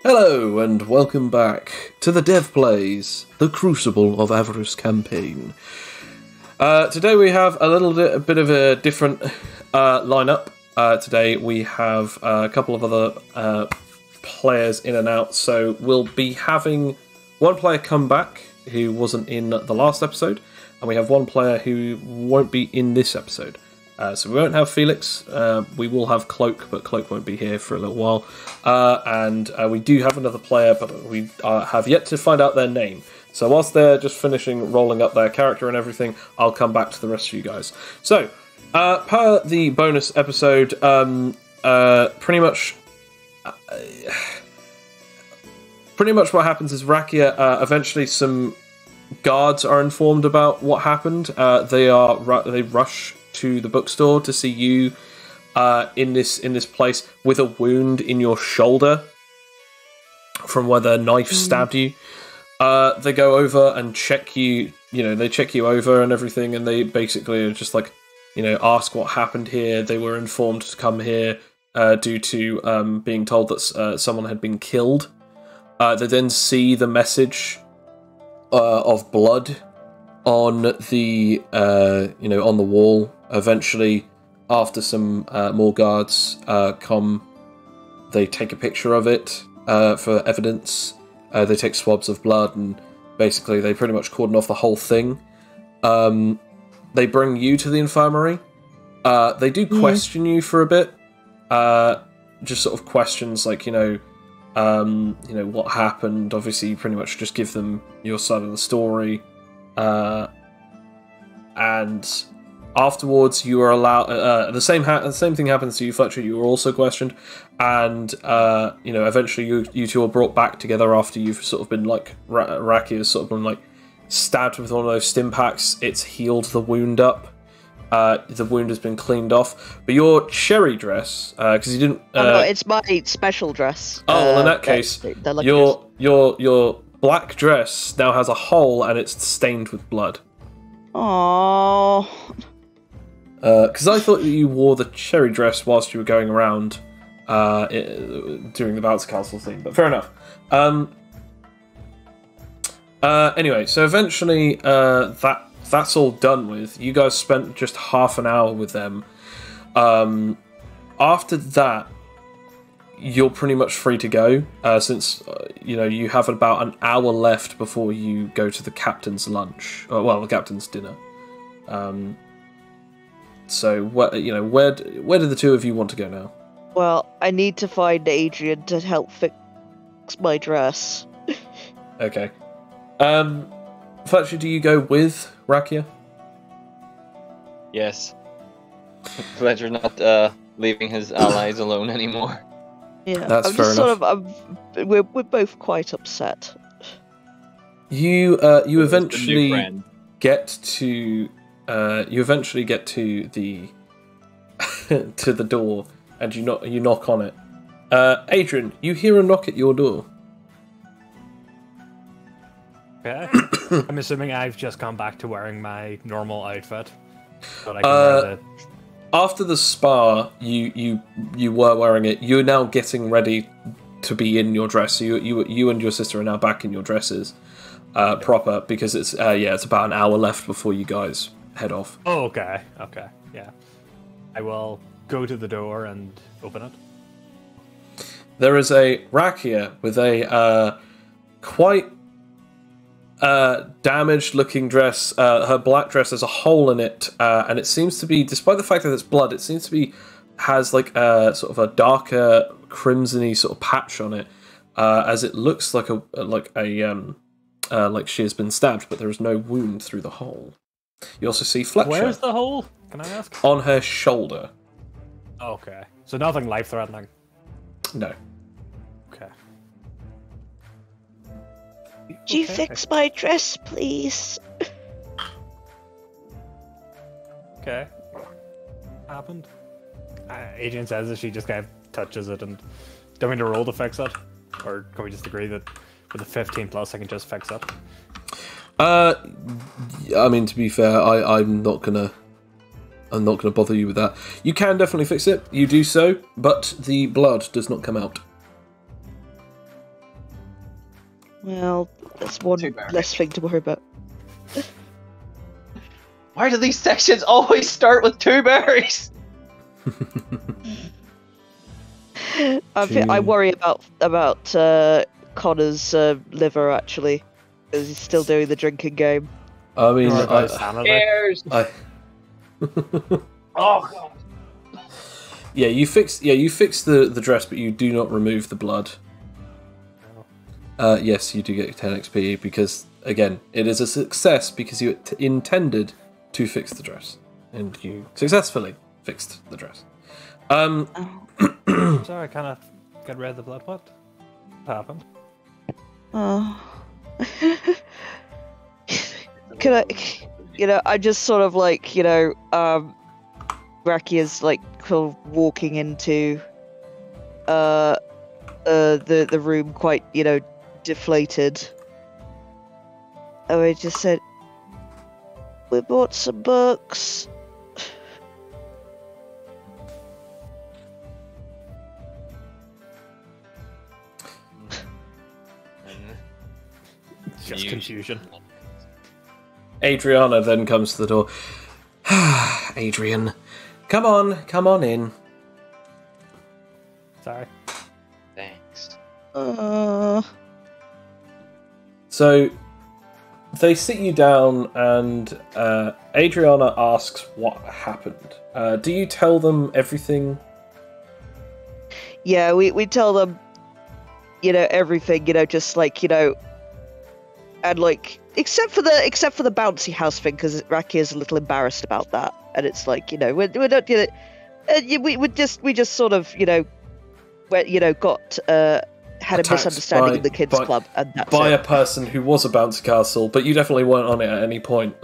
Hello, and welcome back to the Dev Plays, the Crucible of Avarice campaign. Today we have a bit of a different lineup. Today we have a couple of other players in and out, so we'll be having one player come back who wasn't in the last episode, and we have one player who won't be in this episode. So we won't have Felix, we will have Cloak, but Cloak won't be here for a little while. And we do have another player, but we have yet to find out their name. So whilst they're just finishing rolling up their character and everything, I'll come back to the rest of you guys. So, per the bonus episode, pretty much what happens is Rakia, eventually some guards are informed about what happened. They rush to the bookstore to see you in this place with a wound in your shoulder from where the knife stabbed you. They go over and check you. They check you over and everything, and they basically are just like, ask what happened here. They were informed to come here due to being told that someone had been killed. They then see the message of blood on the on the wall. Eventually, after some more guards come, they take a picture of it for evidence. They take swabs of blood, and basically they pretty much cordon off the whole thing. They bring you to the infirmary. They do question you for a bit. Just sort of questions like, what happened. Obviously, you pretty much just give them your side of the story. And afterwards, you are allowed. The same thing happens to you, Fletcher. You are also questioned, and eventually you two are brought back together after you've sort of been like Raki has sort of been like stabbed with one of those stim packs. It's healed the wound up. The wound has been cleaned off, but your cherry dress, because you didn't. No, it's my special dress. Oh, well, in that case, your black dress now has a hole and it's stained with blood. Aww. Because I thought that you wore the cherry dress whilst you were going around during the Bounce Castle thing, but fair enough. Anyway, so eventually that's all done with. You guys spent just half an hour with them. After that, you're pretty much free to go, since you have about an hour left before you go to the captain's lunch. The captain's dinner. So where do the two of you want to go now? Well, I need to find Adrian to help fix my dress. Okay. Fletcher, do you go with Rakia? Yes. Fletcher's not leaving his allies alone anymore. Yeah, that's fair enough. We're both quite upset. You eventually get to the to the door, and you knock on it. Adrian, you hear a knock at your door. Okay. I'm assuming I've just come back to wearing my normal outfit. But I can wear the... After the spa, you were wearing it. You're now getting ready to be in your dress. So you and your sister are now back in your dresses, proper, because it's about an hour left before you guys head off. Oh, okay, yeah. I will go to the door and open it. There is a Rakia with a quite damaged-looking dress. Her black dress has a hole in it, and it seems to be, despite the fact that it's blood, it seems to be has like a sort of a darker crimsony sort of patch on it, as it looks like like she has been stabbed, but there is no wound through the hole. You also see Fletcher. Where's the hole? Can I ask? On her shoulder. Okay, so nothing life-threatening. No. Okay. Could you fix my dress, please? Okay. Happened. Adrian says that she just kind of touches it, and don't mean to roll to fix it, or can we just agree that with a 15 plus I can just fix it? I mean, to be fair, I'm not gonna bother you with that. You can definitely fix it. You do so, but the blood does not come out. Well, that's one Too bad. less thing to worry about. Why do these sections always start with 2 berries? I worry about Connor's liver actually, because he's still doing the drinking game. I mean, Cares. Oh god. you fix the dress, but you do not remove the blood. Yes, you do get 10 XP because again, it is a success because you intended to fix the dress, and you successfully fixed the dress. Sorry, I kind of got rid of the blood. What happened? Oh. Can I, I just sort of like, Raki is like kind of walking into the room quite, deflated. And I just said, we bought some books. Just confusion. Adriana then comes to the door. Adrian, come on in. Sorry. Thanks. So they sit you down, and Adriana asks what happened. Do you tell them everything? Yeah, we tell them, everything, just like, and like, except for the bouncy house thing, because Raki is a little embarrassed about that, and it's like, we're not, we just sort of, got had a misunderstanding in the kids club, and that's by it. a person who was a bouncy castle, but you definitely weren't on it at any point.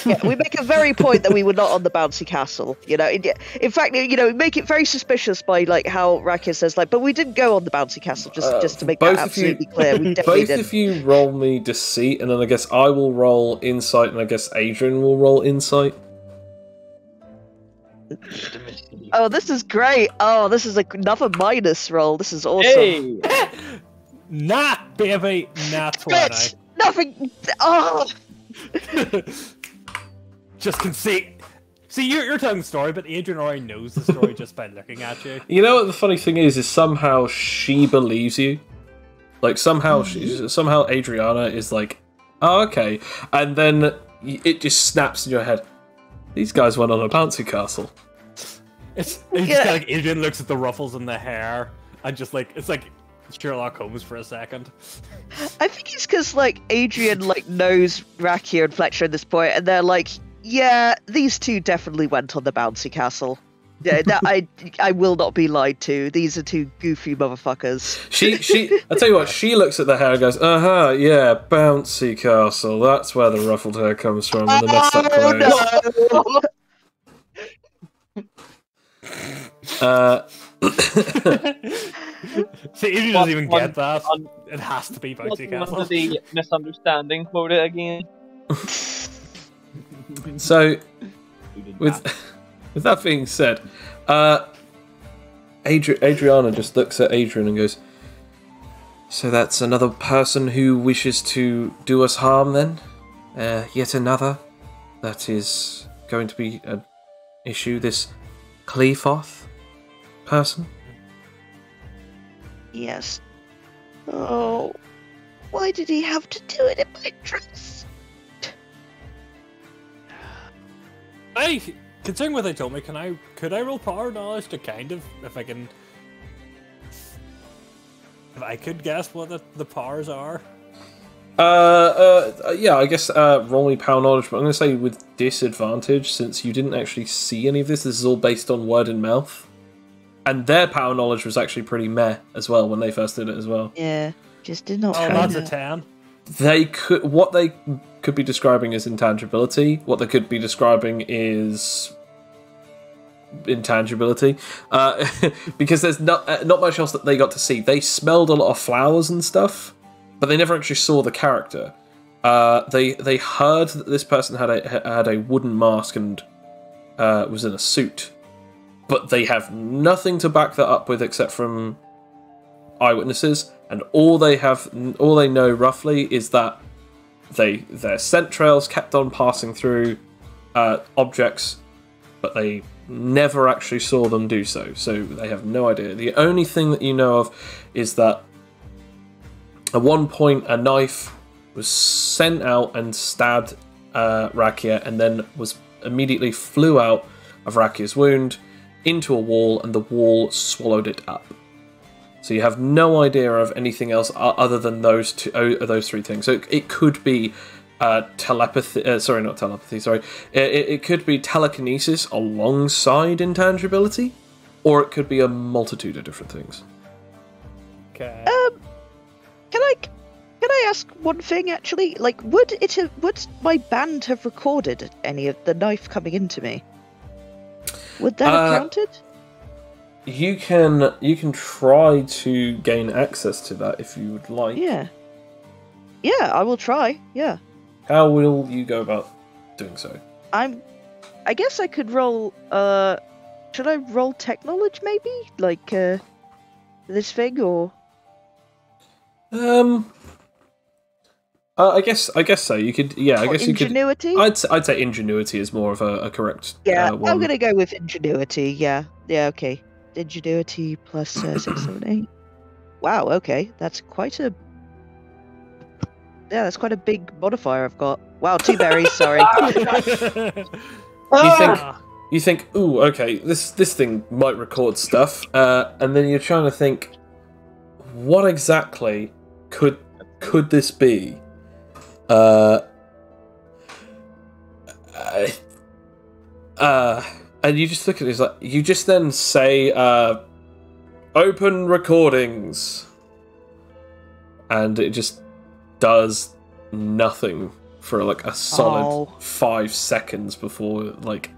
Yeah, we make a very point that we were not on the bouncy castle. In fact, we make it very suspicious by like how Raki says like, but we didn't go on the bouncy castle. Just to make that absolutely clear, we definitely both didn't. of you roll me deceit, and then I guess I will roll insight, and I guess Adrian will roll insight. Oh, this is great! Oh, this is another minus roll. This is awesome. Hey! Nah, baby, nah, 20. Bitch! Nothing. Oh. Just conceit. See, you're telling the story, but Adrian already knows the story just by looking at you. You know what the funny thing is somehow she believes you. Like somehow somehow Adriana is like, oh okay, and then it just snaps in your head. These guys went on a bouncy castle. It's just like Adrian looks at the ruffles in the hair and just like it's like Sherlock Holmes for a second. I think it's because like Adrian like knows Raki and Fletcher at this point, and they're like, yeah, these two definitely went on the bouncy castle. Yeah, I will not be lied to. These are two goofy motherfuckers. I tell you what, she looks at the hair and goes, yeah, bouncy castle. That's where the ruffled hair comes from, and the messed up clothes. See, Adrian doesn't even get that. It has to be bouncy castle. What's the misunderstanding quota again? So, with that being said, Adriana just looks at Adrian and goes, so that's another person who wishes to do us harm then? Yet another? That is going to be an issue, this Cleafoth person? Yes. Oh, why did he have to do it in my dress? Hey, considering what they told me, could I roll power knowledge to kind of, if I could guess what the powers are? Yeah, I guess roll me power knowledge, but I'm going to say with disadvantage, since you didn't actually see any of this. This is all based on word and mouth. And their power knowledge was actually pretty meh as well when they first did it as well. Yeah, just did not. Oh, that's a 10. What they could be describing is intangibility. What they could be describing is intangibility, because there's not much else that they got to see. They smelled a lot of flowers and stuff, but they never actually saw the character. They heard that this person had a wooden mask and was in a suit, but they have nothing to back that up with except from eyewitnesses. and all they know roughly is that their scent trails kept on passing through objects, but they never actually saw them do so. So they have no idea. The only thing that you know of is that at one point a knife was sent out and stabbed Rakia, and then was immediately flew out of Rakia's wound into a wall, and the wall swallowed it up. So you have no idea of anything else other than those three things. So it could be telepathy. Sorry, not telepathy. Sorry, it could be telekinesis alongside intangibility, or it could be a multitude of different things. Okay. Can I ask one thing actually? Like, would my band have recorded any of the knife coming into me? Would that have counted? You can try to gain access to that if you would like. Yeah, I will try. Yeah. How will you go about doing so? I guess I could roll. Should I roll tech knowledge maybe? Like this thing or? I guess so. You could, yeah. I or guess ingenuity? you could. I'd say ingenuity is more of a correct. Yeah, one. I'm gonna go with ingenuity. Yeah. Okay. Ingenuity plus 6, 7, 8. Wow. Okay, that's quite a. Yeah, that's quite a big modifier I've got. Wow, 2 berries. Sorry. You think, ooh, okay, this thing might record stuff, and then you're trying to think, what exactly could this be? And you just look at it, it's like, you just then say, open recordings, and it just does nothing for like a solid 5 seconds before, like,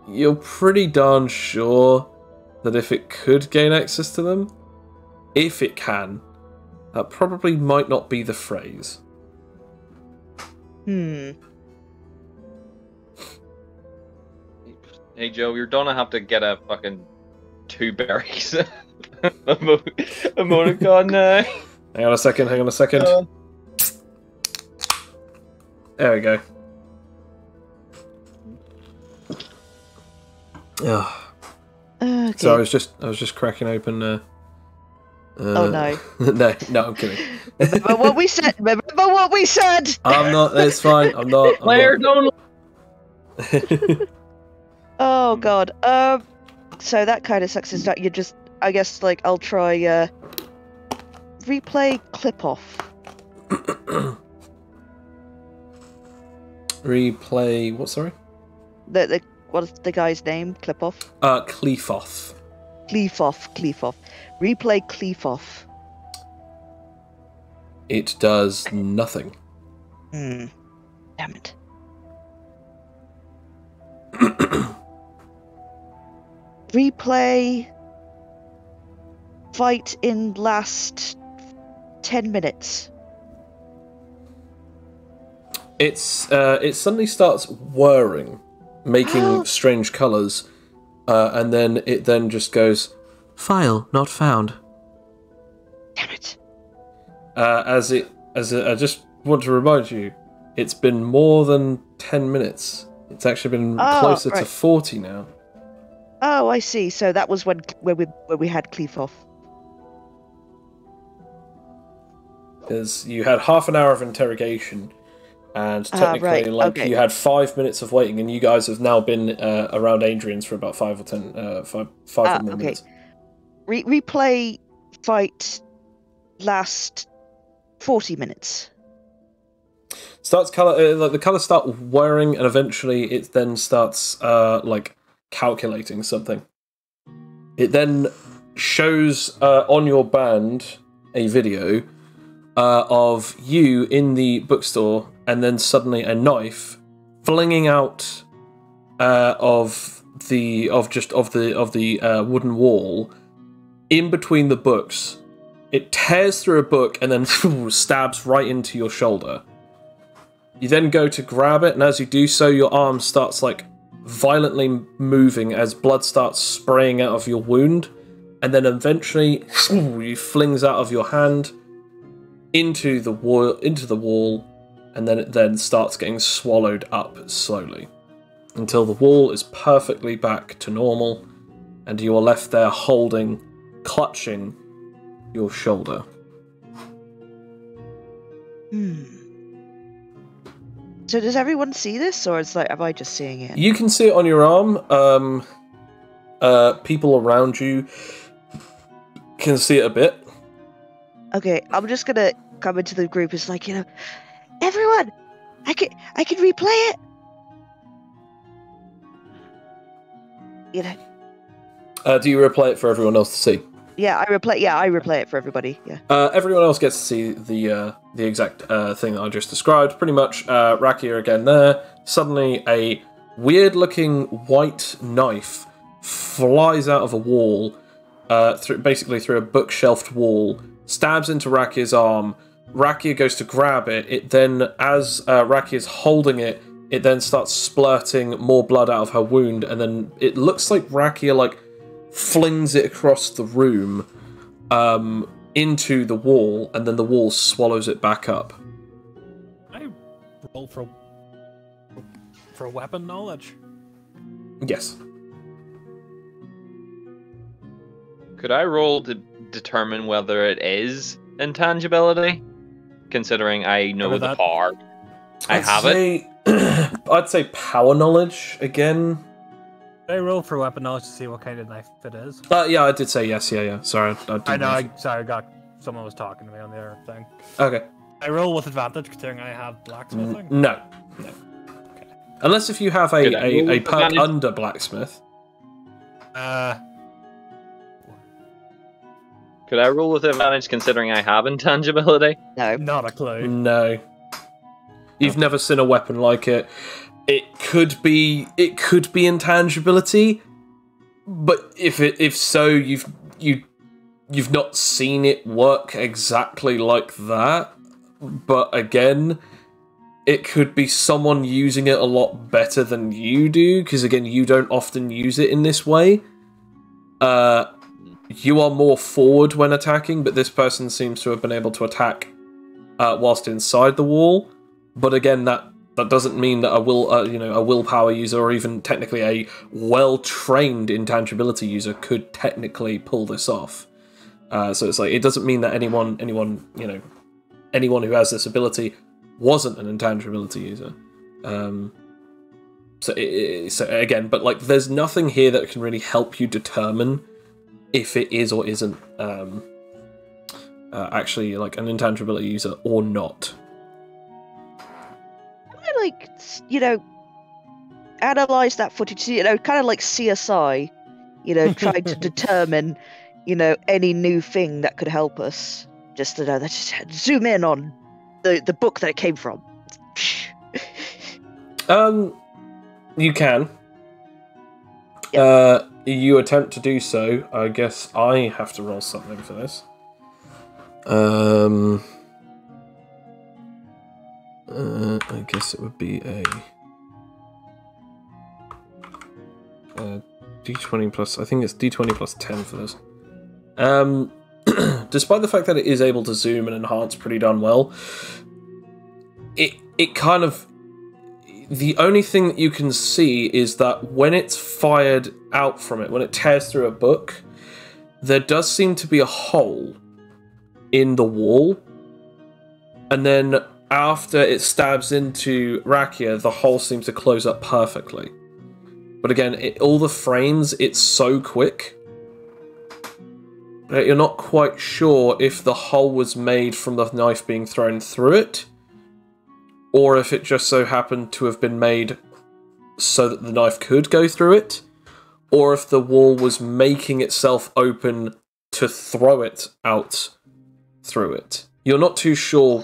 you're pretty darn sure that if it could gain access to them, if it can, that probably might not be the phrase. Hey Joe, you're gonna have to get a fucking 2 berries emoticon now. Hang on a second. There we go. Oh. Okay. So I was just cracking open. Oh no! no, I'm kidding. Remember what we said. I'm not. It's fine. I'm not. Player don't. Oh god. So that kind of sucks. Is that you just? I guess like I'll try replay clip off. Replay. What? Sorry. The what's the guy's name? Clip off. Cleafoff. Cleafoff. Replay Cleafoff. It does nothing. Damn it. Replay fight in last 10 minutes. It suddenly starts whirring, making strange colours, and then it just goes, file not found. Damn it. I just want to remind you, it's been more than 10 minutes. It's actually been closer to 40 now. Oh, I see. So that was when we had Cleafoff. Because you had half an hour of interrogation, and technically, you had 5 minutes of waiting, and you guys have now been around Adrian's for about 5 or more minutes. Replay fight last 40 minutes. Starts color, the colors start whirring, and eventually it then starts calculating something. It then shows on your band a video of you in the bookstore, and then suddenly a knife flinging out of the wooden wall in between the books. It tears through a book and then stabs right into your shoulder. You then go to grab it, and as you do so, your arm starts violently moving as blood starts spraying out of your wound, and then eventually he flings out of your hand into the wall, and then it then starts getting swallowed up slowly until the wall is perfectly back to normal, and you are left there clutching your shoulder. So does everyone see this, or is am I just seeing it? You can see it on your arm. People around you can see it a bit. Okay, I'm just gonna come into the group. It's like, everyone, I can replay it. Do you replay it for everyone else to see? Yeah, I replay it for everybody. Yeah. Everyone else gets to see the exact thing that I just described. Pretty much, Rakia again there. Suddenly, a weird-looking white knife flies out of a wall, basically through a bookshelved wall, stabs into Rakia's arm. Rakia goes to grab it. It then, as Rakia's holding it, it then starts splurting more blood out of her wound, and then it looks like Rakia flings it across the room into the wall, and then the wall swallows it back up. I roll for weapon knowledge. Yes. Could I roll to determine whether it is intangibility? Considering I know the part. I have it. I'd say power knowledge again. I roll for weapon knowledge to see what kind of knife it is. Yeah, I did say yes. Yeah. Sorry, I know. Sorry, I got someone was talking to me on the other thing. Okay. I roll with advantage considering I have blacksmithing. No. Okay. Unless if you have a perk under blacksmith. Could I roll with advantage considering I have intangibility? No. Not a clue. No. You've never seen a weapon like it. It could be intangibility, but if so, you've not seen it work exactly like that. But again, it could be someone using it a lot better than you do, because again, you don't often use it in this way. You are more forward when attacking, but this person seems to have been able to attack whilst inside the wall. But again, that doesn't mean that a willpower user, or even technically a well-trained intangibility user, could technically pull this off. So it's like, it doesn't mean that anyone who has this ability wasn't an intangibility user. So again, but there's nothing here that can really help you determine if it is or isn't actually an intangibility user or not. Analyze that footage, kind of like CSI, trying to determine, any new thing that could help us. Just to know that, just zoom in on the book that it came from. You can. Yep. You attempt to do so. I guess I have to roll something for this. I guess it would be a D20 plus. I think it's D20 plus 10 for this. Despite the fact that it is able to zoom and enhance pretty darn well, it kind of, the only thing that you can see is that when it's fired out from it, when it tears through a book, there does seem to be a hole in the wall, and then after it stabs into Rakia, the hole seems to close up perfectly. But again, all the frames, it's so quick that you're not quite sure if the hole was made from the knife being thrown through it, or if it just so happened to have been made so that the knife could go through it, or if the wall was making itself open to throw it out through it. You're not too sure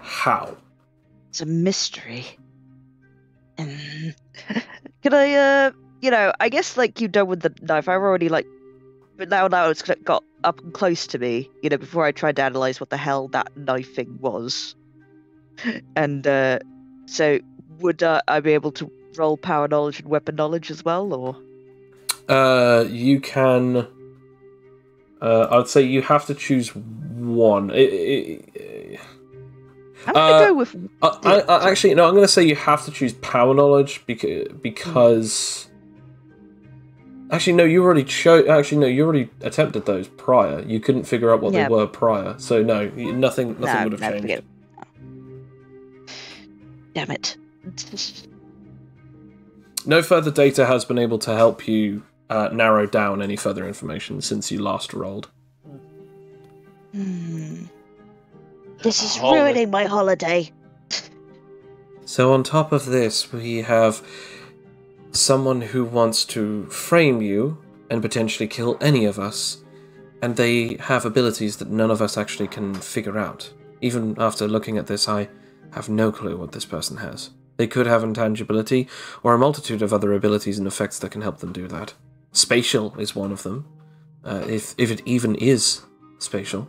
how. It's a mystery. And can I, I guess you done with the knife. I've already but now it's got up and close to me. Before I tried to analyze what the hell that knife thing was. And so would I be able to roll power knowledge and weapon knowledge as well, or? You can I'd say you have to choose one. I'm gonna go with. Actually, no. I'm gonna say you have to choose power knowledge because. Actually, no. You already you already attempted those prior. You couldn't figure out what they were prior, so no, nothing would have changed. Damn it! No further data has been able to help you narrow down any further information since you last rolled. This is ruining my holiday. So on top of this, we have someone who wants to frame you and potentially kill any of us, and they have abilities that none of us actually can figure out. Even after looking at this, I have no clue what this person has. They could have intangibility, or a multitude of other abilities and effects that can help them do that. Spatial is one of them, if it even is spatial.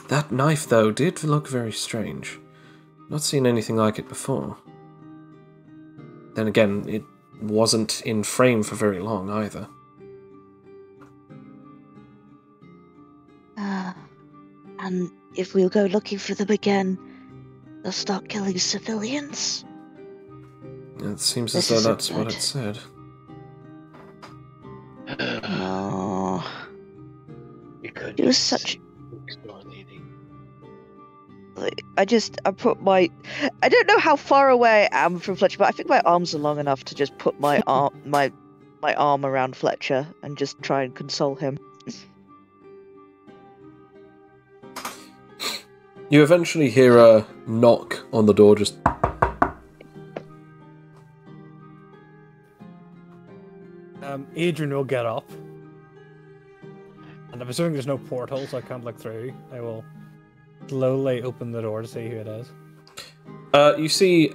That knife, though, did look very strange. Not seen anything like it before. Then again, it wasn't in frame for very long, either. And if we'll go looking for them again, they'll start killing civilians? It seems as though that's what it said. Oh. It was such... I don't know how far away I am from Fletcher, but I think my arms are long enough to just put my arm around Fletcher and just try and console him. You eventually hear a knock on the door, just... Adrian will get up. And I'm assuming there's no portal, so I can't look through. I will slowly open the door to see who it is. You see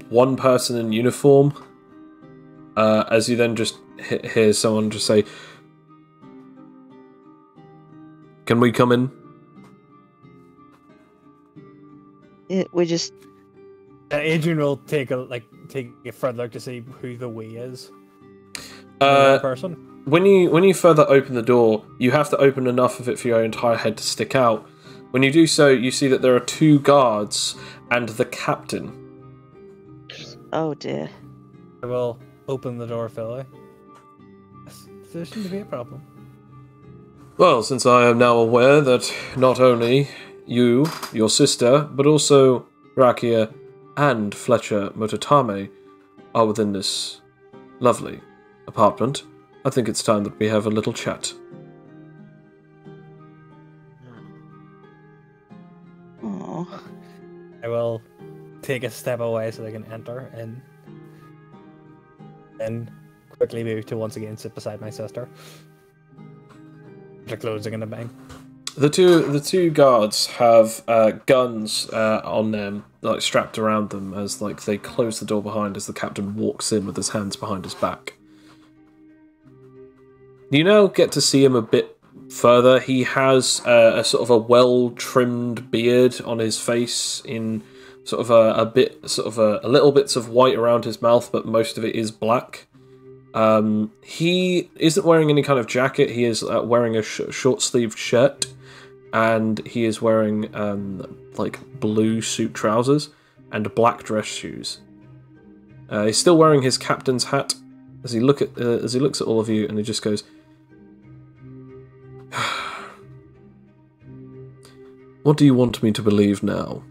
one person in uniform, as you then just hear someone just say, "Can we come in?" We just... Adrian will take a further look to see who the we is. Person. When you further open the door, you have to open enough of it for your entire head to stick out. When you do so, you see that there are 2 guards and the captain. Oh dear. I will open the door, Philly. There shouldn't be a problem. Well, since I am now aware that not only you, your sister, but also Rakia and Fletcher Mototame are within this lovely apartment, I think it's time that we have a little chat. Aww. I will take a step away so they can enter and then quickly move to once again sit beside my sister. They're closing in the bang. The two guards have guns on them, like strapped around them, as like they close the door behind as the captain walks in with his hands behind his back. You now get to see him a bit further. He has a sort of a well-trimmed beard on his face, in sort of a little bits of white around his mouth, but most of it is black. He isn't wearing any kind of jacket. He is wearing a short-sleeved shirt, and he is wearing like blue suit trousers and black dress shoes. He's still wearing his captain's hat as he looks at all of you, and he just goes, "What do you want me to believe now?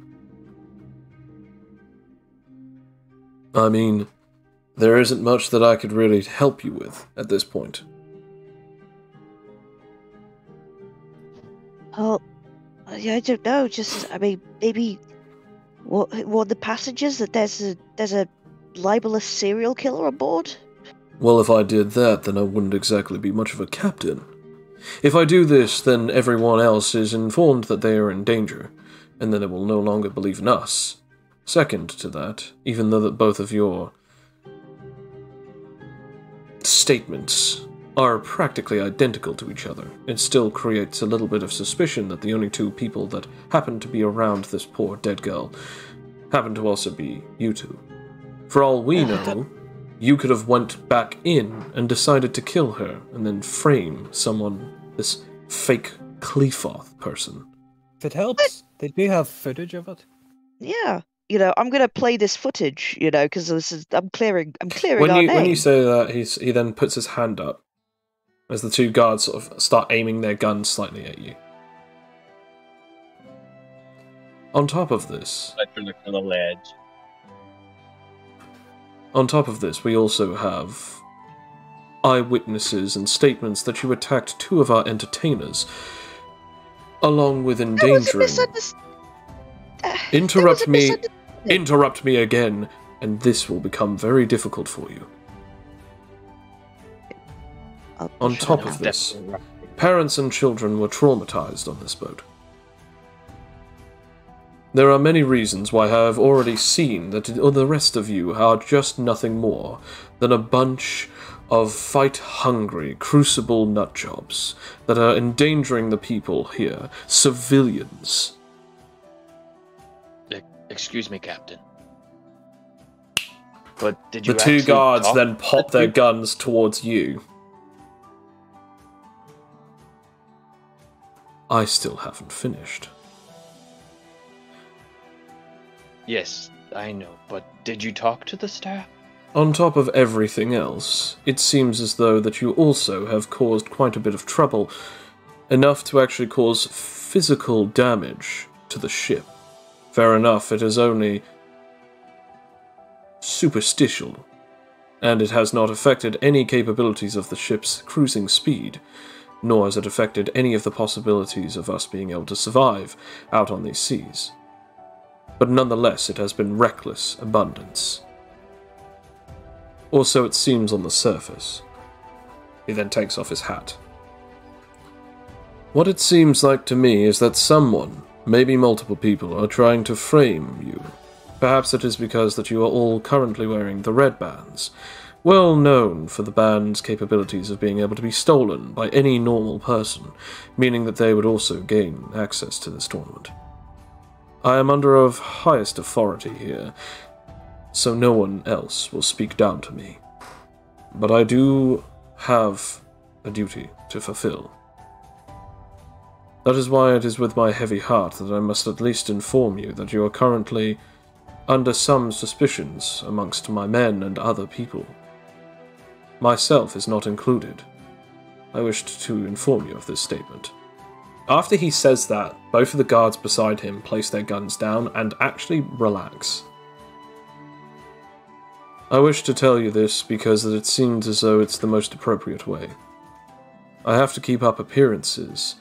I mean, there isn't much that I could really help you with at this point." Oh, I don't know. Just, I mean, maybe what the passengers that there's a libelous serial killer aboard. Well, if I did that, then I wouldn't exactly be much of a captain. If I do this, then everyone else is informed that they are in danger, and then they will no longer believe in us. Second to that, even though that both of your statements are practically identical to each other, it still creates a little bit of suspicion that the only 2 people that happen to be around this poor dead girl happen to also be you 2. For all we know, You could have went back in and decided to kill her and then frame someone, this fake Clefoth person. If it helps, they do have footage of it. Yeah. I'm gonna play this footage, because I'm clearing When our you name. say that, he then puts his hand up as the two guards sort of start aiming their guns slightly at you. On top of this, we also have eyewitnesses and statements that you attacked two of our entertainers, along with endangering. Interrupt me again, and this will become very difficult for you. On top of this, parents and children were traumatized on this boat. There are many reasons why I have already seen that the rest of you are just nothing more than a bunch of fight-hungry Crucible nutjobs that are endangering the people here, civilians. Excuse me, Captain. But did you The two actually guards talk then pop to their you? guns towards you. I still haven't finished. Yes, I know, but did you talk to the staff? On top of everything else, it seems as though that you also have caused quite a bit of trouble, enough to actually cause physical damage to the ship. Fair enough, it is only superstitial, and it has not affected any capabilities of the ship's cruising speed, nor has it affected any of the possibilities of us being able to survive out on these seas. But nonetheless, it has been reckless abundance. Or so it seems on the surface. He then takes off his hat. What it seems like to me is that someone, maybe multiple people, are trying to frame you. Perhaps it is because that you are all currently wearing the red bands, well known for the band's capabilities of being able to be stolen by any normal person, meaning that they would also gain access to this tournament. I am under of highest authority here, so no one else will speak down to me. But I do have a duty to fulfill. That is why it is with my heavy heart that I must at least inform you that you are currently under some suspicions amongst my men and other people. Myself is not included. I wished to inform you of this statement. After he says that, both of the guards beside him place their guns down and actually relax. I wish to tell you this because it seems as though it's the most appropriate way. I have to keep up appearances,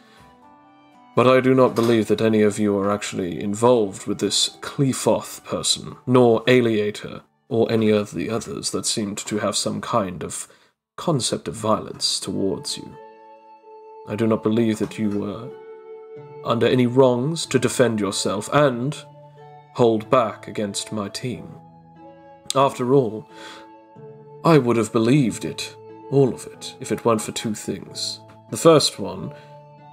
but I do not believe that any of you are actually involved with this Clefoth person, nor Aliator, or any of the others that seemed to have some kind of concept of violence towards you. I do not believe that you were under any wrongs to defend yourself and hold back against my team. After all, I would have believed it, all of it, if it weren't for two things. The first one,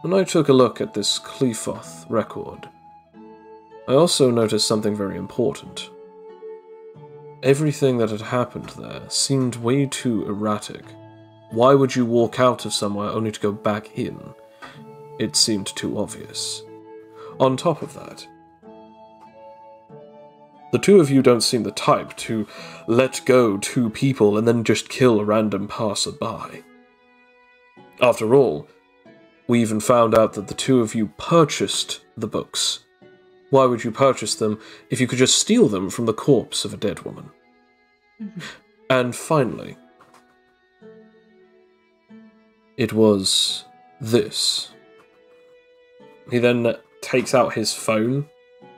when I took a look at this Clefoth record, I also noticed something very important. Everything that had happened there seemed way too erratic. Why would you walk out of somewhere only to go back in? It seemed too obvious. On top of that, the two of you don't seem the type to let go two people and then just kill a random passerby. After all, we even found out that the two of you purchased the books. Why would you purchase them if you could just steal them from the corpse of a dead woman? And finally, it was this. He then takes out his phone,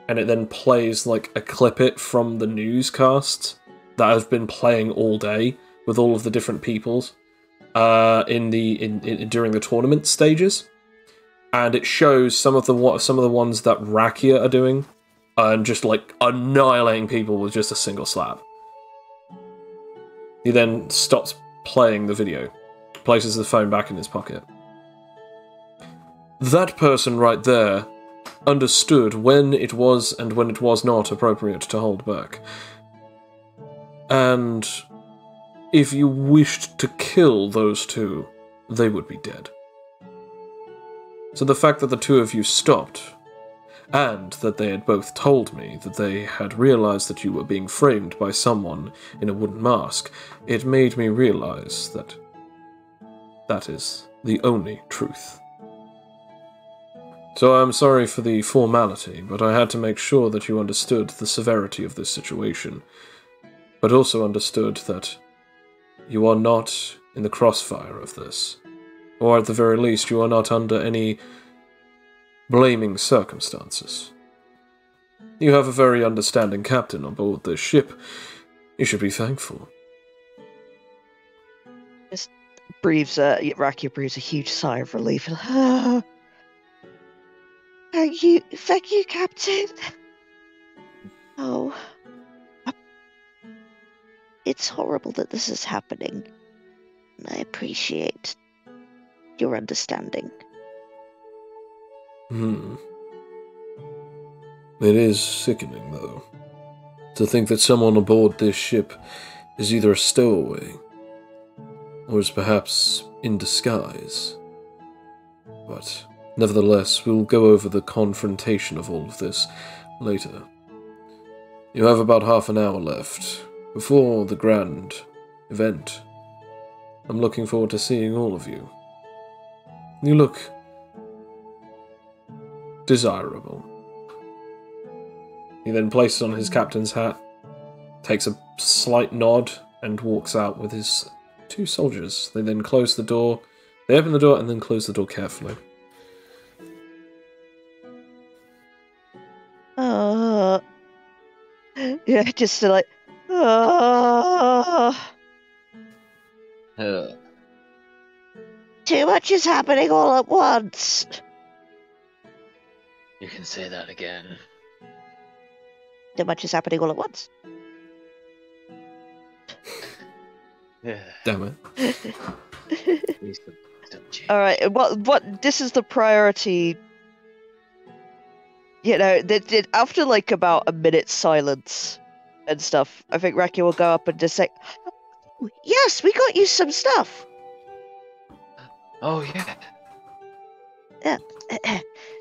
and it then plays like a clip from the newscasts that have been playing all day with all of the different peoples during the tournament stages, and it shows some of the ones that Rakia are doing, and just like annihilating people with just a single slap. He then stops playing the video, places the phone back in his pocket. That person right there understood when it was and when it was not appropriate to hold back. And if you wished to kill those two, they would be dead. So the fact that the two of you stopped, and that they had both told me that they had realized that you were being framed by someone in a wooden mask, it made me realize that that is the only truth. So I'm sorry for the formality, but I had to make sure that you understood the severity of this situation, but also understood that you are not in the crossfire of this, or at the very least you are not under any blaming circumstances. You have a very understanding captain on board this ship. You should be thankful. Rakia breathes a huge sigh of relief. Thank you, Captain. Oh, it's horrible that this is happening. I appreciate your understanding. It is sickening, though, to think that someone aboard this ship is either a stowaway, or is perhaps in disguise. But, nevertheless, we'll go over the confrontation of all of this later. You have about half an hour left, before the grand event. I'm looking forward to seeing all of you. You look desirable. He then places on his captain's hat, takes a slight nod, and walks out with his two soldiers. They then close the door. They open the door and then close the door carefully. Yeah, just like, Too much is happening all at once. You can say that again. Too much is happening all at once. Damn it. Please don't change. All right, what? This is the priority. You know, after like about a minute's silence and stuff, I think Rakia will go up and just say, "Yes, we got you some stuff." Oh yeah. Yeah.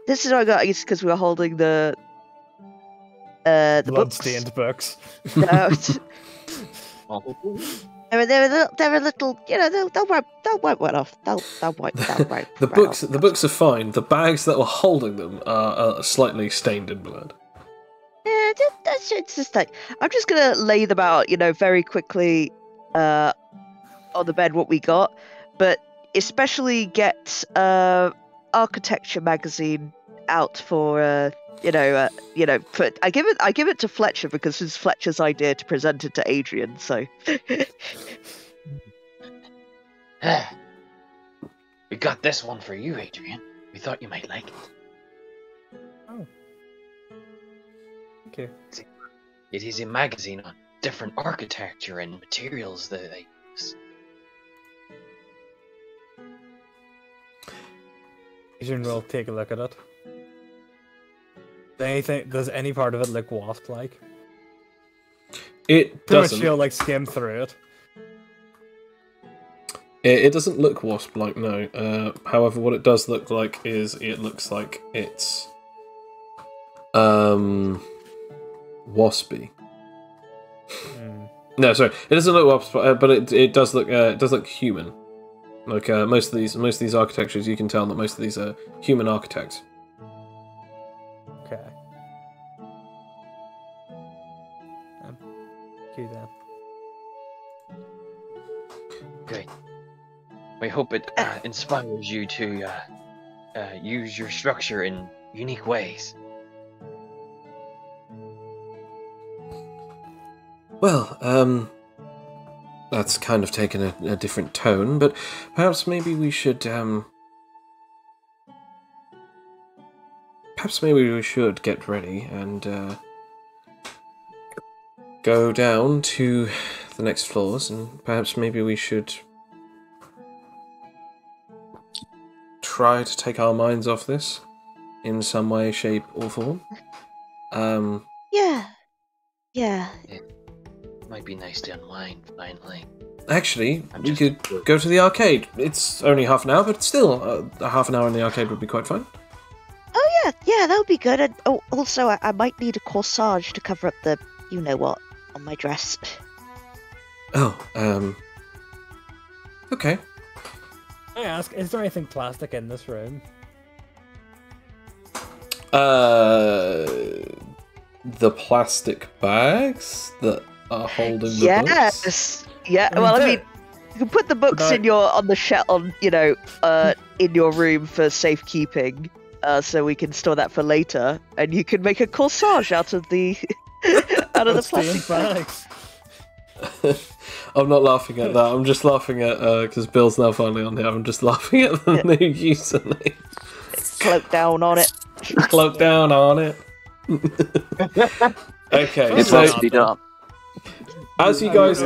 This is what I got because we were holding the books. Bloodstained books. No, they're a little, you know, they'll wipe one off. They'll wipe. The books are fine. The bags that were holding them are slightly stained in blood. Yeah, it's just like I'm just gonna lay them out, you know, very quickly, on the bed what we got, but especially get architecture magazine out for for I give it to Fletcher because it's Fletcher's idea to present it to Adrian. So we got this one for you, Adrian. We thought you might like it. Oh. Okay. It is a magazine on different architecture and materials that they use. Adrian will take a look at it. Does any part of it look wasp-like? It Pretty doesn't. much feel like skim through it. It doesn't look wasp-like, no. However, what it does look like is it looks like it's waspy. No, sorry, it doesn't look wasp, but it does look human. Like most of these architectures, you can tell that most of these are human architects. Okay. Okay then. Great. We hope it inspires you to use your structure in unique ways. Well, that's kind of taken a different tone, but perhaps maybe we should get ready and go down to the next floors, and perhaps maybe we should try to take our minds off this in some way, shape, or form. Yeah. It might be nice to unwind finally. actually, we could go to the arcade. It's only half an hour, but still, a half an hour in the arcade would be quite fun. Oh yeah, that would be good. And also, I might need a corsage to cover up the you-know-what on my dress. Oh, okay. I ask, is there anything plastic in this room? The plastic bags that are holding the books? Yes! Yeah, well, I mean, you can put the books in on the shelf, in your room for safekeeping, so we can store that for later, and you can make a corsage out of the plastic bags. I'm not laughing at that. I'm just laughing at because Bill's now finally on here. I'm just laughing at the new username. Cloak down on it. Cloak down on it. Okay, it must be done. As you guys,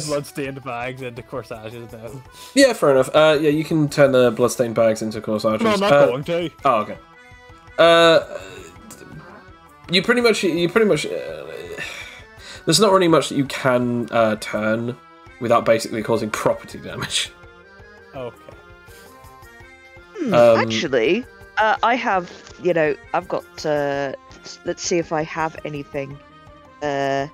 bloodstained bags into corsages now. Yeah, fair enough. Yeah, you can turn the bloodstained bags into corsages. No, I'm not going to. Oh, okay. You pretty much. There's not really much that you can turn without basically causing property damage. Okay. Actually, I have. I've got. Let's see if I have anything. You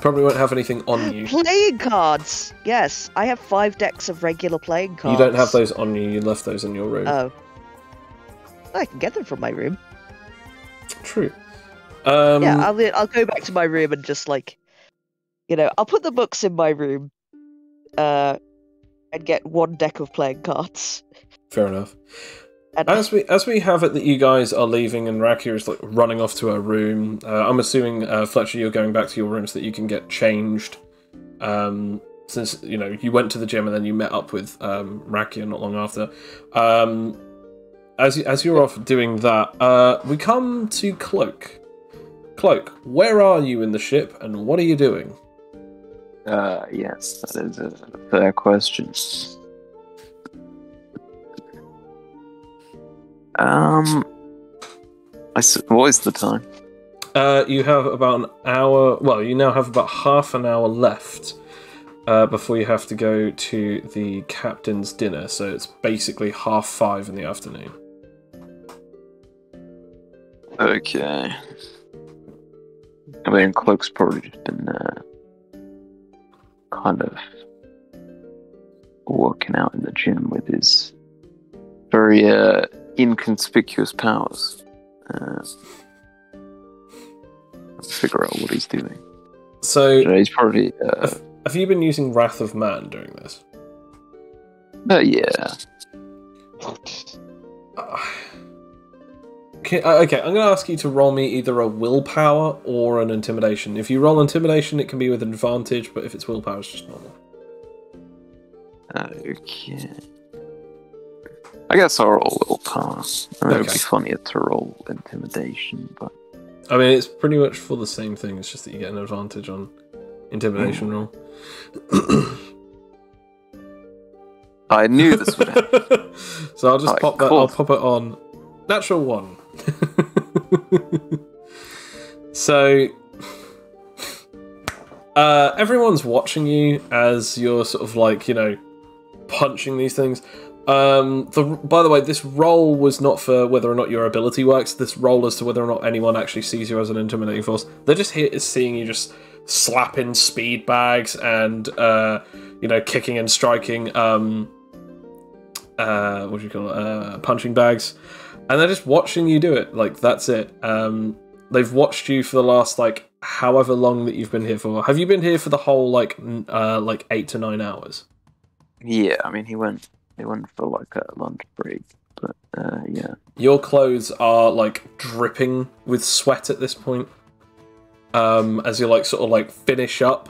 probably won't have anything on you. Playing cards! Yes, I have 5 decks of regular playing cards. You don't have those on you, you left those in your room. Oh. I can get them from my room. True. Yeah, I'll go back to my room and just, I'll put the books in my room, and get 1 deck of playing cards. Fair enough. As we have it that you guys are leaving and Rakia is running off to her room, I'm assuming Fletcher, you're going back to your room so that you can get changed. Since you went to the gym and then you met up with Rakia not long after. As you're off doing that, we come to Cloak. Cloak, where are you in the ship and what are you doing? Yes, that is a fair question. What is the time? You have about an hour. Well, you now have about half an hour left before you have to go to the captain's dinner. So it's basically 5:30 in the afternoon. Okay. I mean, Cloak's probably just been kind of working out in the gym with his very inconspicuous powers. Figure out what he's doing. So he's probably. Have you been using Wrath of Man during this? Yeah. Okay, I'm going to ask you to roll me either a willpower or an intimidation. If you roll intimidation, it can be with an advantage, but if it's willpower, it's just normal. Okay. I guess I'll roll willpower. It would be funnier to roll intimidation, but... I mean, it's pretty much for the same thing, it's just that you get an advantage on intimidation roll. I knew this would happen. So I'll just pop that. I'll pop it on. Natural 1. So everyone's watching you as you're sort of punching these things. By the way, this roll was not for whether or not your ability works. This roll is to whether or not anyone actually sees you as an intimidating force. They're just here seeing you just slapping speed bags and kicking and striking punching bags, and they're just watching you do it. That's it. They've watched you for the last however long that you've been here for. Have you been here for the whole 8 to 9 hours? Yeah, I mean he went for a lunch break, but yeah. Your clothes are dripping with sweat at this point. As you finish up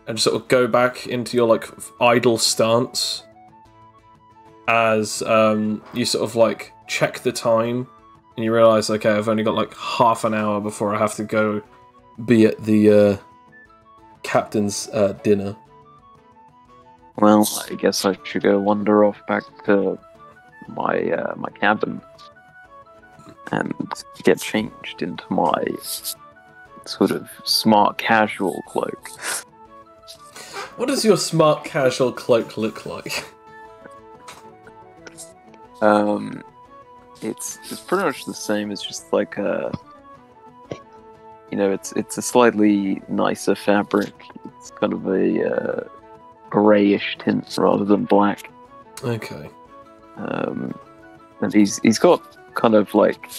and sort of go back into your idle stance. As you sort of check the time and you realise, okay, I've only got half an hour before I have to go be at the captain's dinner. Well, I guess I should go wander off back to my cabin and get changed into my sort of smart casual cloak. What does your smart casual cloak look like? It's pretty much the same. It's just like it's a slightly nicer fabric. It's kind of a grayish tint rather than black. Okay. And he's got kind of like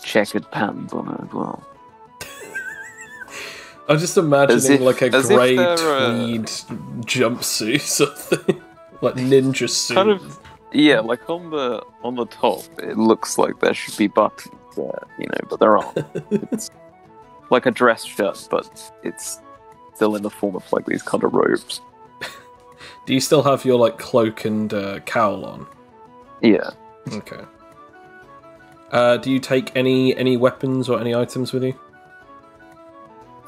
checkered patterns on it as well. I'm just imagining like a grey tweed jumpsuit something. Like ninja suit. Kind of, yeah, like on the top it looks like there should be buttons there, but there aren't. It's like a dress shirt, but it's still in the form of like these kind of robes. Do you still have your like cloak and cowl on? Yeah. Okay. Do you take any weapons or any items with you?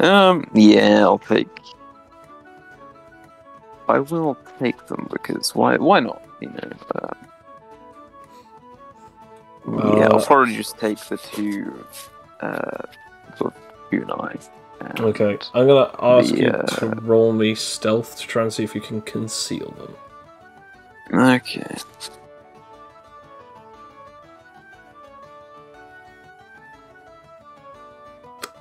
Yeah, I will take them because why not? Yeah, I'll probably just take the two sort of kunai. Okay, I'm gonna ask you to roll me stealth to try and see if you can conceal them. Okay.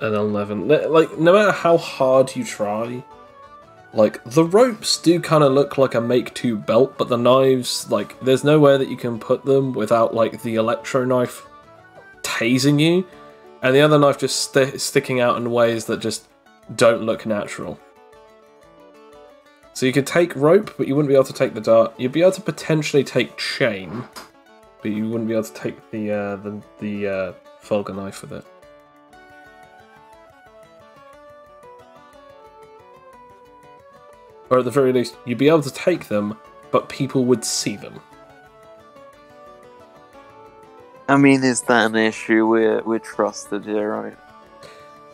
An 11. Like, no matter how hard you try, like, the ropes do kind of look like a make-to belt, but the knives, like, there's nowhere that you can put them without, like, the electro knife tasing you, and the other knife just sticking out in ways that just don't look natural. So you could take rope, but you wouldn't be able to take the dart. You'd be able to potentially take chain, but you wouldn't be able to take the Fulgur knife with it. Or at the very least, you'd be able to take them, but people would see them. I mean, is that an issue? We're trusted here, right?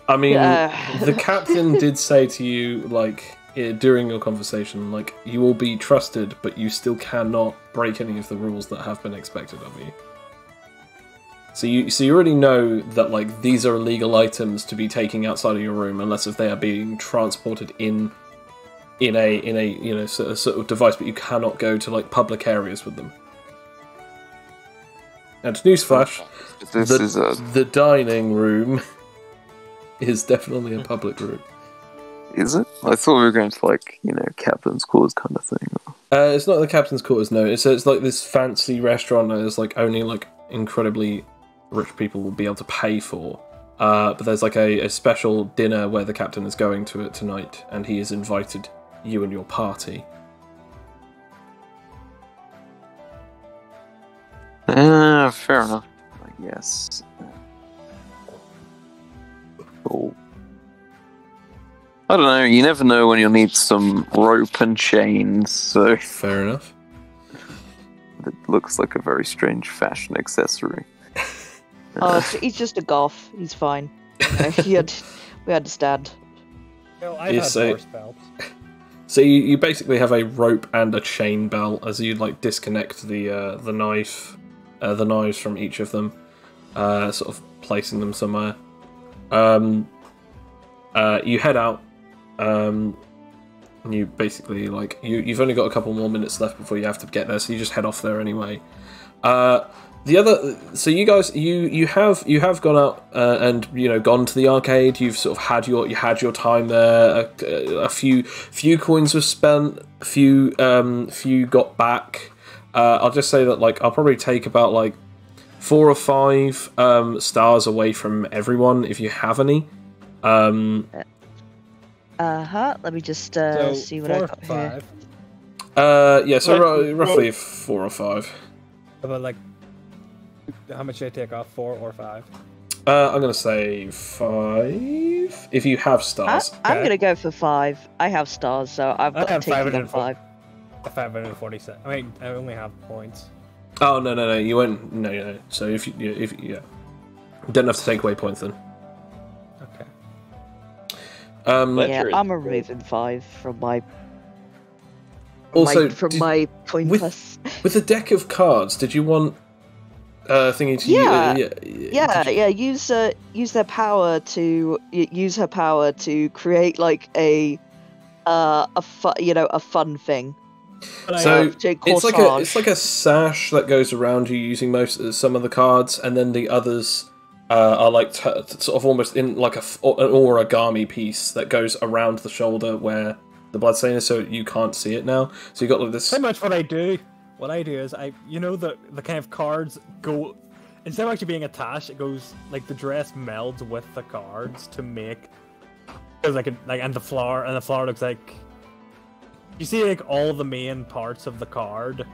I mean, the captain did say to you, like, during your conversation, like, you will be trusted, but you still cannot break any of the rules that have been expected of you. So you already know that, like, these are illegal items to be taking outside of your room, unless if they are being transported in a sort of device, but you cannot go to like public areas with them. And newsflash, the dining room is definitely a public room. Is it? I thought we were going to like captain's quarters kind of thing. It's not the captain's quarters. No, it's like this fancy restaurant that is like only like incredibly rich people will be able to pay for. But there's like a special dinner where the captain is going to it tonight, and he has invited you and your party. Fair enough, I guess. Cool. I don't know, you never know when you'll need some rope and chains, so... Fair enough. It looks like a very strange fashion accessory. Oh, he's just a goth. He's fine. We understand. No, I've had horse belts. So you basically have a rope and a chain belt as you like disconnect the knives from each of them, sort of placing them somewhere. You head out. And you basically like you've only got a couple more minutes left before you have to get there, so you just head off there anyway. So you guys, you have gone out and gone to the arcade. You've sort of had your time there. A few coins were spent. A few got back. I'll just say that like I'll probably take about like 4 or 5 stars away from everyone if you have any. Let me just see what I got 5. here. Yeah, so roughly 4 or 5. About like, how much should I take off? 4 or 5? I'm gonna say 5 if you have stars. I'm gonna go for 5. I have stars, so I've got to take it on 5. 547. I mean, I only have points. Oh no, you won't. No. So if you don't have to take away points then. Okay. Yeah, I'm removing 5 from my. Also, my point plus. With a deck of cards, did you want thingy to use their power to use her power to create like a a fun thing. So corsage. it's like a sash that goes around you using some of the cards, and then the others are like sort of almost in like an origami piece that goes around the shoulder where the bloodstain is, so you can't see it now. So you got like this. Pretty much what I do. What I do is the kind of cards go, instead of actually being attached, it goes like the dress melds with the cards to make. Because and the flower looks like. You see, like, all the main parts of the card.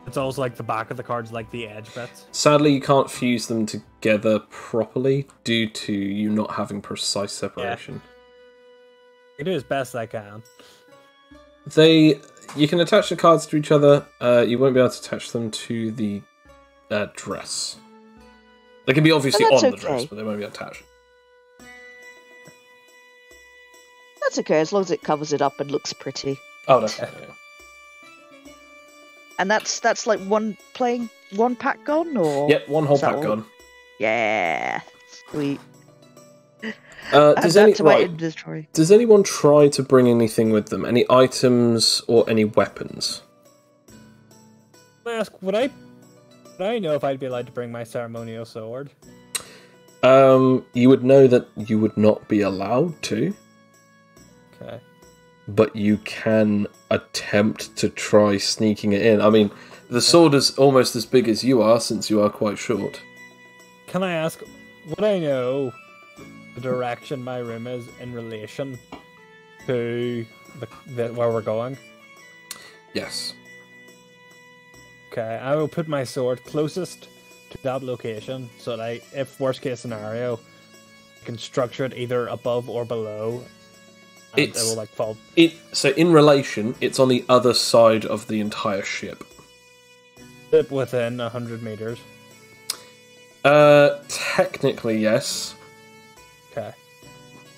It's also like the back of the card's like the edge bits. Sadly, you can't fuse them together properly due to you not having precise separation. Yeah. I do as best I can. You can attach the cards to each other. You won't be able to attach them to the dress. They can be obviously on the dress, but they won't be attached. That's okay, as long as it covers it up and looks pretty. Oh, definitely. Yeah. And that's like one pack gone, or yep, one whole pack gone. Yeah, sweet. Does anyone try to bring anything with them? Any items or any weapons? I ask, would I know if I'd be allowed to bring my ceremonial sword? You would know that you would not be allowed to. Okay. But you can attempt to try sneaking it in. I mean, the sword is almost as big as you are, since you are quite short. Can I ask, would I know the direction my room is in relation to where we're going? Yes. Okay, I will put my sword closest to that location, so that if worst case scenario, I can structure it either above or below. It will like fall. So in relation, it's on the other side of the entire ship. Within 100 meters. Technically, yes. Okay.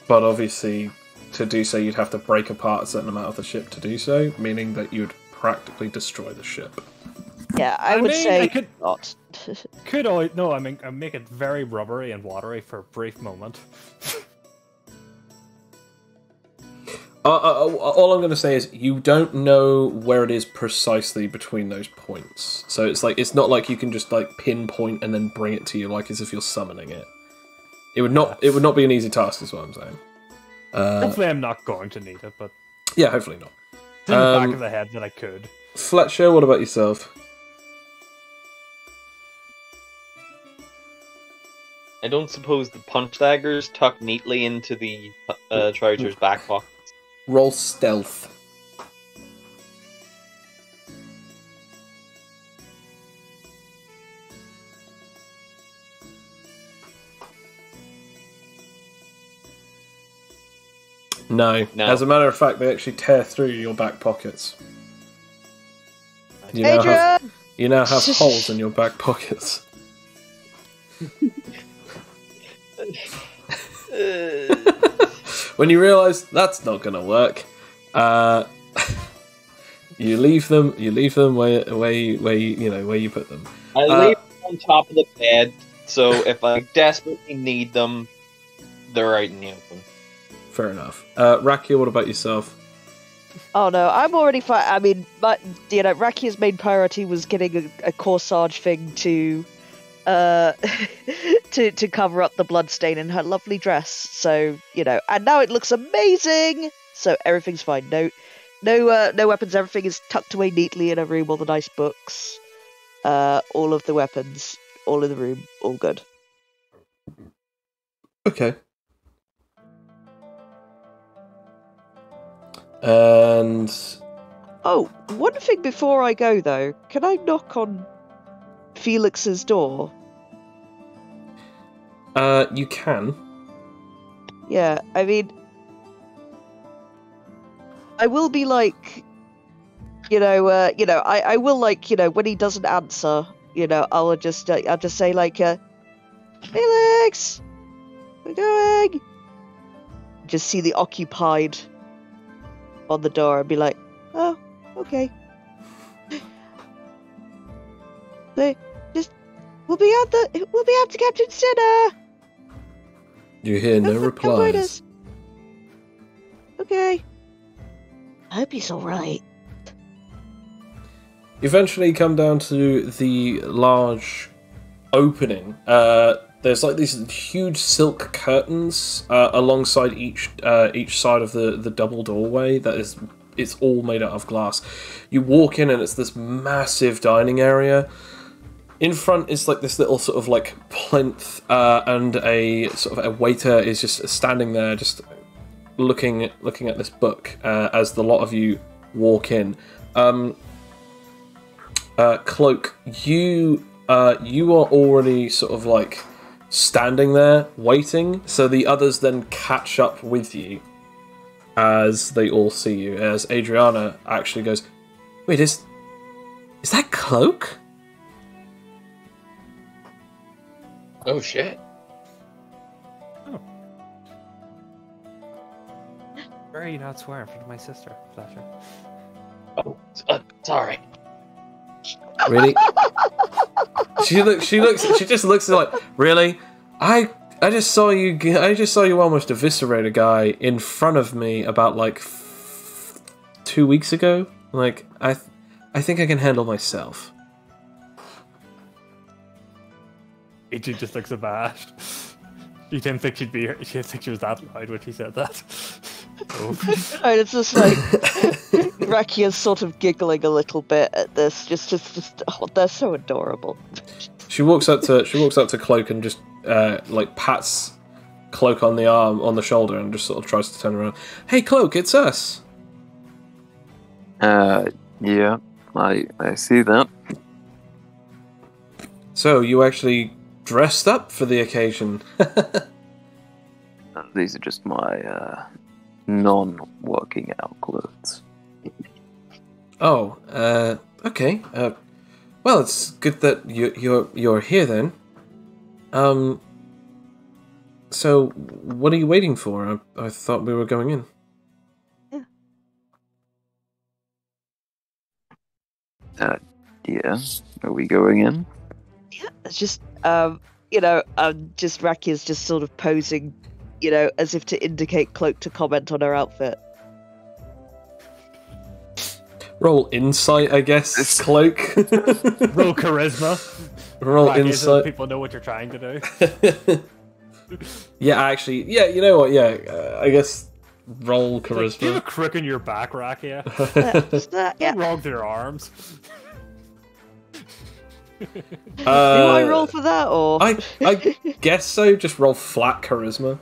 But obviously, to do so, you'd have to break apart a certain amount of the ship to do so, meaning that you'd practically destroy the ship. Yeah, I would say I could not. I make it very rubbery and watery for a brief moment. All I'm going to say is you don't know where it is precisely between those points. So it's not like you can just like pinpoint and then bring it to you like as if you're summoning it. It would not be an easy task, is what I'm saying. Hopefully I'm not going to need it, but yeah, hopefully not. It's in the back of the head that I could. Fletcher, what about yourself? I don't suppose the punch daggers tuck neatly into the trouser's back pocket. Roll stealth. No. As a matter of fact, they actually tear through your back pockets. You now have holes in your back pockets. When you realise that's not going to work, you leave them where you put them. I leave them on top of the bed, so if I desperately need them, they're out in the open. Fair enough. Rakia, what about yourself? Oh no, I'm already fine. I mean, but Rakia's main priority was getting a corsage thing to cover up the bloodstain in her lovely dress. So and now it looks amazing. So everything's fine. No weapons. Everything is tucked away neatly in a room. All the nice books, all of the weapons, all in the room, all good. Okay. And one thing before I go though, can I knock on Felix's door? You can. Yeah, I mean, I will be like, I will like, when he doesn't answer, I'll just say like, Felix, we're going. Just see the occupied on the door and be like, oh, okay. We'll be at the captain's dinner. You hear no replies. Okay. I hope he's alright. Eventually come down to the large opening. There's like these huge silk curtains alongside each side of the double doorway that is, it's all made out of glass. You walk in and it's this massive dining area. In front is like this little sort of like plinth, and a sort of a waiter is just standing there, just looking at this book as the lot of you walk in. Cloak, you are already sort of like standing there waiting, so the others then catch up with you as they all see you. As Adriana actually goes, "Wait, is that Cloak?" Oh shit. Why are you not swearing in front of my sister, Fletcher? Oh, sorry. Really? She just looks like, really? I just saw you almost eviscerate a guy in front of me about like 2 weeks ago. Like, I think I can handle myself. Adrian just looks abashed. You didn't think she didn't think she was that loud when she said that. Oh. And it's just like Rakia's sort of giggling a little bit at this. Just oh, they're so adorable. She walks up to Cloak and just like pats Cloak on the shoulder, and just sort of tries to turn around. "Hey, Cloak, it's us." Yeah, I see that. So you actually dressed up for the occasion. These are just my non-working out clothes. Oh, okay. Well, it's good that you're here then. So what are you waiting for? I thought we were going in. Yeah. Are we going in? Yeah, it's just just Rakia's just sort of posing, as if to indicate Cloak to comment on her outfit. Roll insight, I guess. Cloak. Roll charisma. Roll Rakia, insight. so people know what you're trying to do. Yeah, actually, yeah. You know what? Yeah, I guess roll charisma. Do you have a crook in your back, Rakia? Yeah. What's wrong with your arms? Do I roll for that, or? I guess so. Just roll flat charisma.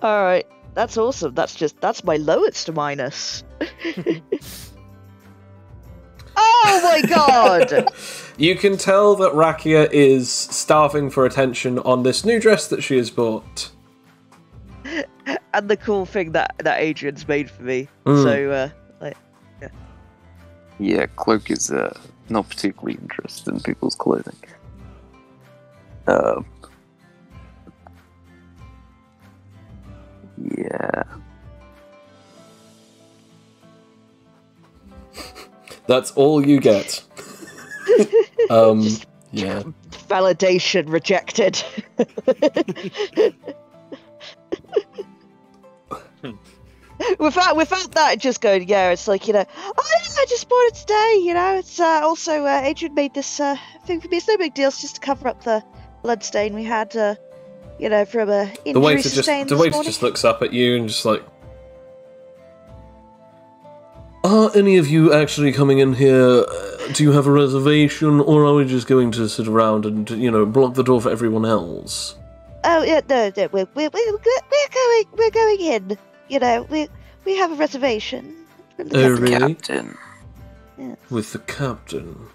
All right, that's awesome. That's my lowest minus. Oh my god! You can tell that Rakia is starving for attention on this new dress that she has bought. And the cool thing that Adrian's made for me. So, yeah. Yeah, Cloak is not particularly interested in people's clothing. Yeah. That's all you get. Yeah. Validation rejected. Without that, just going, yeah, it's like, oh yeah, I just bought it today, it's also, Adrian made this thing for me. It's no big deal, it's just to cover up the blood stain we had, from a injury sustained this morning. The waiter just looks up at you and just like, are any of you actually coming in here? Do you have a reservation, or are we just going to sit around and, block the door for everyone else? Oh yeah, no, we're going in. We have a reservation. With the captain. Yeah. With the captain.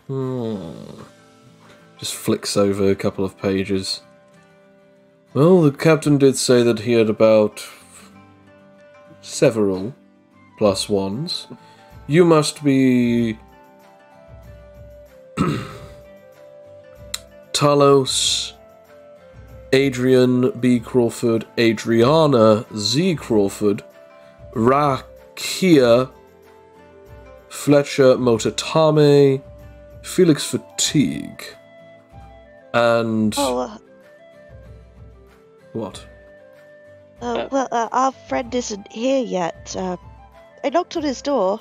Just flicks over a couple of pages. Well, the captain did say that he had about several +1s. You must be Talos, Adrian B. Crawford, Adriana Z. Crawford, Rakia, Fletcher Motatame, Felix Fatigue, and... Oh, What? Our friend isn't here yet. I knocked on his door.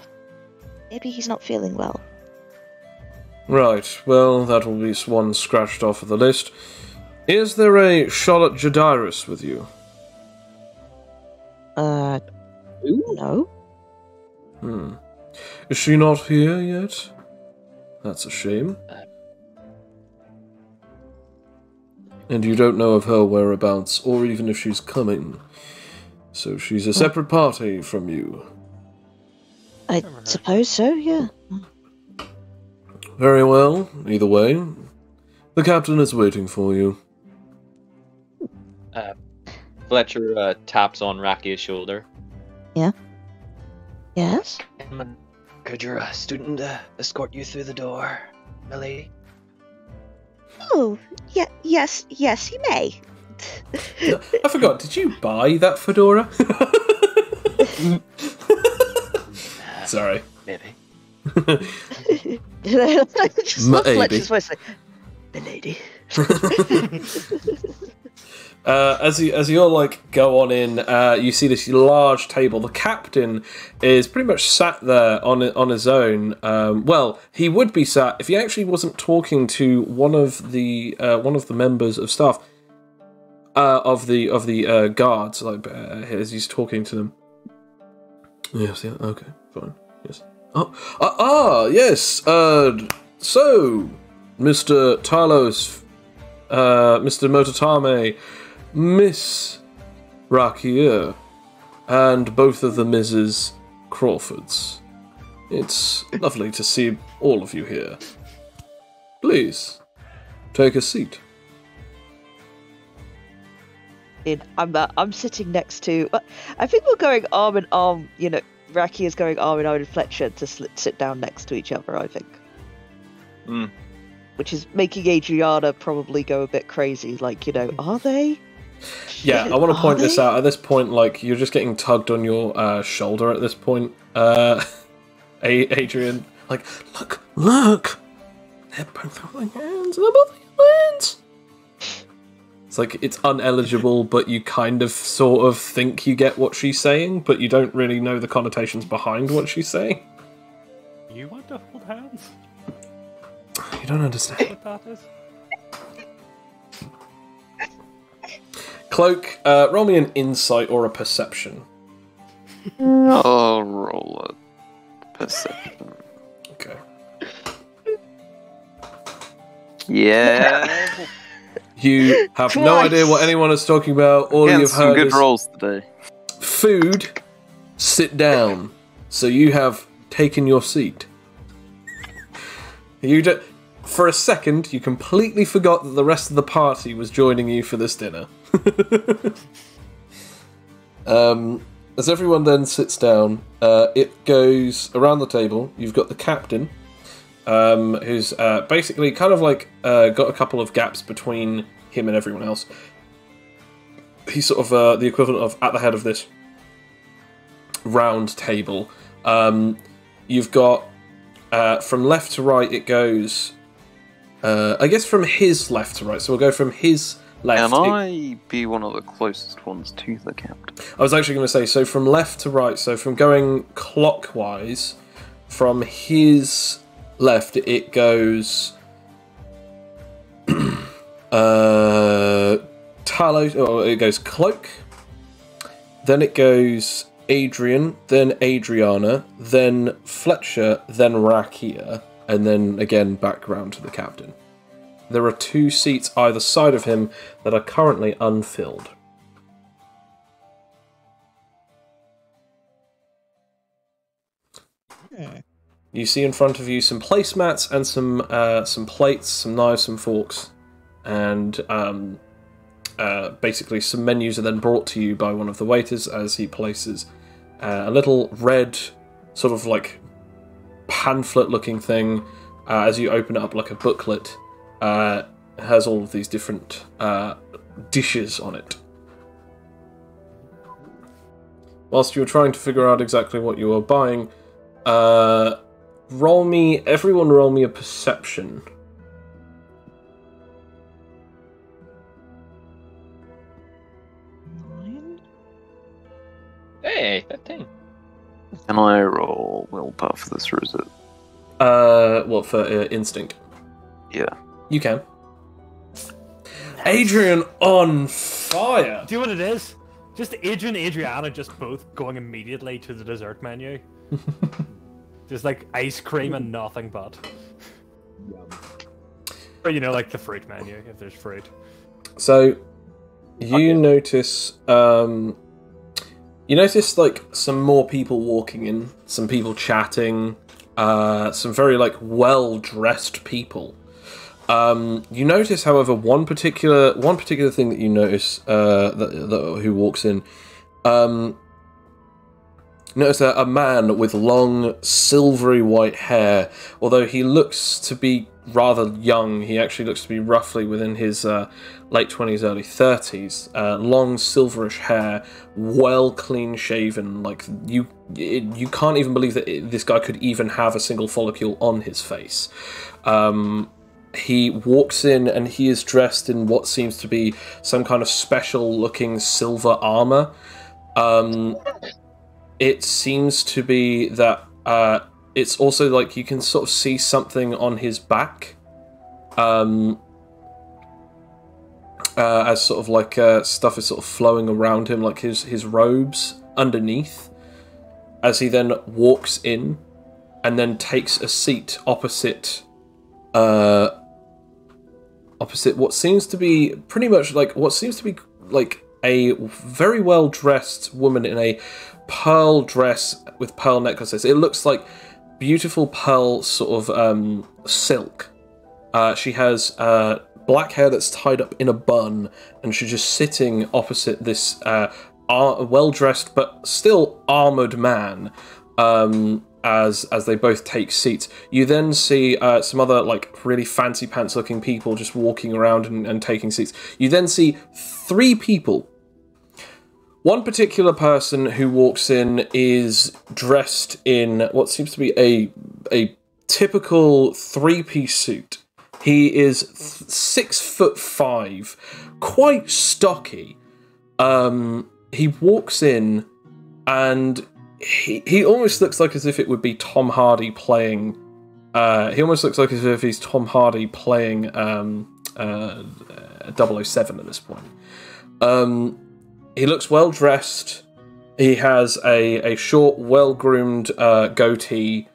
Maybe he's not feeling well. Right, well, that will be one scratched off of the list. Is there a Charlotte Jadiris with you? No. Is she not here yet? That's a shame. And you don't know of her whereabouts, or even if she's coming. So she's a separate party from you. I suppose so, yeah. Very well, either way. The captain is waiting for you. Fletcher taps on Rakia's shoulder. Yeah? Yes? Could your student escort you through the door, my lady? Oh, yes, he may. I forgot, did you buy that fedora? Sorry. Maybe. Just love Fletcher's voice, like, the lady. As you all like go on in, you see this large table. The captain is pretty much sat there on his own. Well, he would be sat if he actually wasn't talking to one of the members of staff of the guards. Like as he's talking to them. Yes. Yeah. Okay. Fine. Yes. Yes. So, Mr. Talos, Mr. Motatame, Miss Rakia, and both of the Mrs. Crawfords. It's lovely to see all of you here. Please, take a seat. I'm sitting next to... I think we're going arm in arm, Raki is going arm in arm with Fletcher to sit down next to each other, I think. Which is making Adriana probably go a bit crazy, are they? Yeah, I want to point this out. At this point, you're just getting tugged on your shoulder at this point. Adrian, look! They're both holding hands, It's it's uneligible, but you kind of sort of think you get what she's saying, but you don't really know the connotations behind what she's saying. You want to hold hands? You don't understand. What that is? Cloak, roll me an insight or a perception. I'll roll a perception. Okay. Yeah. You have no idea what anyone is talking about. All you've some heard good is rolls today. food, sit down. So you have taken your seat. For a second, you completely forgot that the rest of the party was joining you for this dinner. As everyone then sits down, it goes around the table. You've got the captain, who's basically kind of got a couple of gaps between him and everyone else. He's sort of the equivalent of at the head of this round table. You've got from left to right, it goes... I guess from his left to right, so we'll go from his left. Can I be one of the closest ones to the captain? I was actually going to say, so from left to right, so from going clockwise, from his left, it goes... it goes Cloak, then it goes Adrian, then Adriana, then Fletcher, then Rakia, and then again back round to the captain. There are 2 seats either side of him that are currently unfilled. You see in front of you some placemats and some plates, some knives, some forks, and basically some menus are then brought to you by one of the waiters as he places a little red sort of pamphlet-looking thing. As you open it up like a booklet, it has all of these different dishes on it. Whilst you're trying to figure out exactly what you are buying, everyone roll me a perception. Yay, 15. Can I roll willpower for this, or is it? What, for instinct? Yeah. You can. Adrian on fire! Do you know what it is? Just Adrian and Adriana just both going immediately to the dessert menu. Just like ice cream and nothing but. Or, you know, like the fruit menu, if there's fruit. So, you notice, like, some more people walking in, some people chatting, some very, like, well-dressed people. You notice, however, one particular thing that you notice, that who walks in, notice a man with long, silvery white hair. Although he looks to be rather young, he actually looks to be roughly within his late 20s, early 30s. Long, silverish hair, well clean shaven. Like you can't even believe that this guy could even have a single follicle on his face. He walks in and he is dressed in what seems to be some kind of special-looking silver armor. It seems to be that it's also like you can sort of see something on his back, as sort of like stuff is sort of flowing around him, like his robes underneath, as he then walks in and then takes a seat opposite what seems to be pretty much like a very well dressed woman in a pearl dress with pearl necklaces. It looks like beautiful pearl sort of silk. She has black hair that's tied up in a bun, and she's just sitting opposite this well dressed but still armored man. As they both take seats, you then see some other like really fancy pants looking people just walking around and taking seats. You then see 3 people. One particular person who walks in is dressed in what seems to be a typical 3-piece suit. He is 6'5", quite stocky. He walks in and he almost looks like as if it would be Tom Hardy playing. He almost looks like as if he's Tom Hardy playing 007 at this point. He looks well dressed. He has a short, well groomed goatee,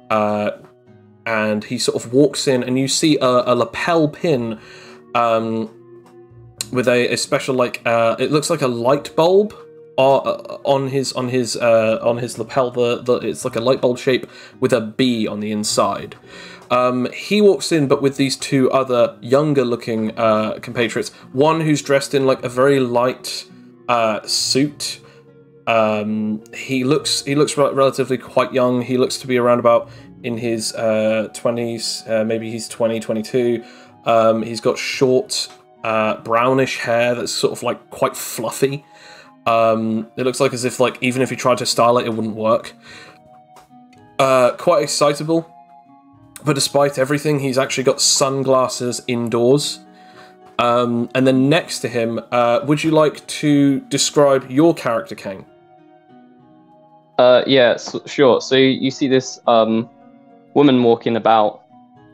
and he sort of walks in, and you see a lapel pin with a special like it looks like a light bulb. On his lapel, it's like a light bulb shape with a B on the inside. He walks in, but with these 2 other younger looking compatriots. One who's dressed in like a very light suit. He looks relatively quite young. He looks to be around about in his 20s. Maybe he's 20, 22. He's got short brownish hair that's sort of like quite fluffy. It looks like as if, like, even if he tried to style it, it wouldn't work. Quite excitable, but despite everything, he's actually got sunglasses indoors. And then next to him, would you like to describe your character, Kane? Yeah, sure. So you see this woman walking about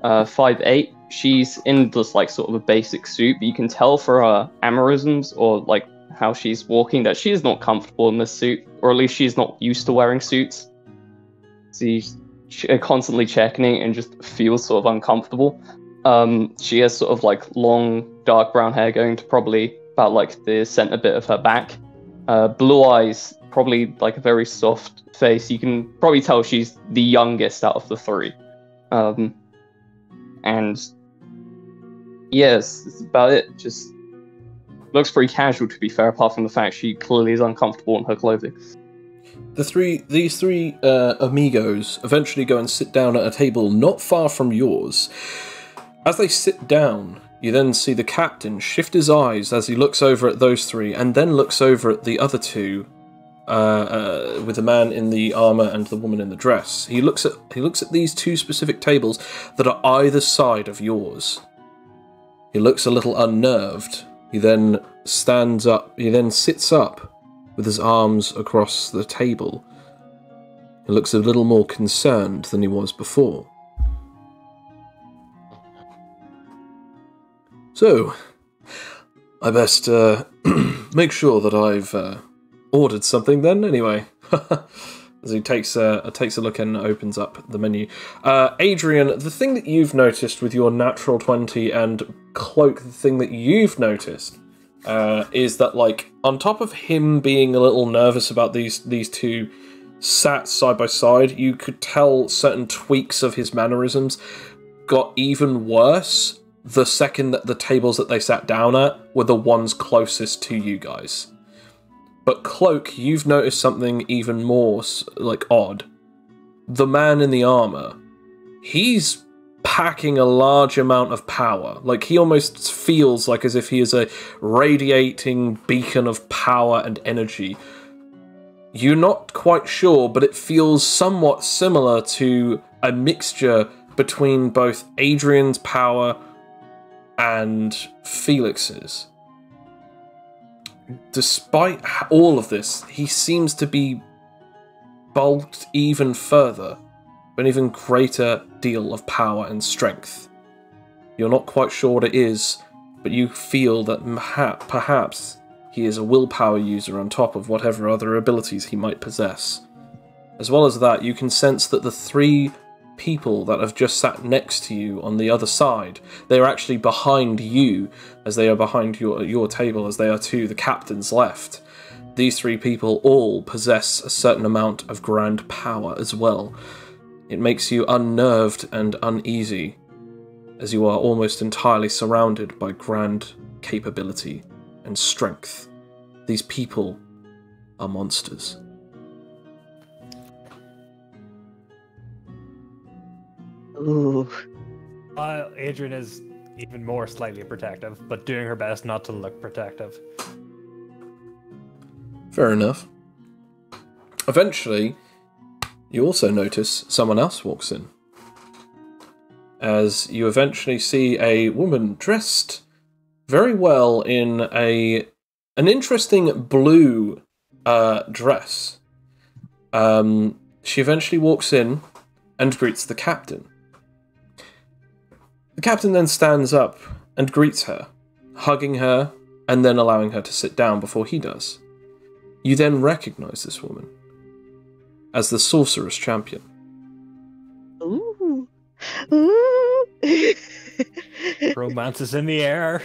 5'8". She's in this, like, sort of a basic suit, but you can tell for her aneurysms or, like, how she's walking that she is not comfortable in this suit, or at least she's not used to wearing suits. She's constantly checking it and just feels sort of uncomfortable. She has sort of like long dark brown hair going to probably about like the center bit of her back. Blue eyes, probably like a very soft face. You can probably tell she's the youngest out of the 3. And yes, that's about it. Just looks pretty casual, to be fair, apart from the fact she clearly is uncomfortable in her clothing. These three amigos eventually go and sit down at a table not far from yours. As they sit down, you then see the captain shift his eyes as he looks over at those 3, and then looks over at the other 2, with the man in the armor and the woman in the dress. He looks at these 2 specific tables that are either side of yours. He looks a little unnerved. He then stands up. He then sits up with his arms across the table. He looks a little more concerned than he was before. So, I best make sure that I've ordered something then, anyway. As he takes a look and opens up the menu. Adrian, the thing that you've noticed with your natural 20 and Cloak, the thing that you've noticed is that, like, on top of him being a little nervous about these two sat side by side, you could tell certain tweaks of his mannerisms got even worse the second that the tables that they sat down at were the ones closest to you guys. But Cloak, you've noticed something even more, like, odd. The man in the armor, he's packing a large amount of power. Like, he almost feels like as if he is a radiating beacon of power and energy. You're not quite sure, but it feels somewhat similar to a mixture between both Adrian's power and Felix's. Despite all of this, he seems to be bulked even further, an even greater deal of power and strength. You're not quite sure what it is, but you feel that perhaps he is a willpower user on top of whatever other abilities he might possess. As well as that, you can sense that the three people that have just sat next to you on the other side, they are actually behind you, as they are behind your table, as they are to the captain's left. These three people all possess a certain amount of grand power as well. It makes you unnerved and uneasy, as you are almost entirely surrounded by grand capability and strength. These people are monsters. Ooh. Adrian is even more slightly protective, but doing her best not to look protective. Fair enough. Eventually, you also notice someone else walks in. As you eventually see a woman dressed very well in an interesting blue dress. She eventually walks in and greets the captain. The captain then stands up and greets her, hugging her and then allowing her to sit down before he does. You then recognize this woman as the sorceress champion. Ooh. Ooh. Romance is in the air.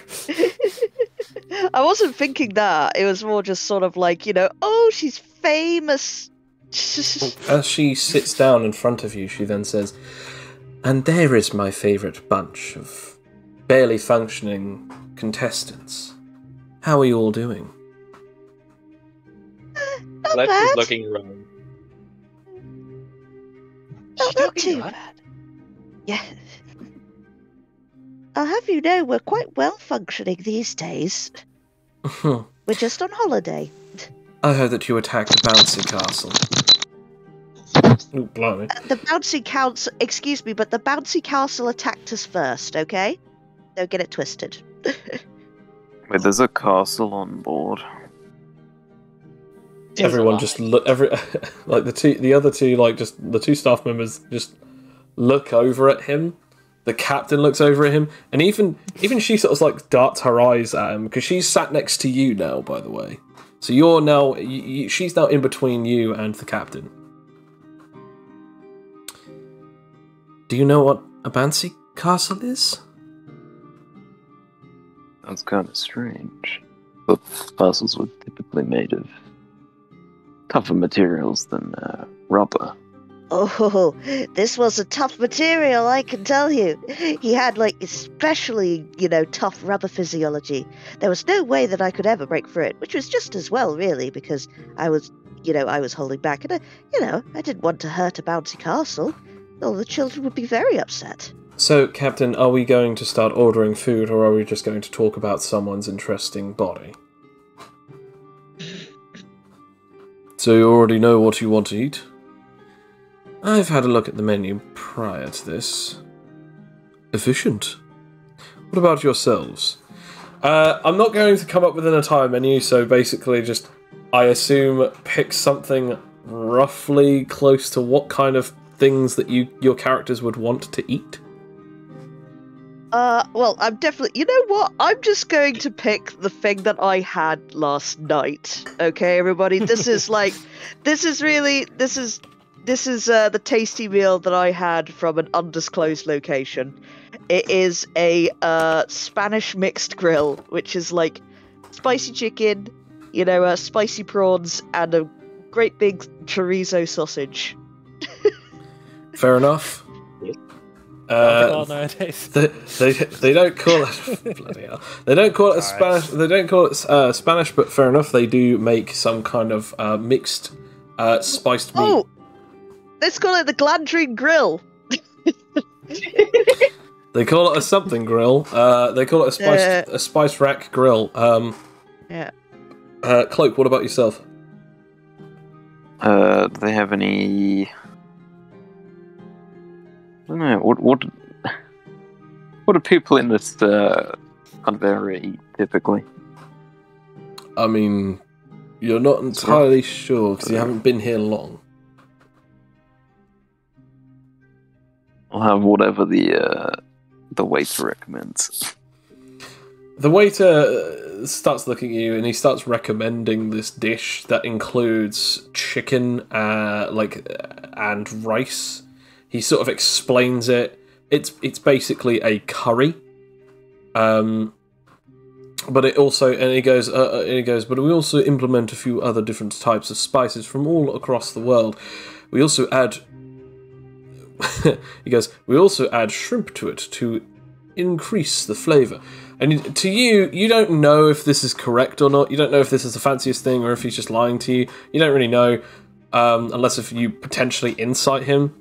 I wasn't thinking that. It was more just sort of like, oh, she's famous. As she sits down in front of you, she then says, "And there is my favourite bunch of barely functioning contestants. How are you all doing?" Not Lex bad. is looking around. Not too bad. Yeah. I'll have you know we're quite well functioning these days. We're just on holiday. I heard that you attacked the bouncy castle. Ooh, blimey. The bouncy castle, excuse me, but the bouncy castle attacked us first, okay? Don't get it twisted. Wait, there's a castle on board. Everyone just look. Like the other two, like just the two staff members, just look over at him. The captain looks over at him, and even she sort of like darts her eyes at him because she's sat next to you now. By the way, so you're now she's now in between you and the captain. Do you know what a bouncy castle is? That's kind of strange. But castles were typically made of tougher materials than rubber. Oh, this was a tough material, I can tell you. He had, especially, tough rubber physiology. There was no way that I could ever break through it, which was just as well, really, because I was holding back, and, I didn't want to hurt a bouncy castle. All the children would be very upset. So, Captain, are we going to start ordering food, or are we just going to talk about someone's interesting body? So you already know what you want to eat? I've had a look at the menu prior to this. Efficient. What about yourselves? I'm not going to come up with an entire menu, so basically just I assume pick something roughly close to what kind of things that your characters would want to eat. Well, I'm definitely. You know what? I'm just going to pick the thing that I had last night. Okay, everybody. This is the tasty meal that I had from an undisclosed location. It is a Spanish mixed grill, which is like spicy chicken, spicy prawns, and a great big chorizo sausage. Fair enough. Nowadays. They don't call it bloody hell. They don't call it Spanish. They don't call it Spanish, but fair enough. They do make some kind of mixed spiced meat. Oh, let's call it the Glandrine Grill. They call it a something grill. They call it a spice rack grill. Yeah. Cloak, what about yourself? Do they have any? I don't know. What do people in this kind of area eat typically? I mean, you're not entirely sure because you haven't been here long. I'll have whatever the waiter recommends. The waiter starts looking at you and he starts recommending this dish that includes chicken, and rice. He sort of explains it. It's basically a curry, but it also he goes, but we also implement a few other different types of spices from all across the world. We also add. He goes, we also add shrimp to it to increase the flavour. And to you, you don't know if this is correct or not. You don't know if this is the fanciest thing or if he's just lying to you. You don't really know, unless if you potentially insight him.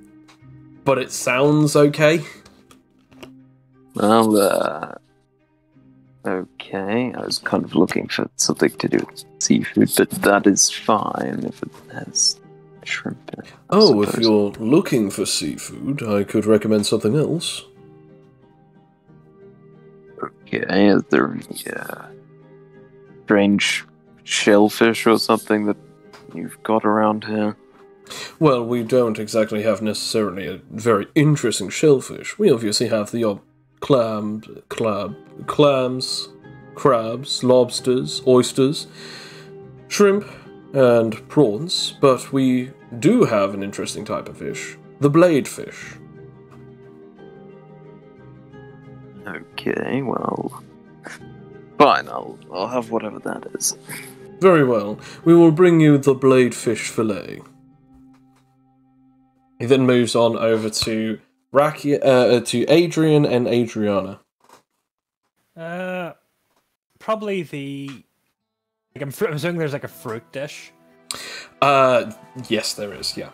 But it sounds okay. Well, okay. I was kind of looking for something to do with seafood, but that is fine if it has shrimp in it. Oh, if you're looking for seafood, I could recommend something else. Okay, is there any strange shellfish or something that you've got around here? Well, we don't exactly have necessarily a very interesting shellfish. We obviously have the odd clams, crabs, lobsters, oysters, shrimp, and prawns, but we do have an interesting type of fish, the blade fish. Okay, well, fine, I'll have whatever that is. Very well. We will bring you the blade fish fillet. He then moves on over to to Adrian and Adriana. Probably the. I'm assuming there's like a fruit dish. Yes, there is. Yeah.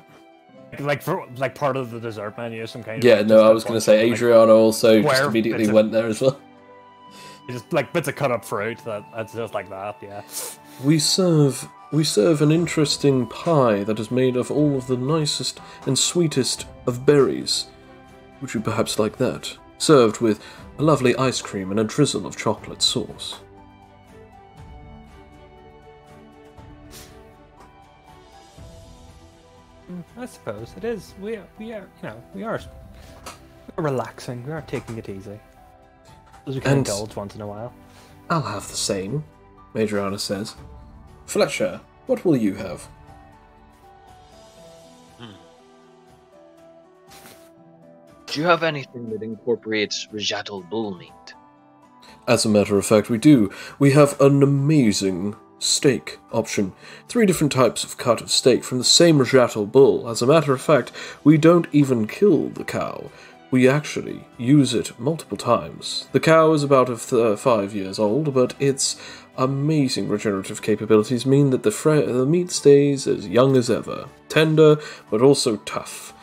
Like part of the dessert menu, some kind of. Yeah, no, I was going to say Adriana also just immediately went there as well. Just like bits of cut up fruit that's just like that. Yeah. We serve an interesting pie that is made of all of the nicest and sweetest of berries. Would you perhaps like that? Served with a lovely ice cream and a drizzle of chocolate sauce. I suppose it is. We are relaxing. We are taking it easy. As we can indulge once in a while. I'll have the same, Adriana says. Fletcher, what will you have? Do you have anything that incorporates rajatl bull meat? As a matter of fact, we do. We have an amazing steak option. 3 different types of cut of steak from the same rajatl bull. As a matter of fact, we don't even kill the cow. We actually use it multiple times. The cow is about 5 years old, but its amazing regenerative capabilities mean that the meat stays as young as ever. Tender, but also tough.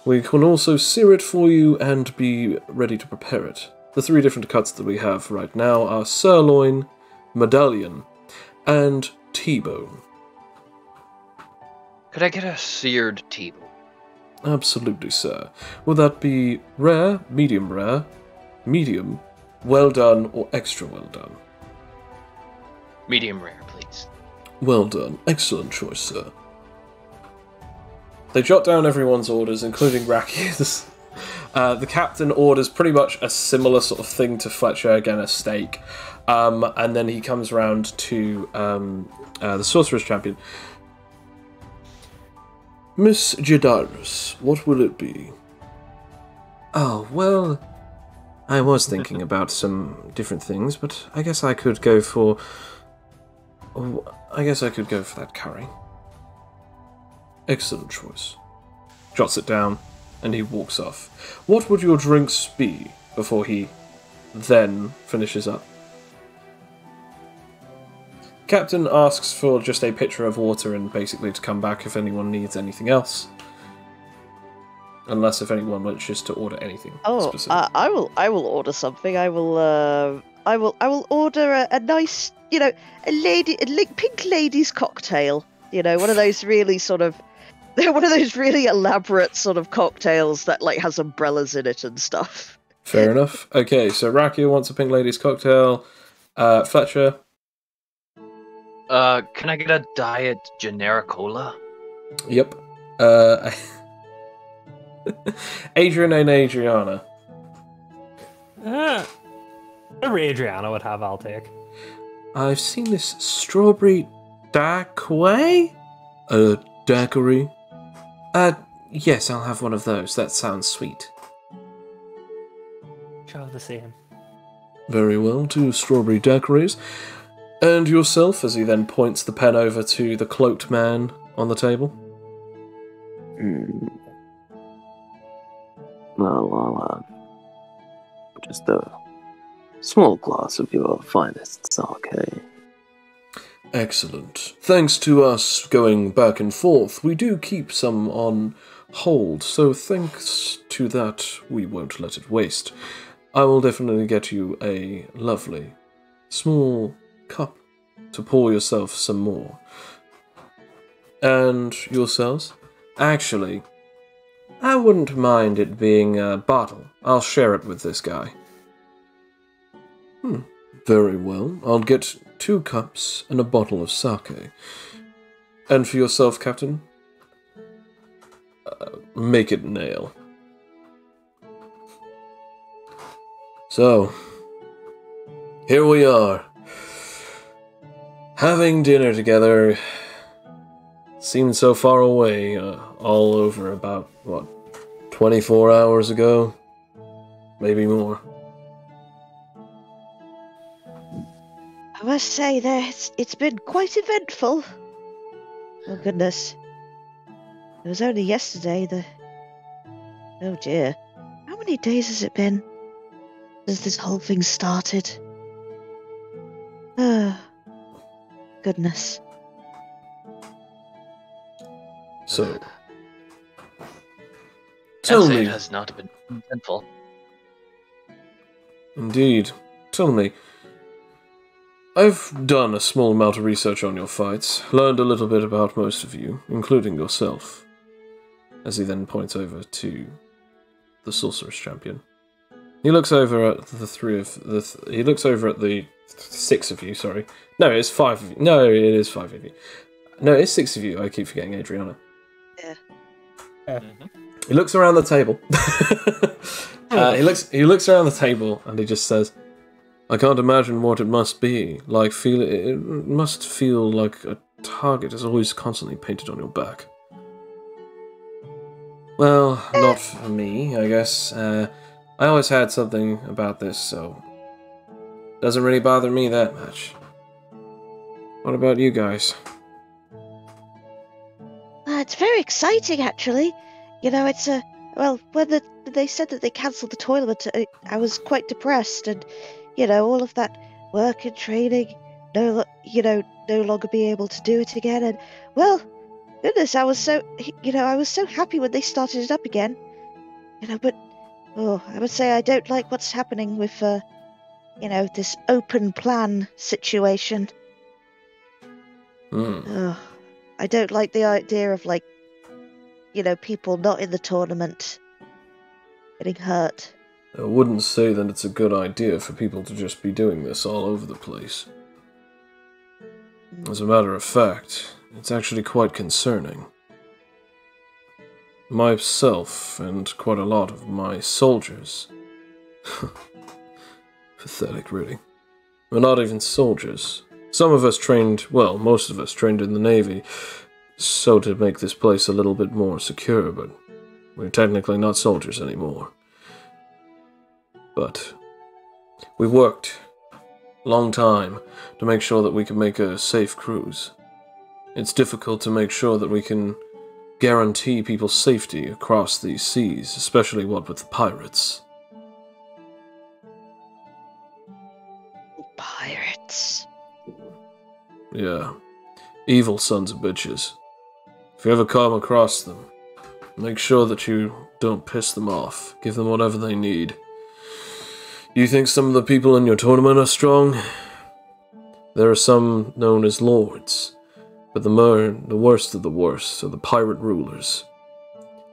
We can also sear it for you and be ready to prepare it. The 3 different cuts that we have right now are sirloin, medallion, and T-bone. Could I get a seared T-bone? Absolutely, sir. Will that be rare, medium, well done, or extra well done? Medium rare, please. Well done. Excellent choice, sir. They jot down everyone's orders, including Rakia's. The captain orders pretty much a similar sort of thing to Fletcher, again, a steak. And then he comes round to the Sorcerer's Champion. Miss Jadaris, what will it be? Oh, well, I was thinking about some different things, but I guess I could go for... that curry. Excellent choice. Jots it down, and he walks off. What would your drinks be before he then finishes up? Captain asks for just a pitcher of water and basically to come back if anyone needs anything else. Unless if anyone wishes to order anything specific. I will order something. I will order a nice, a pink lady's cocktail. One of those really sort of, one of those really elaborate sort of cocktails that like has umbrellas in it and stuff. Fair enough. Okay, so Rakia wants a pink lady's cocktail. Fletcher. Can I get a diet generic cola? Yep. Adrian and Adriana. Whatever Adriana would have, I'll take. I've seen this strawberry daiquiri? A daiquiri? Yes, I'll have one of those. That sounds sweet. Shall have the same. Very well, 2 strawberry daiquiris. And yourself, as he then points the pen over to the cloaked man on the table. Well, just a small glass of your finest sake. Excellent. Thanks to us going back and forth, we do keep some on hold, so thanks to that, we won't let it waste. I will definitely get you a lovely, small cup to pour yourself some more. And yourselves? Actually, I wouldn't mind it being a bottle. I'll share it with this guy. Very well. I'll get 2 cups and a bottle of sake. And for yourself, Captain? Make it an ale. So, here we are. Having dinner together. Seemed so far away, all over about, 24 hours ago? Maybe more. I must say, it's been quite eventful. Oh, goodness. It was only yesterday Oh, dear. How many days has it been since this whole thing started? Oh, goodness. So, tell me. It has not been eventful. Indeed. Tell me. I've done a small amount of research on your fights, learned a little bit about most of you, including yourself. As he then points over to the Sorcerer's Champion. He looks over at he looks over at the 6 of you, sorry. No, it's 5 of you. No, it is 5 of you. No, it's 6 of you. I keep forgetting Adriana. Yeah. He looks around the table. He looks around the table and he just says, I can't imagine what it must be. It must feel like a target is always constantly painted on your back. Well, not for me, I guess. I always had something about this, so doesn't really bother me that much. What about you guys? It's very exciting, actually. It's when they said that they cancelled the tournament, I was quite depressed, and all of that work and training, no longer being able to do it again, and well, goodness, I was so happy when they started it up again, but I would say I don't like what's happening with this open plan situation. I don't like the idea of people not in the tournament getting hurt. I wouldn't say that it's a good idea for people to just be doing this all over the place. As a matter of fact, it's actually quite concerning. Myself and quite a lot of my soldiers. Pathetic, really. We're not even soldiers. Some of us trained, well, most of us trained in the Navy, so to make this place a little bit more secure, but we're technically not soldiers anymore. But we worked a long time to make sure that we can make a safe cruise. It's difficult to make sure that we can guarantee people's safety across these seas, especially what with the pirates. Pirates. Yeah. Evil sons of bitches. If you ever come across them, make sure that you don't piss them off. Give them whatever they need. You think some of the people in your tournament are strong? There are some known as lords, but the worst of the worst are the pirate rulers.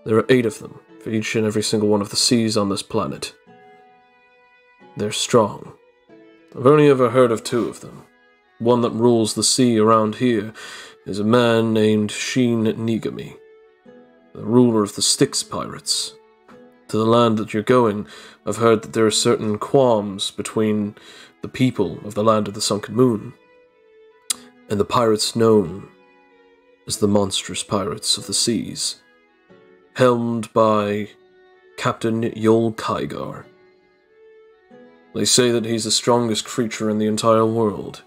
There are 8 of them, for each and every single one of the seas on this planet. They're strong. I've only ever heard of 2 of them. One that rules the sea around here is a man named Sheen Nigami, the ruler of the Styx pirates. To the land that you're going, I've heard that there are certain qualms between the people of the land of the Sunken Moon and the pirates known as the monstrous pirates of the seas, helmed by Captain Yol Kaigar. They say that he's the strongest creature in the entire world.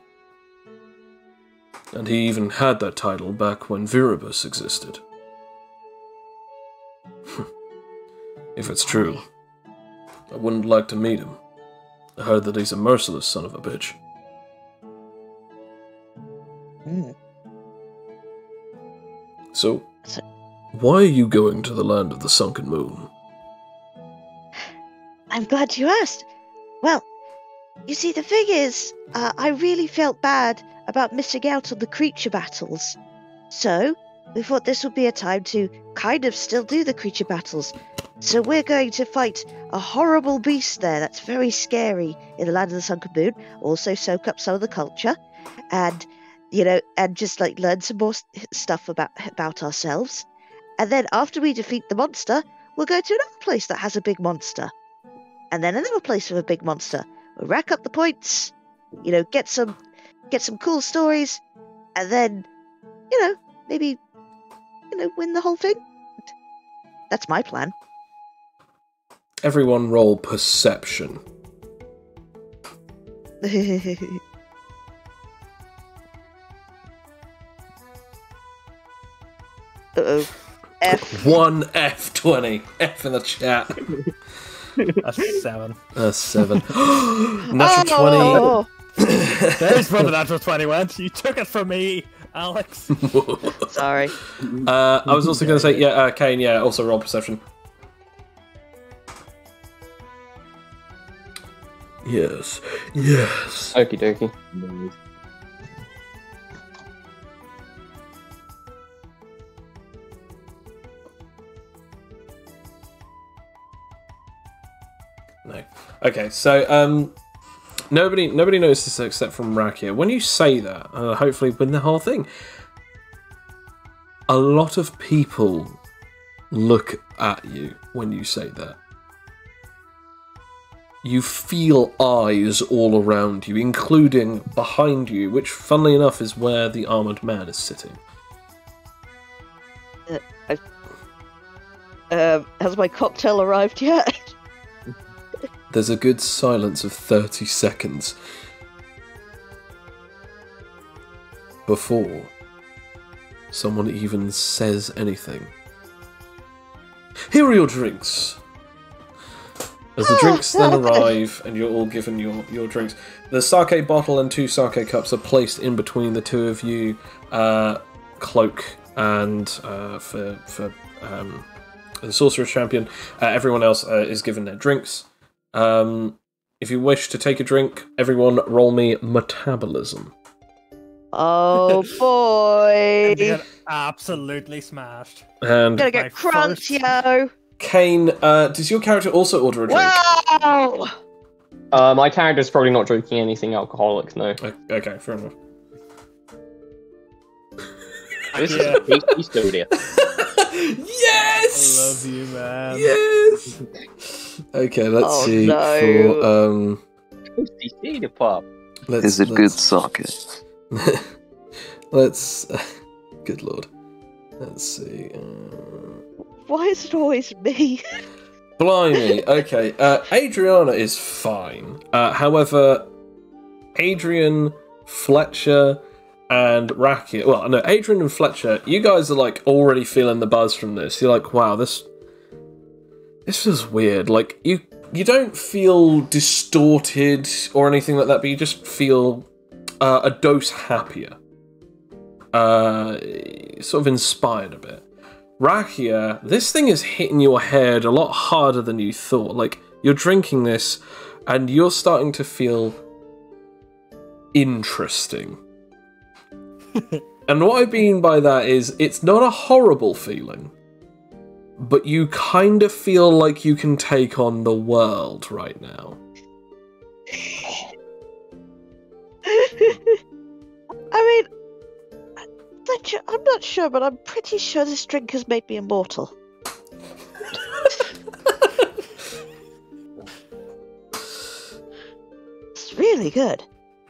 And he even had that title back when Viribus existed. If it's true, I wouldn't like to meet him. I heard that he's a merciless son of a bitch. So, why are you going to the land of the Sunken Moon? I'm glad you asked. Well, you see, the thing is, I really felt bad about missing out on the creature battles. So, we thought this would be a time to kind of still do the creature battles. So we're going to fight a horrible beast there that's very scary in the land of the Sunken Moon. Also soak up some of the culture. And, and just like learn some more stuff about ourselves. And then after we defeat the monster, we'll go to another place that has a big monster. And then another place with a big monster. We'll rack up the points, get some cool stories, and then, maybe, win the whole thing. That's my plan. Everyone roll perception. Uh-oh. F. 1 F20. F in the chat. That's 7. That's 7. Natural 20. There's where the natural 20 went. You took it from me, Alex. Sorry. I was also going to say, Kane, also roll perception. Yes. Okie dokie. No. Okay, so nobody knows this except from Rakia. When you say that, hopefully win the whole thing. A lot of people look at you when you say that. You feel eyes all around you, including behind you, which, funnily enough, is where the armoured man is sitting. Has my cocktail arrived yet? There's a good silence of 30 seconds before someone even says anything. Here are your drinks. As the drinks then arrive and you're all given your drinks, the sake bottle and 2 sake cups are placed in between the 2 of you, Cloak and for the Sorcerer's Champion. Everyone else is given their drinks. If you wish to take a drink, everyone roll me metabolism. Oh boy! And get absolutely smashed. And Gonna get crunked, yo! Kane, does your character also order a drink? Wow! My character's probably not drinking anything alcoholic, no. Okay, fair enough. This is a tasty soda. Yes! I love you, man. Yes! Okay, let's see. no. For, Toasty soda pop. Is it good sake? let's. Good lord. Let's see. Why is it always me? Blimey. Okay. Adriana is fine. However, Adrian, Fletcher, and Rakia. Well, no, Adrian and Fletcher. You guys are like already feeling the buzz from this. You're like, wow, this feels weird. Like you don't feel distorted or anything like that, but you just feel a dose happier. Sort of inspired a bit. Rakia, this thing is hitting your head a lot harder than you thought. Like, you're drinking this, and you're starting to feel interesting. And what I mean by that is, it's not a horrible feeling, but you kind of feel like you can take on the world right now. I mean, I'm not sure, but I'm pretty sure this drink has made me immortal. It's really good.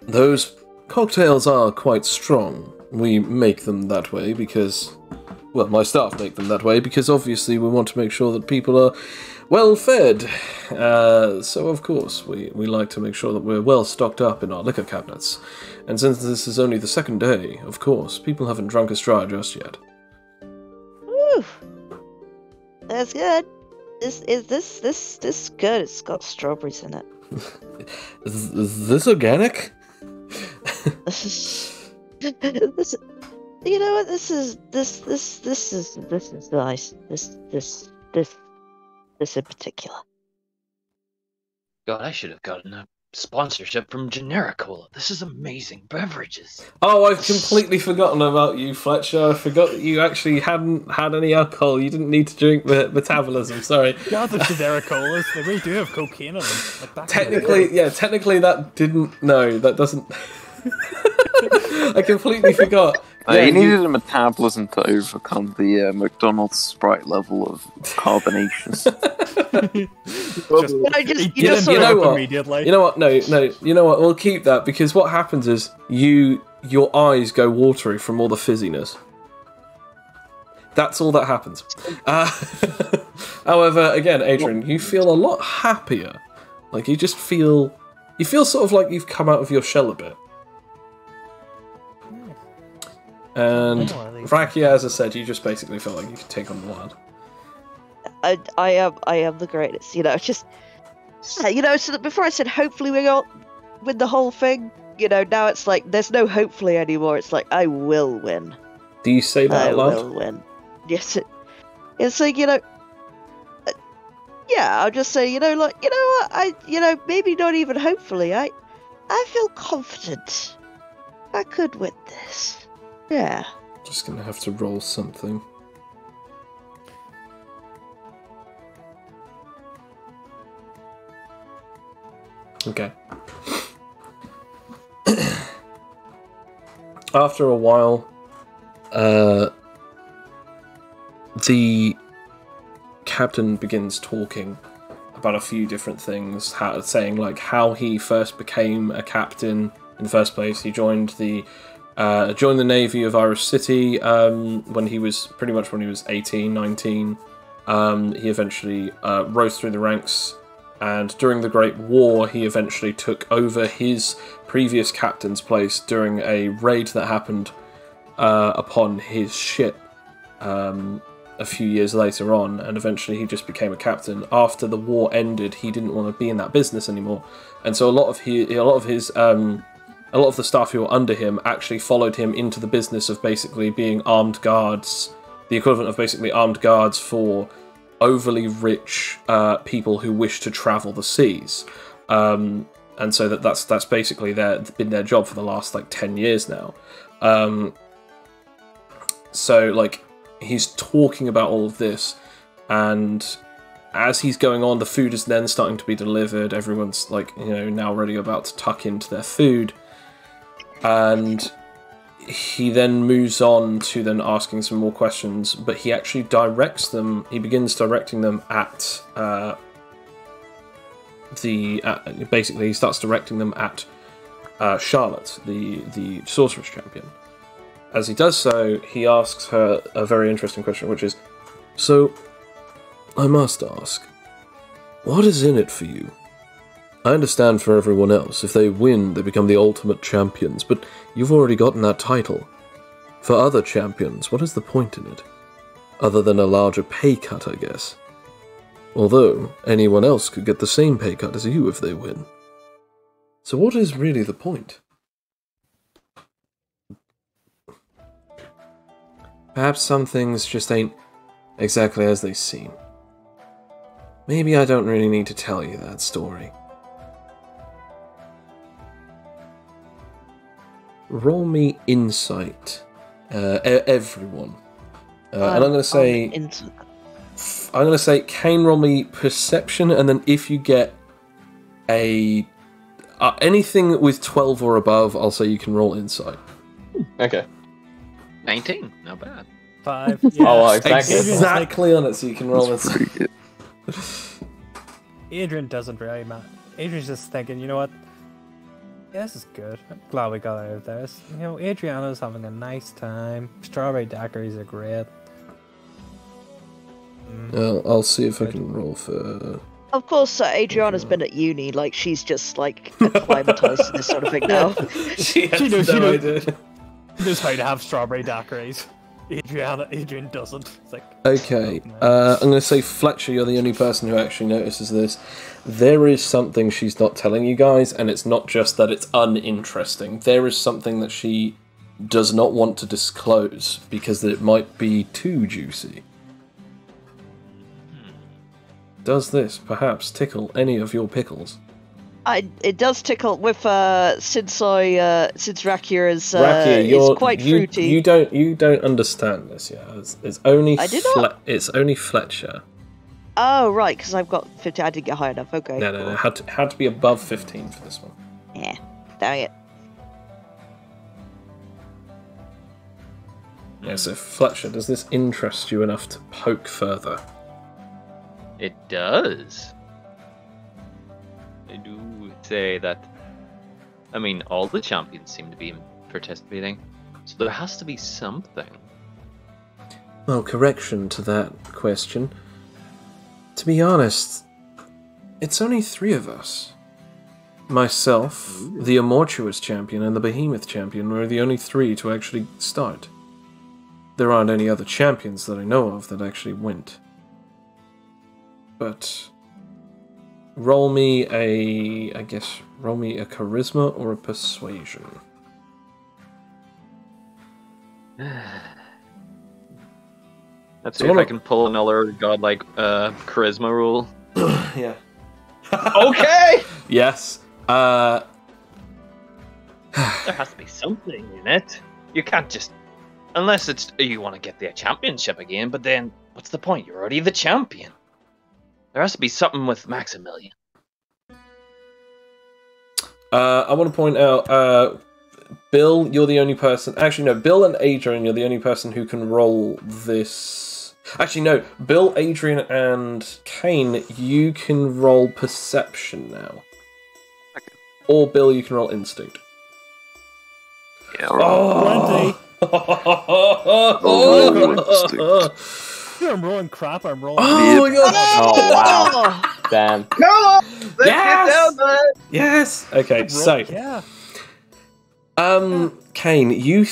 Those cocktails are quite strong. We make them that way because, well, my staff make them that way because obviously we want to make sure that people are well fed. So of course we like to make sure that we're well stocked up in our liquor cabinets. And since this is only the second day, of course, people haven't drunk us dry just yet. Woo! That's good. This good. It's got strawberries in it. Is this organic? This, you know what? This is nice. This in particular. God, I should have gotten a sponsorship from Genericola. This is amazing beverages. Oh, I've completely forgotten about you, Fletcher. I forgot that you actually hadn't had any alcohol. You didn't need to drink the metabolism. Sorry. God, the generic colas, they really do have cocaine in them. Like that Technically that didn't. No, that doesn't. I completely forgot. You needed a metabolism to overcome the McDonald's Sprite level of carbonation. You know what? Immediately. You know what? No. You know what? We'll keep that because what happens is your eyes go watery from all the fizziness. That's all that happens. However, again, Adrian, you feel a lot happier. Like you feel sort of like you've come out of your shell a bit. And Rakia, as I said, you just basically felt like you could take on the world. I am the greatest. You know, just you know. So that before I said hopefully we got win the whole thing. You know, now it's like there's no hopefully anymore. It's like I will win. Do you say that out loud? I will win. Yes. It's like yeah. I'll just say what maybe not even hopefully. I feel confident. I could win this. Yeah. Just gonna have to roll something. Okay. After a while, the captain begins talking about a few different things, saying like how he first became a captain in the first place. He joined the Navy of Avarice City when he was 18, 19. He eventually rose through the ranks, and during the Great War, he eventually took over his previous captain's place during a raid that happened upon his ship a few years later on, and eventually he just became a captain. After the war ended, he didn't want to be in that business anymore, and so a lot of the staff who were under him actually followed him into the business of basically being armed guards, the equivalent of basically armed guards for overly rich people who wish to travel the seas. And so that's basically been their job for the last 10 years now. So like he's talking about all of this, and as he's going on, the food is then starting to be delivered. Everyone's now ready about to tuck into their food. And he then moves on to then asking some more questions, but he actually directs them. He begins directing them at basically he starts directing them at Charlotte, the sorceress champion. As he does so, he asks her a very interesting question, which is, "So, I must ask, what is in it for you? I understand for everyone else, if they win, they become the ultimate champions, but you've already gotten that title. For other champions, what is the point in it? Other than a larger pay cut, I guess. Although, anyone else could get the same pay cut as you if they win. So what is really the point?" Perhaps some things just ain't exactly as they seem. Maybe I don't really need to tell you that story. Roll me insight, everyone. And I'm going to say, Kane, roll me perception, and then if you get anything with 12 or above, I'll say you can roll insight. Okay. 19, not bad. 5. Oh, well, exactly. Exactly on it, so you can roll it. Adrian doesn't really matter. Adrian's just thinking, you know what? Yeah, this is good. I'm glad we got out of this. You know, Adriana's having a nice time. Strawberry daiquiris are great. I'll see if I can roll for... Of course, Adriana's been at uni. Like, she's just, like, acclimatized to this sort of thing now. She knows no idea. She knows how to have strawberry daiquiris. Adrian doesn't. It's like, okay, I'm going to say, Fletcher, you're the only person who actually notices this. There is something she's not telling you guys, and it's not just that it's uninteresting. There is something that she does not want to disclose, because it might be too juicy. Does this, perhaps, tickle any of your pickles? It does tickle with since Rakia is quite fruity. You don't understand this yet. It's only it's only Fletcher. Oh right, because I've got 15. I didn't get high enough. Okay. No. Had to be above 15 for this one. Yeah, dang it. Yeah. So Fletcher, does this interest you enough to poke further? It does. I do say that. I mean, all the champions seem to be participating, so there has to be something. Well, correction to that question. To be honest, it's only 3 of us. Myself, the Amortuous champion, and the Behemoth champion were the only 3 to actually start. There aren't any other champions that I know of that actually went. But roll me a charisma or a persuasion. Let's see if I can pull another godlike charisma roll. Yeah. Okay! Yes. There has to be something in it. You can't just... Unless it's you want to get the championship again, but then what's the point? You're already the champion. There has to be something with Maximilian. I want to point out, Bill, you're the only person... Actually, no, Bill and Adrian, you're the only person who can roll this... Actually, no, Bill, Adrian, and Kane, you can roll perception now. Okay. Or, Bill, you can roll instinct. Yeah, alright. I'm rolling crap, I'm rolling... Oh my god! Oh, wow. Damn. Come on! Let's Yes! get down there! Yes! Okay, so... Yeah. Kane, you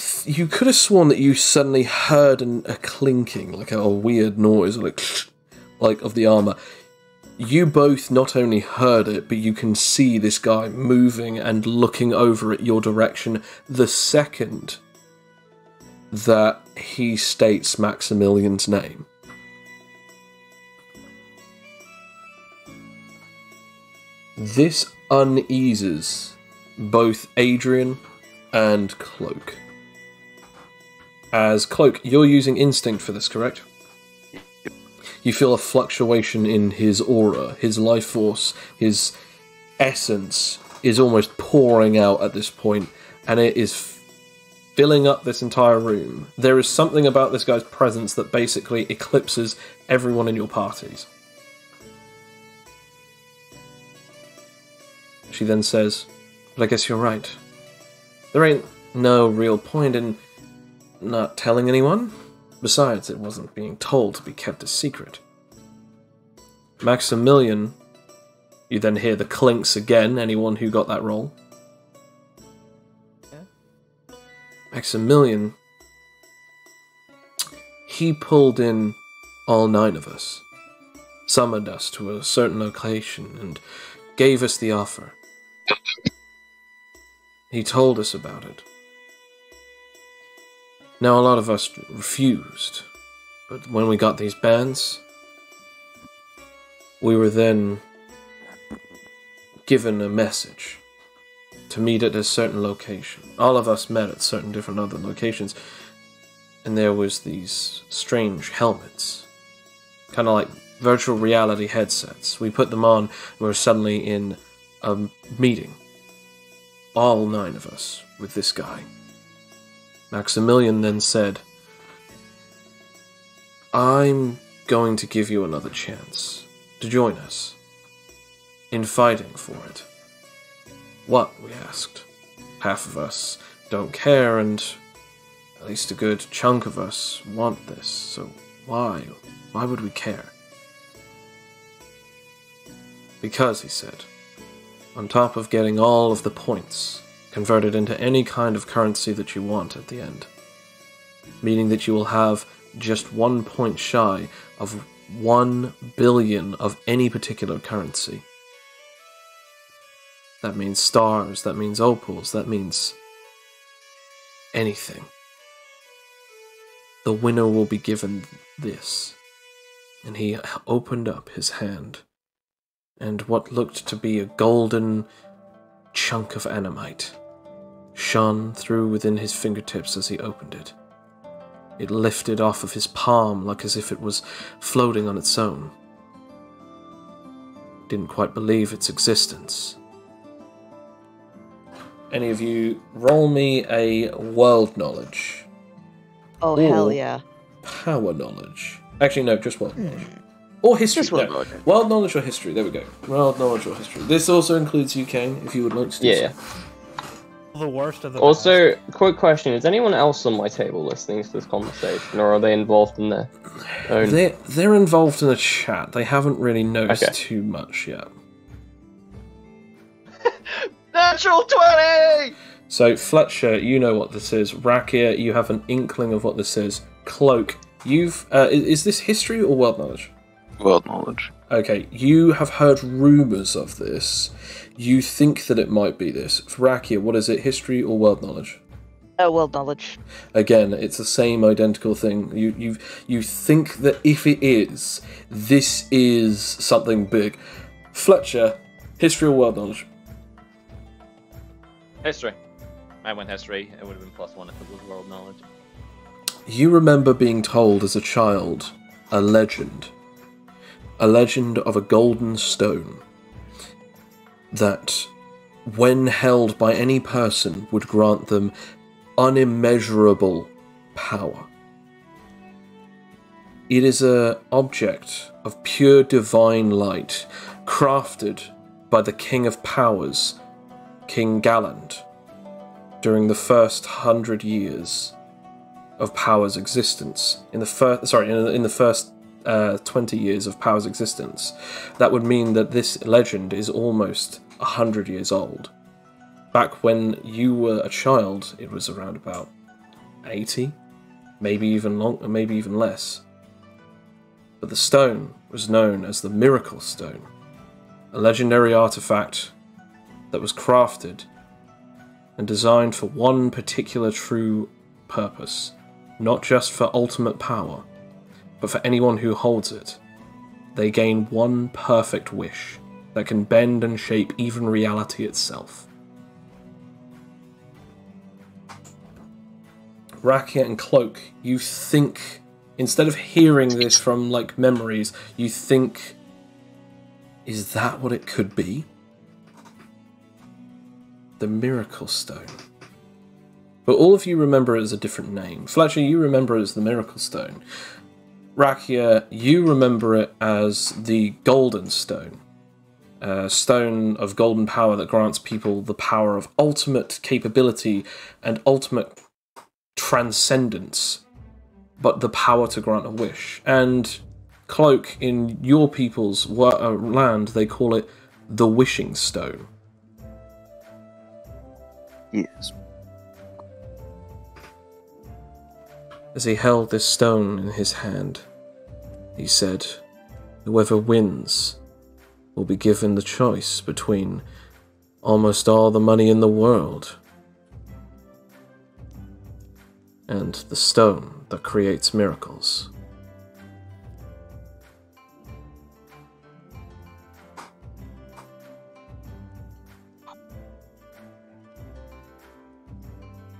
could have sworn that you suddenly heard a clinking, like a weird noise, like of the armor. You both not only heard it, but you can see this guy moving and looking over at your direction the second that he states Maximilian's name. This uneases both Adrian and Cloak. As Cloak, you're using instinct for this, correct? You feel a fluctuation in his aura, his life force, his essence is almost pouring out at this point, and it is filling up this entire room. There is something about this guy's presence that basically eclipses everyone in your parties. She then says, "But I guess you're right. There ain't no real point in not telling anyone. Besides, it wasn't being told to be kept a secret." Maximilian, you then hear the clinks again, anyone who got that roll. Yeah. Maximilian, he pulled in all 9 of us, summoned us to a certain location, and gave us the offer. He told us about it. Now, a lot of us refused, but when we got these bands, we were then given a message to meet at a certain location. All of us met at certain different other locations, and there was these strange helmets, kind of like virtual reality headsets. We put them on, and we were suddenly in a meeting. All 9 of us with this guy. Maximilian then said, "I'm going to give you another chance to join us in fighting for it." "What?" we asked. Half of us don't care, and at least a good chunk of us want this, so why? Why would we care? "Because," he said, "on top of getting all of the points converted into any kind of currency that you want at the end, meaning that you will have just 1 point shy of 1 billion of any particular currency. That means stars, that means opals, that means anything. The winner will be given this." And he opened up his hand, and what looked to be a golden chunk of Animite shone through within his fingertips as he opened it. It lifted off of his palm like as if it was floating on its own. Didn't quite believe its existence. Any of you roll me a world knowledge. Oh, Or hell yeah. power knowledge. Actually, no, just world knowledge. Or history. Just world no. knowledge. World knowledge or history. There we go. World knowledge or history. This also includes you, Kane, if you would like to do Yeah. so. The worst of the Also, quick question: is anyone else on my table listening to this conversation, or are they involved in their own? They're involved in a chat. They haven't really noticed Okay. too much yet. Natural 20! So, Fletcher, you know what this is. Rakia, you have an inkling of what this is. Cloak, you've... is this history or world knowledge? World knowledge. Okay, you have heard rumours of this. You think that it might be this. Rakia, what is it, history or world knowledge? World knowledge. Again, it's the same identical thing. You think that if it is, this is something big. Fletcher, history or world knowledge? History. I went history. It would have been +1 if it was world knowledge. You remember being told as a child a legend of a golden stone that, when held by any person, would grant them unimmeasurable power. It is an object of pure divine light, crafted by the King of Powers, King Galland, during the first 100 years of Power's existence. In the first 20 years of Power's existence. That would mean that this legend is almost 100 years old. Back when you were a child, it was around about 80, maybe even less. But the stone was known as the Miracle Stone, a legendary artifact that was crafted and designed for one particular true purpose, not just for ultimate power, but for anyone who holds it. They gain one perfect wish that can bend and shape even reality itself. Rakia and Cloak, you think, instead of hearing this from, like, memories, you think, is that what it could be? The Miracle Stone. but all of you remember it as a different name. Fletcher, you remember it as the Miracle Stone. Rakia, you remember it as the Golden Stone. A stone of golden power that grants people the power of ultimate capability and ultimate transcendence, but the power to grant a wish. And Cloak, in your people's land, they call it the Wishing Stone. Yes. As he held this stone in his hand, he said, "Whoever wins will be given the choice between almost all the money in the world and the stone that creates miracles."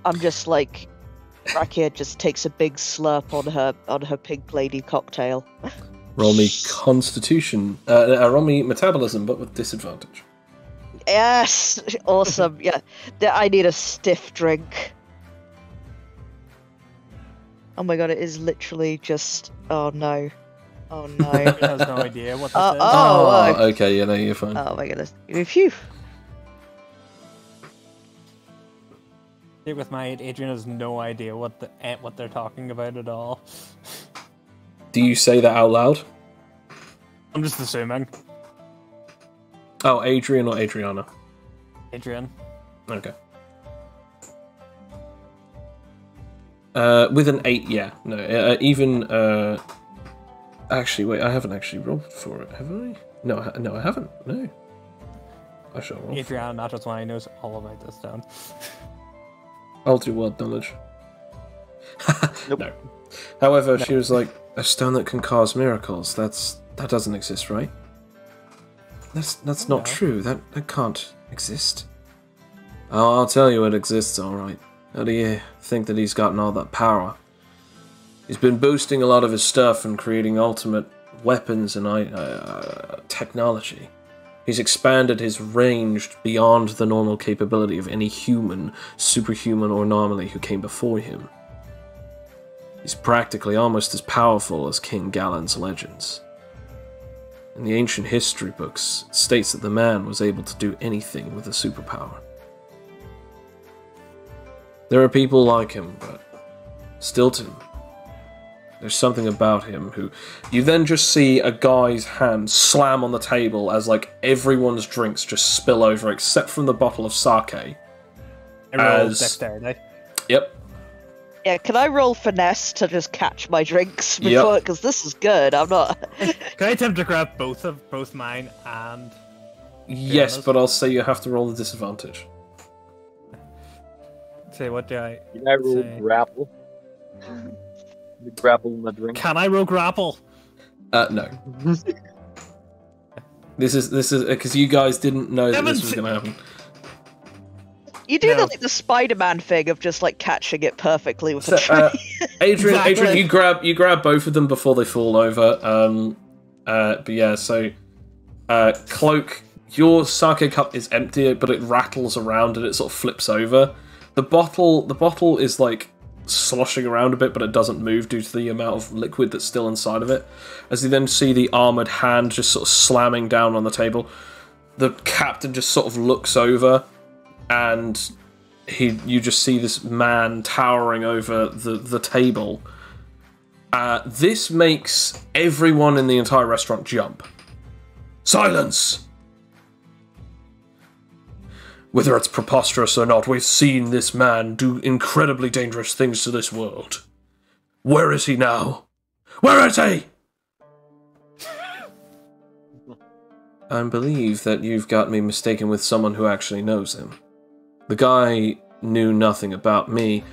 I'm just like, Rakia just takes a big slurp on her pink lady cocktail. Roll me Constitution, roll me Metabolism, but with disadvantage. Yes, awesome. Yeah, I need a stiff drink. Oh my god, it is literally just. Oh no. Oh no. Adrian has no idea what this is. Okay, yeah, no, you're fine. Oh my goodness. Phew. With my Adrian has no idea what they're talking about at all. Do you say that out loud? I'm just assuming. Oh, Adrian or Adriana? Adrian. Okay. With an 8, yeah. No, even, actually, wait, I haven't actually rolled for it, have I? No, I haven't, no. I shall roll. Adrian, not just one, he knows all about this stone. I'll do word knowledge. Nope. No. However, she was like, a stone that can cause miracles, that doesn't exist, right? That's not true, that can't exist. Oh, I'll tell you it exists, alright. How do you think that he's gotten all that power? He's been boosting a lot of his stuff and creating ultimate weapons and technology. He's expanded his range beyond the normal capability of any human, superhuman, or anomaly who came before him. He's practically almost as powerful as King Galen's legends. In the ancient history books, it states that the man was able to do anything with a superpower. There are people like him, but Stilton, there's something about him who... You then just see a guy's hand slam on the table as, like, everyone's drinks just spill over, except from the bottle of sake. I rolled dexterity. Yep. Yeah, can I roll finesse to just catch my drinks before? Because this is good. I'm not. Can I attempt to grab both mine and? Yes, but I'll say you have to roll the disadvantage. Say what do I? Can I roll grapple? The grapple in the drink. Can I roll grapple? No. This is because you guys didn't know that this was going to happen. You do the Spider-Man thing of just like catching it perfectly with a tree. Adrian, Exactly. Adrian, you grab both of them before they fall over. But yeah, so Cloak, your sake cup is empty, but it rattles around and it sort of flips over. The bottle is like sloshing around a bit, but it doesn't move due to the amount of liquid that's still inside of it. As you then see the armored hand just sort of slamming down on the table, the captain just sort of looks over. And you just see this man towering over the table. This makes everyone in the entire restaurant jump. Silence! Whether it's preposterous or not, we've seen this man do incredibly dangerous things to this world. Where is he now? Where is he? I believe that you've got me mistaken with someone who actually knows him. The guy knew nothing about me,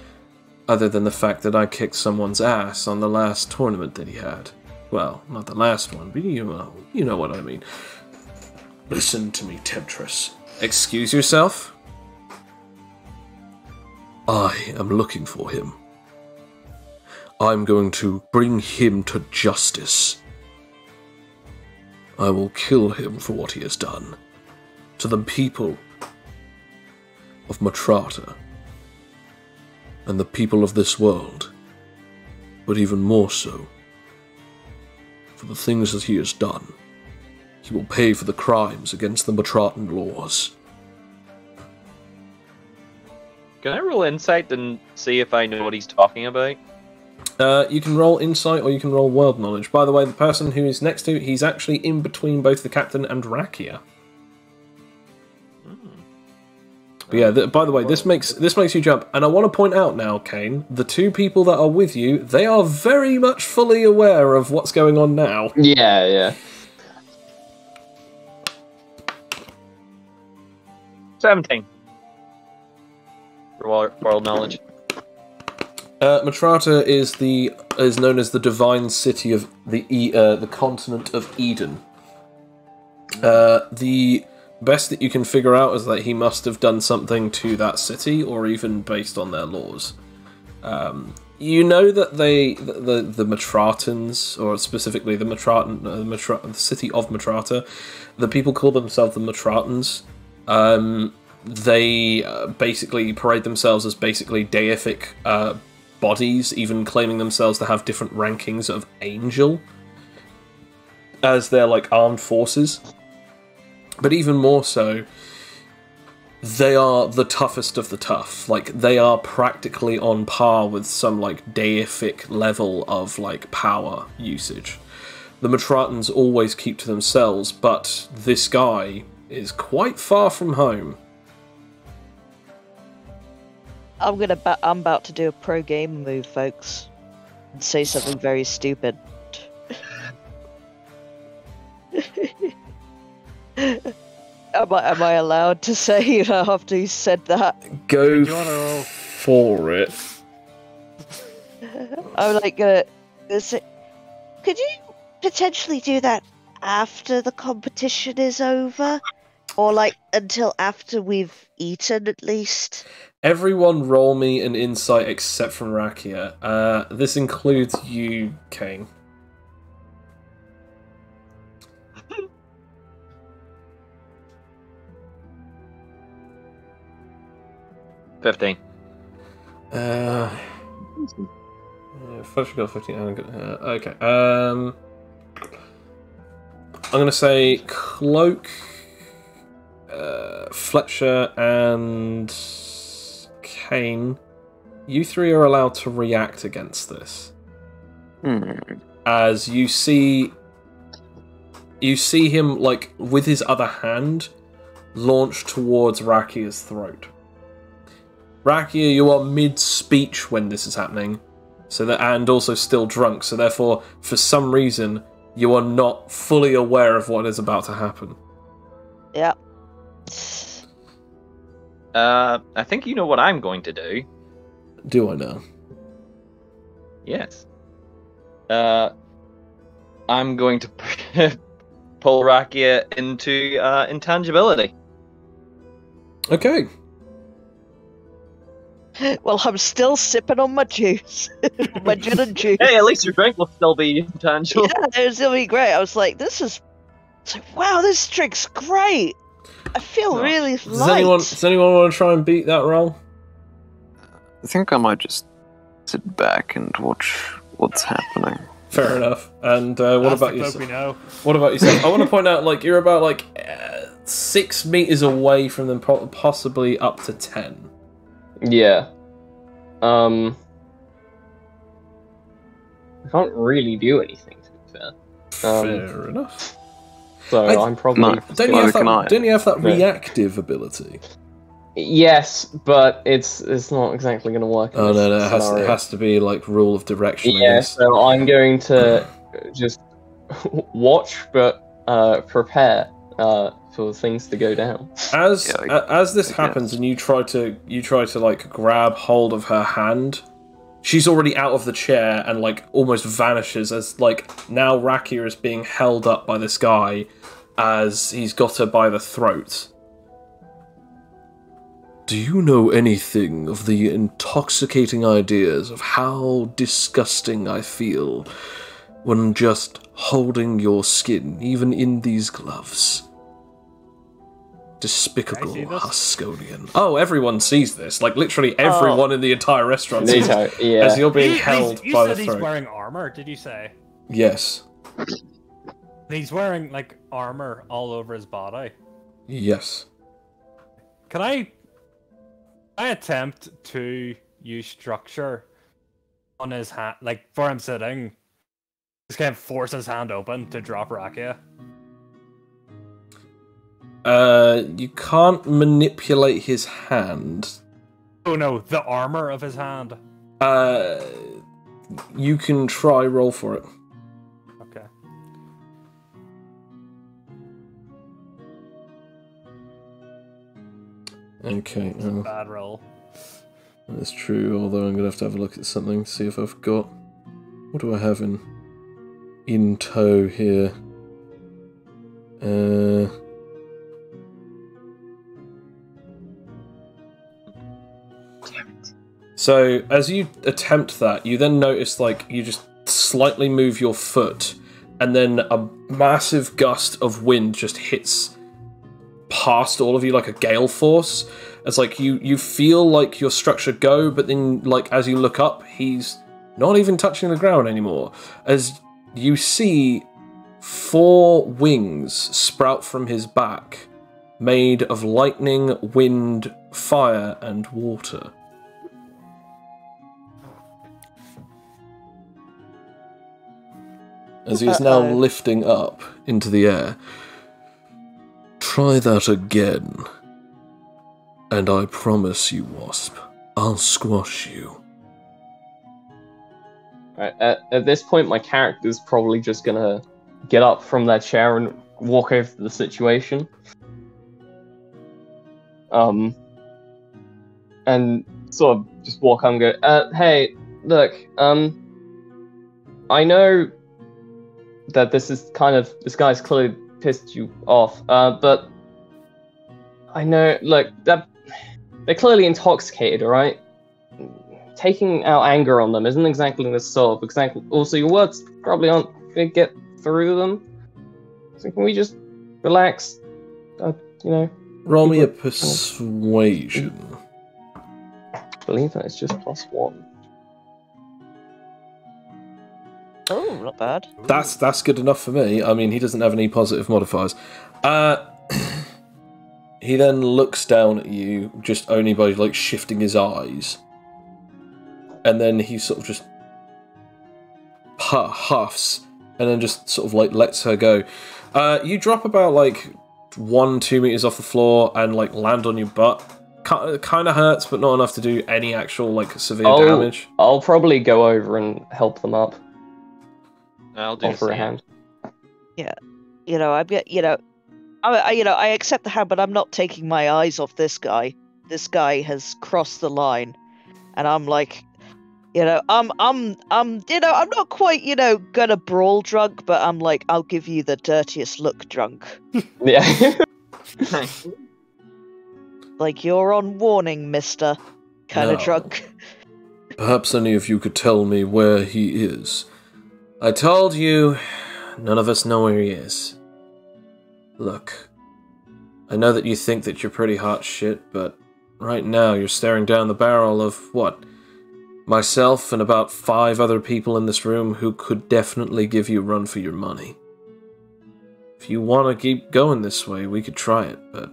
other than the fact that I kicked someone's ass on the last tournament that he had. Well, not the last one, but you know what I mean. Listen to me, Temptress. Excuse yourself? I am looking for him. I'm going to bring him to justice. I will kill him for what he has done. To the people of Matrata. and the people of this world, but even more so, for the things that he has done. He will pay for the crimes against the Matratan laws. Can I roll insight and see if I know what he's talking about? You can roll insight or you can roll world knowledge. By the way, the person who is next to, he's actually in between both the captain and Rakia. But yeah, by the way, this makes you jump. And I want to point out now, Kane, the two people that are with you, they are very much fully aware of what's going on now. Yeah, yeah. 17. For world knowledge. Matrata is known as the divine city of the continent of Eden. The best that you can figure out is that he must have done something to that city, or even based on their laws. You know that the Matratans, or specifically the the city of Matrata, the people call themselves the Matratans. They basically parade themselves as basically deific bodies, even claiming themselves to have different rankings of angel as their armed forces. But even more so, they are the toughest of the tough. They are practically on par with some deific level of power usage. The Matratans always keep to themselves, but this guy is quite far from home. I'm about to do a pro game move, folks, and say something very stupid. Am I allowed to say after you said that? Go for it. I'm gonna say, could you potentially do that after the competition is over? Or until after we've eaten, at least? Everyone roll me an insight except from Rakia. This includes you, Kane. $15. First got 15. Okay. I'm gonna say Cloak, Fletcher, and Kane. You three are allowed to react against this. As you see him with his other hand launch towards Rakia's throat. Rakia, you are mid-speech when this is happening, and also still drunk, so therefore, for some reason, you are not fully aware of what is about to happen. Yeah. I think you know what I'm going to do. Do I know? Yes. I'm going to pull Rakia into intangibility. Okay. Well, I'm still sipping on my juice. My gin and juice. Hey, at least your drink will still be intangible. Yeah, it was going to be great. I was like, wow, this drink's great. I feel really light. Does anyone want to try and beat that roll? I think I might just sit back and watch what's happening. Fair enough. And what about you? What about yourself? I want to point out, you're about 6 meters away from them, possibly up to 10. Yeah. I can't really do anything, to be fair. Fair enough. So I'm probably... Don't you have that reactive ability? Yes, but it's not exactly going to work. Oh no, it has to be rule of direction. Yeah, so I'm going to just watch, but prepare for things to go down. As this happens, and you try to grab hold of her hand, she's already out of the chair and almost vanishes as now Rakia is being held up by this guy as he's got her by the throat. Do you know anything of the intoxicating ideas of how disgusting I feel when just holding your skin, even in these gloves? Despicable Can I see this? Huskonian. Oh, everyone sees this. Like, literally everyone in the entire restaurant sees it. Yeah. As you're being held you by the said he's throat. wearing armor, did you say? Yes. He's wearing, like, armor all over his body. Yes. Can I attempt to use structure on his hand, like, for him sitting, just kind of force his hand open to drop Rakia? You can't manipulate his hand. Oh no, the armor of his hand. You can try roll for it. Okay. Okay. Bad roll. That's true, although I'm going to have a look at something, see if I've got... What do I have in tow here? So, as you attempt that, you then notice, like, you just slightly move your foot, and then a massive gust of wind just hits past all of you like a gale force. It's like you feel like your structure go, but then, like, as you look up, he's not even touching the ground anymore. As you see 4 wings sprout from his back, made of lightning, wind, fire, and water. As he is now lifting up into the air. Try that again. And I promise you, Wasp, I'll squash you. Right, at this point, my character's probably just gonna get up from that chair and walk over to the situation. And sort of just walk up and go, hey, look, I know that this guy's clearly pissed you off, but I know, look, that they're clearly intoxicated, alright? Taking out anger on them isn't exactly the solve. Exactly. Also, your words probably aren't gonna get through them. So can we just relax? Roll me a persuasion. I believe that it's just +1. Oh, not bad. That's good enough for me. I mean, he doesn't have any positive modifiers. He then looks down at you, just only by, like, shifting his eyes. And then he sort of just huffs, and then just sort of, like, lets her go. You drop about, like, 1-2 meters off the floor and, like, land on your butt. Kind of hurts, but not enough to do any actual, like, severe damage. I'll probably go over and help them up. I'll do Offer a hand. Yeah, I accept the hand, but I'm not taking my eyes off this guy. This guy has crossed the line, and I'm like, I'm not quite, gonna brawl drunk, but I'm like, I'll give you the dirtiest look drunk. Yeah. Like, you're on warning, mister. Kind of No. drunk. Perhaps any of you could tell me where he is. I told you, none of us know where he is. Look, I know that you think that you're pretty hot shit, but right now you're staring down the barrel of, what? Myself and about 5 other people in this room who could definitely give you a run for your money. If you want to keep going this way, we could try it, but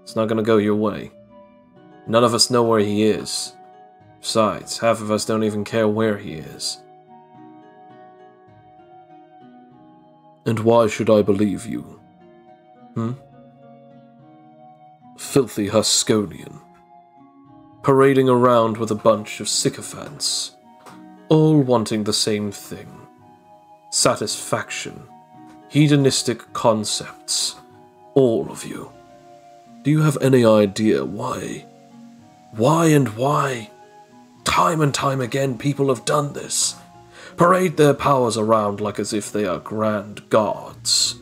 it's not going to go your way. None of us know where he is. Besides, half of us don't even care where he is. And why should I believe you? Filthy Huskonian. Parading around with a bunch of sycophants, all wanting the same thing. Satisfaction. Hedonistic concepts. All of you. Do you have any idea why? Why and why? Time and time again people have done this. Parade their powers around like as if they are grand gods.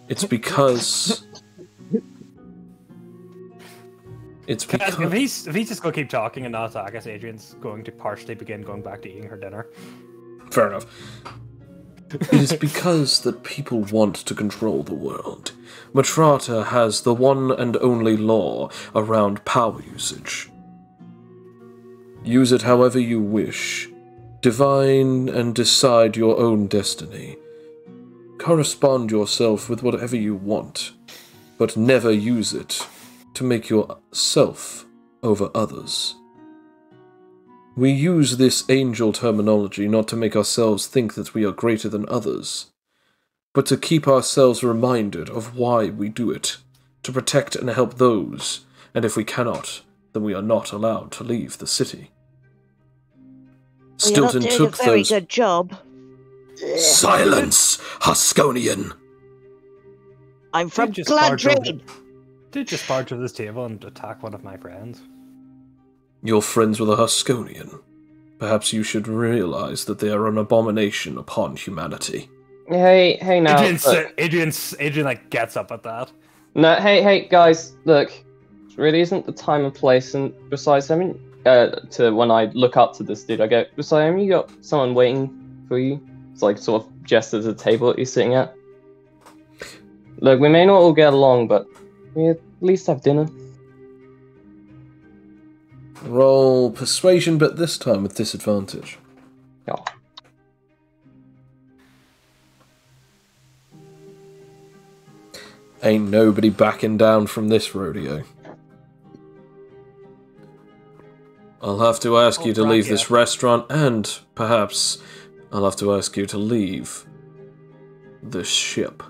It's because... If he's just gonna keep talking and not attack us, Adrian's going to partially begin going back to eating her dinner. Fair enough. It is because that people want to control the world. Matrata has the one and only law around power usage. Use it however you wish. Divine and decide your own destiny. Correspond yourself with whatever you want, but never use it to make yourself over others. We use this angel terminology not to make ourselves think that we are greater than others, but to keep ourselves reminded of why we do it, to protect and help those, and if we cannot, then we are not allowed to leave the city. Well, you're not Stilton doing took a very those... good job. Silence, Huskonian! I'm from Did just barge over- Gladrine. Did just barge to this table and attack one of my friends. You're friends with a Huskonian. Perhaps you should realize that they are an abomination upon humanity. Hey now. Adrian like gets up at that. No, hey guys, look. It really isn't the time and place, and besides, I mean, when I look up to this dude, I go, besides, you got someone waiting for you. It's like sort of gestures at the table that you're sitting at. Look, we may not all get along, but we at least have dinner. Roll persuasion, but this time with disadvantage. Oh. Ain't nobody backing down from this rodeo. I'll have to ask you to leave this restaurant, and perhaps I'll have to ask you to leave this ship.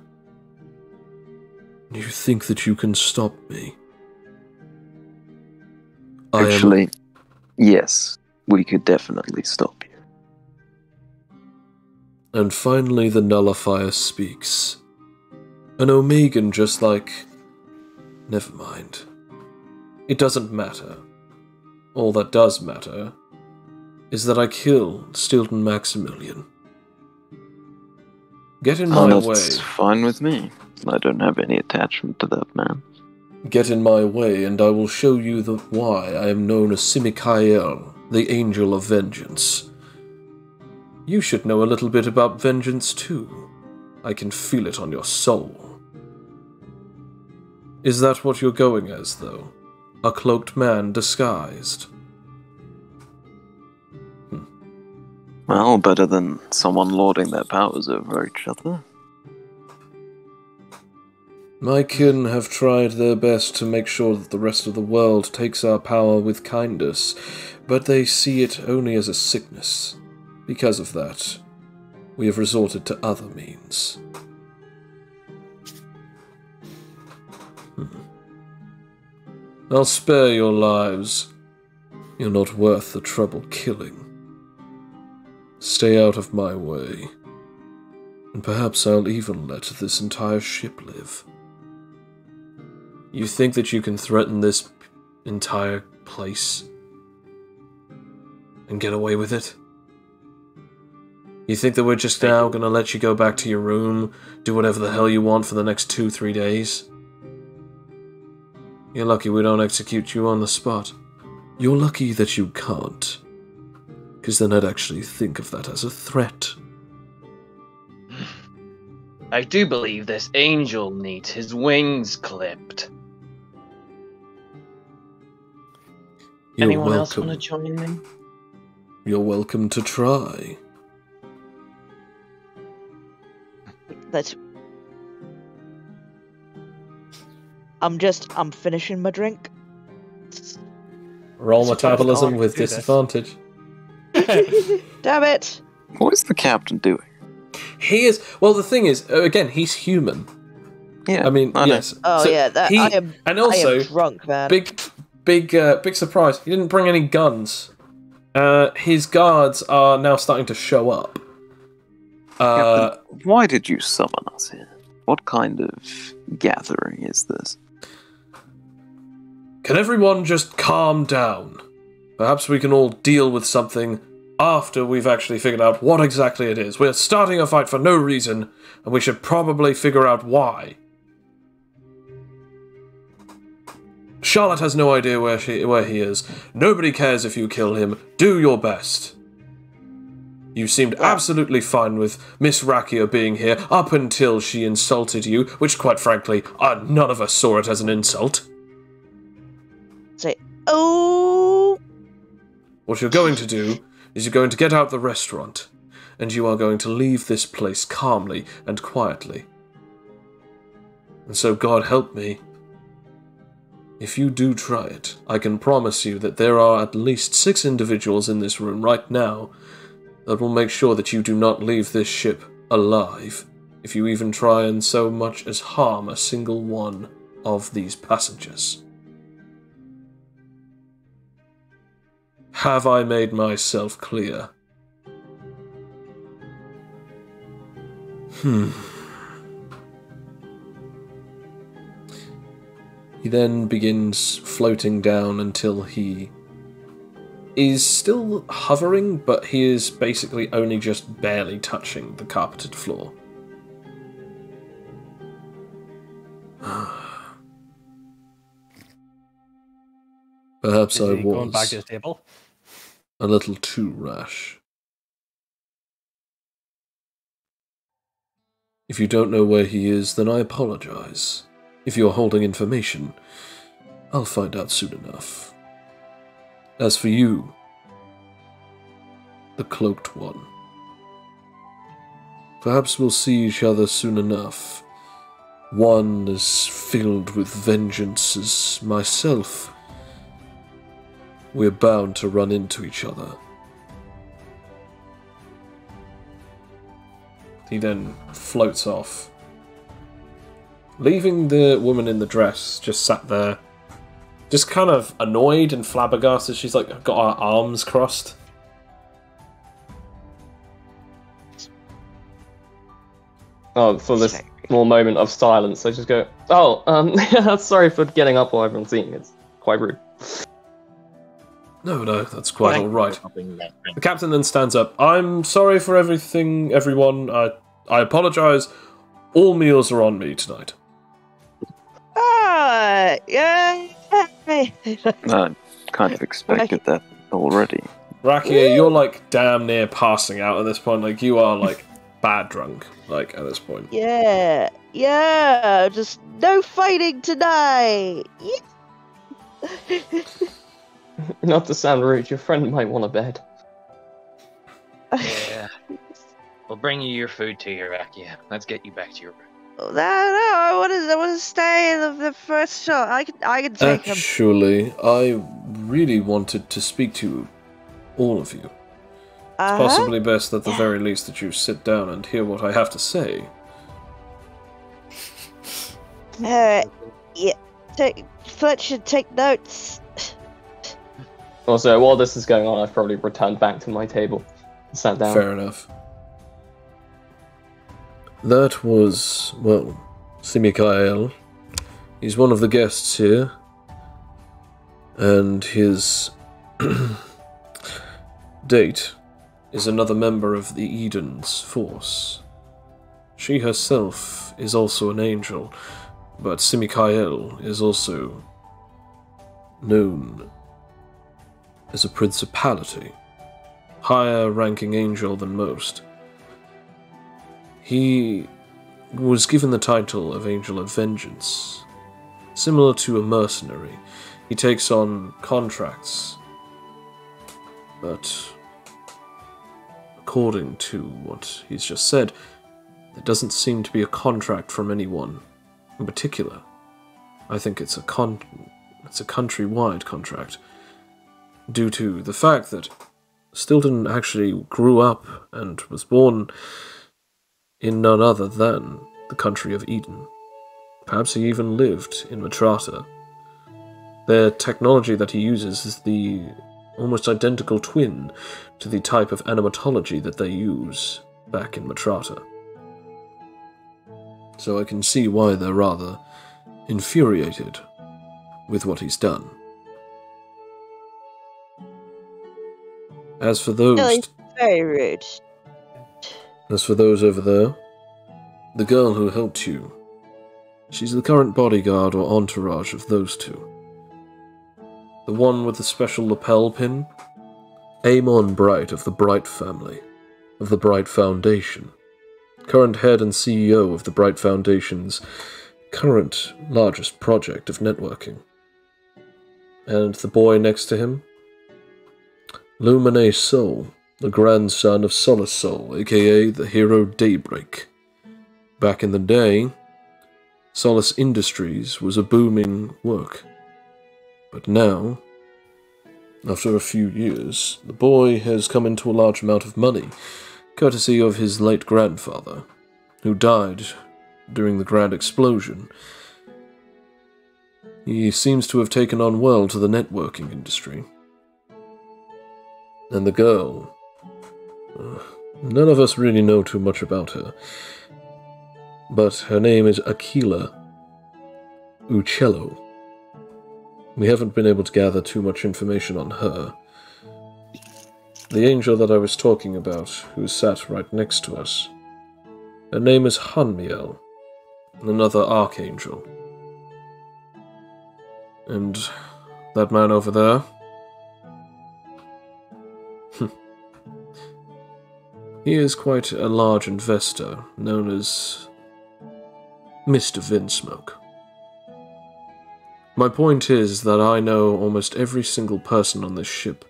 You think that you can stop me? Actually, yes, we could definitely stop you. And finally the Nullifier speaks. An Omegan just like... Never mind. It doesn't matter. All that does matter is that I killed Stilton Maximilian. Get in my way. That's fine with me. I don't have any attachment to that man. Get in my way, and I will show you why I am known as Simikael, the Angel of Vengeance. You should know a little bit about vengeance, too. I can feel it on your soul. Is that what you're going as, though? A cloaked man disguised? Well, better than someone lording their powers over each other. My kin have tried their best to make sure that the rest of the world takes our power with kindness, but they see it only as a sickness. Because of that, we have resorted to other means. I'll spare your lives. You're not worth the trouble killing. Stay out of my way, and perhaps I'll even let this entire ship live. You think that you can threaten this entire place and get away with it? You think that we're just now gonna let you go back to your room, do whatever the hell you want for the next 2-3 days? You're lucky we don't execute you on the spot. You're lucky that you can't, because then I'd actually think of that as a threat. I do believe this angel needs his wings clipped. You're Anyone else welcome. want to join me? You're welcome to try. I'm finishing my drink. Roll It's a metabolism protocol, with do this. disadvantage. Damn it! What is the captain doing? He is... Well, the thing is, again, he's human. Yeah, I mean, know. yes. Oh So yeah, that he- I am. And I also, am drunk, man. big surprise. He didn't bring any guns. His guards are now starting to show up. Captain, why did you summon us here? What kind of gathering is this? Can everyone just calm down? Perhaps we can all deal with something after we've actually figured out what exactly it is. We're starting a fight for no reason, and we should probably figure out why. Charlotte has no idea where he is. Nobody cares if you kill him. Do your best. You seemed absolutely fine with Miss Rakia being here up until she insulted you, which, quite frankly, none of us saw it as an insult. Say, oh. What you're going to do is you're going to get out the restaurant, and you are going to leave this place calmly and quietly. And so, God help me, if you do try it, I can promise you that there are at least 6 individuals in this room right now that will make sure that you do not leave this ship alive, if you even try and so much as harm a single one of these passengers. Have I made myself clear? He then begins floating down until he is still hovering, but he is basically only just barely touching the carpeted floor. Perhaps I Going back to was his table. a little too rash. If you don't know where he is, then I apologize. If you're holding information, I'll find out soon enough. As for you, the cloaked one, perhaps we'll see each other soon enough. One as filled with vengeance as myself. We're bound to run into each other. He then floats off, leaving the woman in the dress just sat there, just kind of annoyed and flabbergasted. She's like got her arms crossed. Oh, for this small moment of silence, I just go, "Oh, sorry for getting up while everyone's eating. It's quite rude." No, that's quite all right. The captain then stands up. I'm sorry for everything, everyone. I apologise. All meals are on me tonight. Yeah. I kind of expected that already. Rakia, you're like damn near passing out at this point. Like you are like bad drunk. Like at this point. Yeah. Just no fighting tonight. Yeah. Not to sound rude, your friend might want a bed. Yeah. We'll bring you your food to you, Rakia. Let's get you back to your room. No, I want to stay in the first shot. I can take him. Actually, I really wanted to speak to all of you. It's possibly best at the very least that you sit down and hear what I have to say. Yeah. Fletcher, take notes. Also, while this is going on, I've probably returned back to my table and sat down. Fair enough. That was, well, Simikael. He's one of the guests here. And his date is another member of the Eden's force. She herself is also an angel, but Simikael is also known as a principality, higher ranking angel than most. He was given the title of Angel of Vengeance. Similar to a mercenary, he takes on contracts, but according to what he's just said, there doesn't seem to be a contract from anyone in particular. I think it's a countrywide contract, due to the fact that Stilton actually grew up and was born in none other than the country of Eden. Perhaps he even lived in Matrata. Their technology that he uses is the almost identical twin to the type of animatology that they use back in Matrata. So I can see why they're rather infuriated with what he's done. As for those... No, he's very rude. As for those over there, the girl who helped you, she's the current bodyguard or entourage of those two. The one with the special lapel pin, Amon Bright of the Bright family. of the Bright Foundation, current head and CEO of the Bright Foundation's current largest project of networking. And the boy next to him? Lumine Soul, the grandson of Solace Soul, aka the hero Daybreak. Back in the day, Solace Industries was a booming work. But now, after a few years, the boy has come into a large amount of money, courtesy of his late grandfather, who died during the Grand Explosion. He seems to have taken on well to the networking industry. And the girl, none of us really know too much about her, but her name is Aquila Uccello. We haven't been able to gather too much information on her. The angel that I was talking about, who sat right next to us, her name is Hanmiel, another archangel. And that man over there? He is quite a large investor, known as Mr. Vinsmoke. My point is that I know almost every single person on this ship,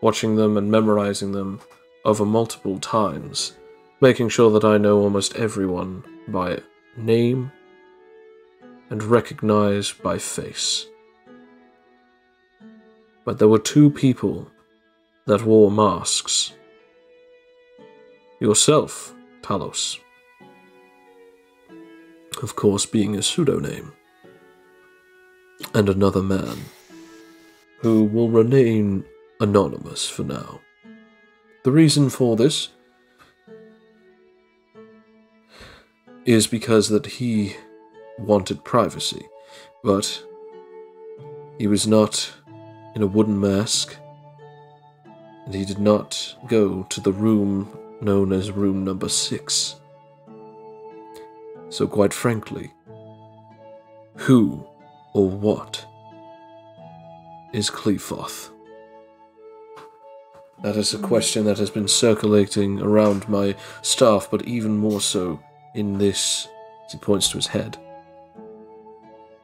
watching them and memorizing them over multiple times, making sure that I know almost everyone by name and recognize by face. But there were two people that wore masks. Yourself, Talos. Of course, being a pseudonym. And another man, who will remain anonymous for now. The reason for this is because that he wanted privacy, but he was not in a wooden mask, and he did not go to the room known as room number 6. So quite frankly, who or what is Clefoth? That is a question that has been circulating around my staff, but even more so in this, as he points to his head.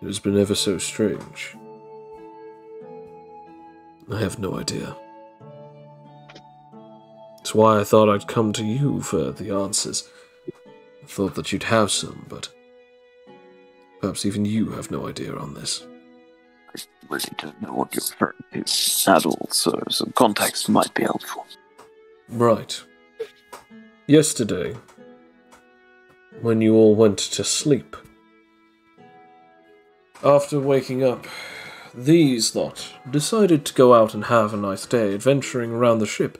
It has been ever so strange. I have no idea. That's why I thought I'd come to you for the answers. I thought that you'd have some, but perhaps even you have no idea on this. I really don't know what you're referring to at all, so some context might be helpful. Right. Yesterday, when you all went to sleep, after waking up, these lot decided to go out and have a nice day adventuring around the ship,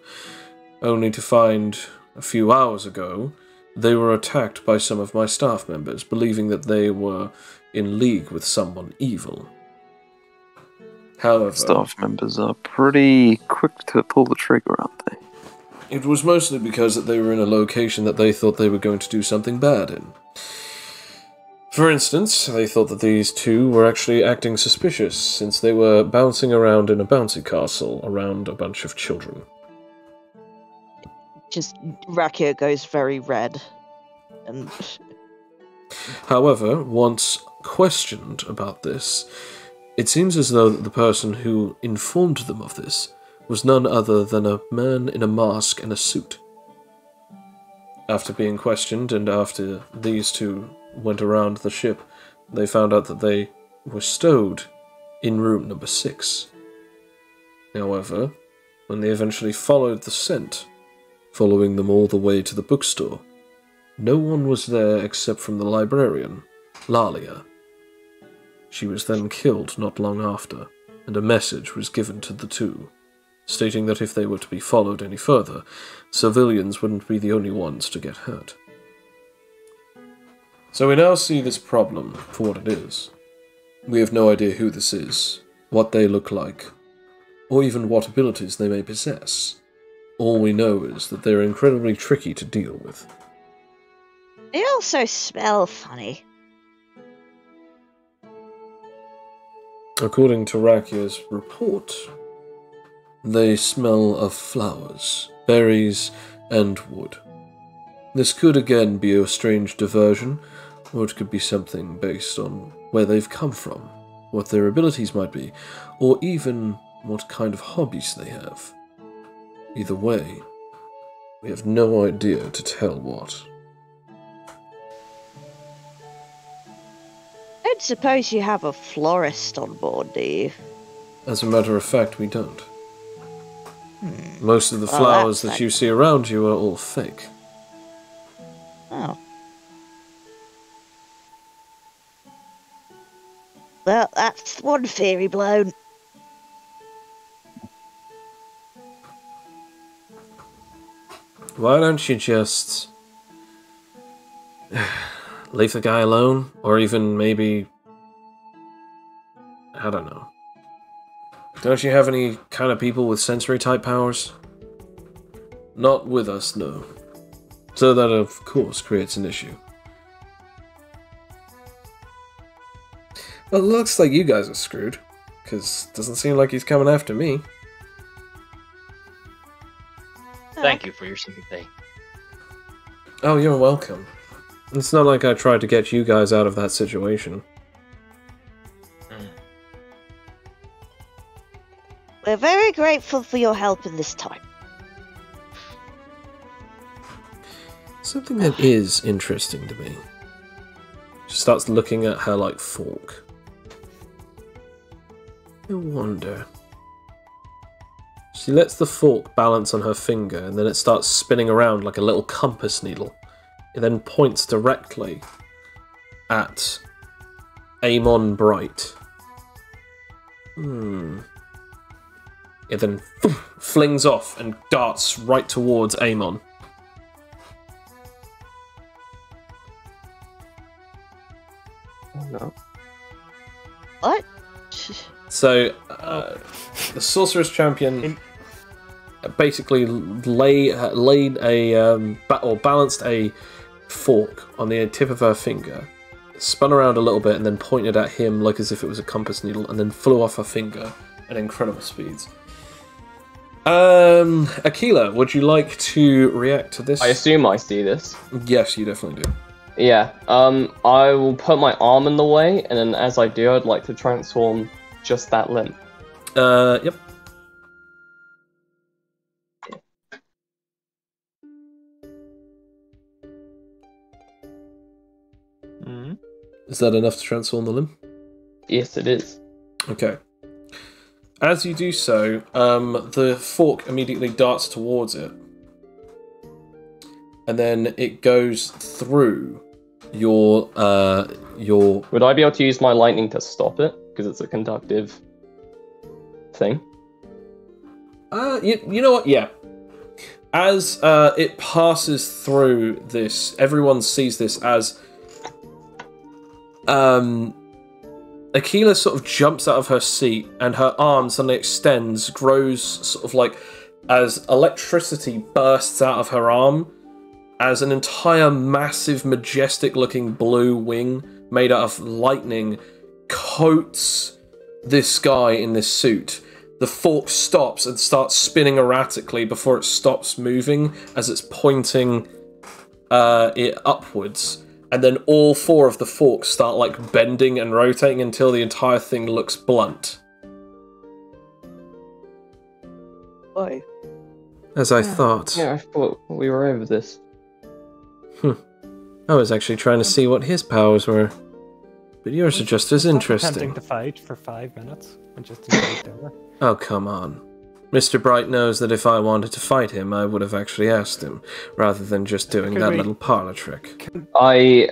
only to find, a few hours ago, they were attacked by some of my staff members, believing that they were in league with someone evil. However, Staff members are pretty quick to pull the trigger, aren't they? it was mostly because that they were in a location that they thought they were going to do something bad in. For instance, they thought that these two were actually acting suspicious, since they were bouncing around in a bouncy castle around a bunch of children. Just Rakia goes very red, and However, once questioned about this, it seems as though the person who informed them of this was none other than a man in a mask and a suit. After being questioned, and after these two went around the ship, they found out that they were stowed in room number 6. However, when they eventually followed the scent, following them all the way to the bookstore, no one was there except from the librarian, Lalia. She was then killed not long after, and a message was given to the two, stating that if they were to be followed any further, civilians wouldn't be the only ones to get hurt. So we now see this problem for what it is. We have no idea who this is, what they look like, or even what abilities they may possess. All we know is that they're incredibly tricky to deal with. they also smell funny. According to Rakia's report, they smell of flowers, berries, and wood. This could again be a strange diversion, or it could be something based on where they've come from, what their abilities might be, or even what kind of hobbies they have. Either way, we have no idea to tell what. I don't suppose you have a florist on board, do you? As a matter of fact, we don't. Most of the Well, flowers that's that you see around you are all fake. Oh. Well, that's one theory blown. Why don't you just leave the guy alone? Or even maybe... I don't know. Don't you have any kind of people with sensory type powers? Not with us, no. So that, of course, creates an issue. Well, it looks like you guys are screwed. Because it doesn't seem like he's coming after me. Thank you for your sympathy. Oh, you're welcome. It's not like I tried to get you guys out of that situation. We're very grateful for your help in this time. Something that is interesting to me. She starts looking at her, like, fork. I wonder... She lets the fork balance on her finger, and then it starts spinning around like a little compass needle. It then points directly at Amon Bright. It then flings off and darts right towards Amon. Oh no. What? So, the Sorcerer's Champion basically balanced a fork on the tip of her finger, spun around a little bit, and then pointed at him like as if it was a compass needle, and then flew off her finger at incredible speeds. Aquila, would you like to react to this? I assume I see this. Yes, you definitely do. Yeah. I will put my arm in the way, and then as I do, I'd like to transform just that limb. Yep. Is that enough to transform the limb? Yes, it is. Okay. As you do so, the fork immediately darts towards it. And then it goes through your... Would I be able to use my lightning to stop it? Because it's a conductive thing. You know what? Yeah. As it passes through this, everyone sees this as... Aquila sort of jumps out of her seat, and her arm suddenly extends, grows sort of like as electricity bursts out of her arm, as an entire massive, majestic-looking blue wing made out of lightning coats this guy in this suit. The fork stops and starts spinning erratically before it stops moving as it's pointing it upwards. And then all four of the forks start like bending and rotating until the entire thing looks blunt. Why? As I thought. Yeah, I thought we were over this. I was actually trying to see what his powers were. But yours are just as interesting. Attempting to fight for 5 minutes and just invade over. Oh, come on. Mr. Bright knows that if I wanted to fight him, I would have actually asked him, rather than just doing that little parlor trick. I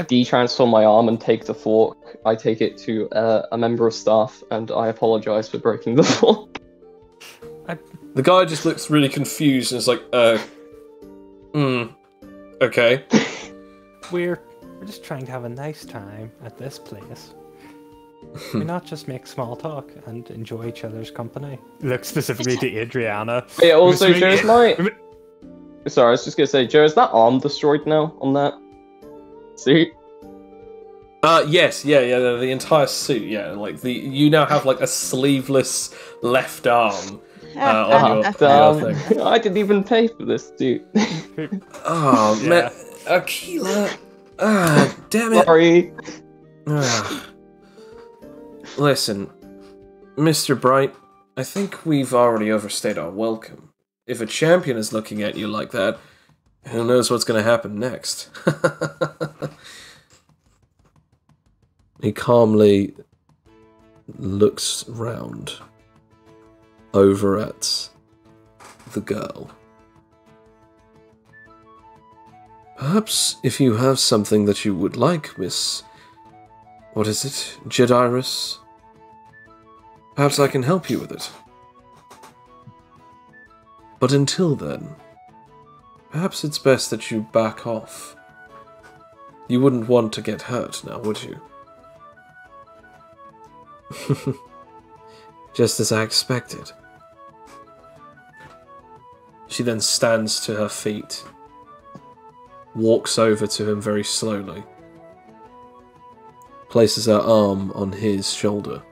de-transform my arm and take the fork. I take it to a member of staff, and I apologise for breaking the fork. The guy just looks really confused and is like, okay. We're just trying to have a nice time at this place. We not just make small talk and enjoy each other's company. Look specifically to Adriana. Yeah, also, Joe, is my... Sorry, I was just going to say, Joe, is that arm destroyed now on that suit? Yes, yeah, the entire suit, yeah. Like you now have like a sleeveless left arm on your thing. I didn't even pay for this suit. Oh man, Aquila! Damn it! Sorry. Listen, Mr. Bright, I think we've already overstayed our welcome. If a champion is looking at you like that, who knows what's going to happen next? He calmly looks round over at the girl. Perhaps if you have something that you would like, Miss... What is it? Jediris? Perhaps I can help you with it. But until then, perhaps it's best that you back off. You wouldn't want to get hurt now, would you? Just as I expected. She then stands to her feet, walks over to him very slowly, places her arm on his shoulder.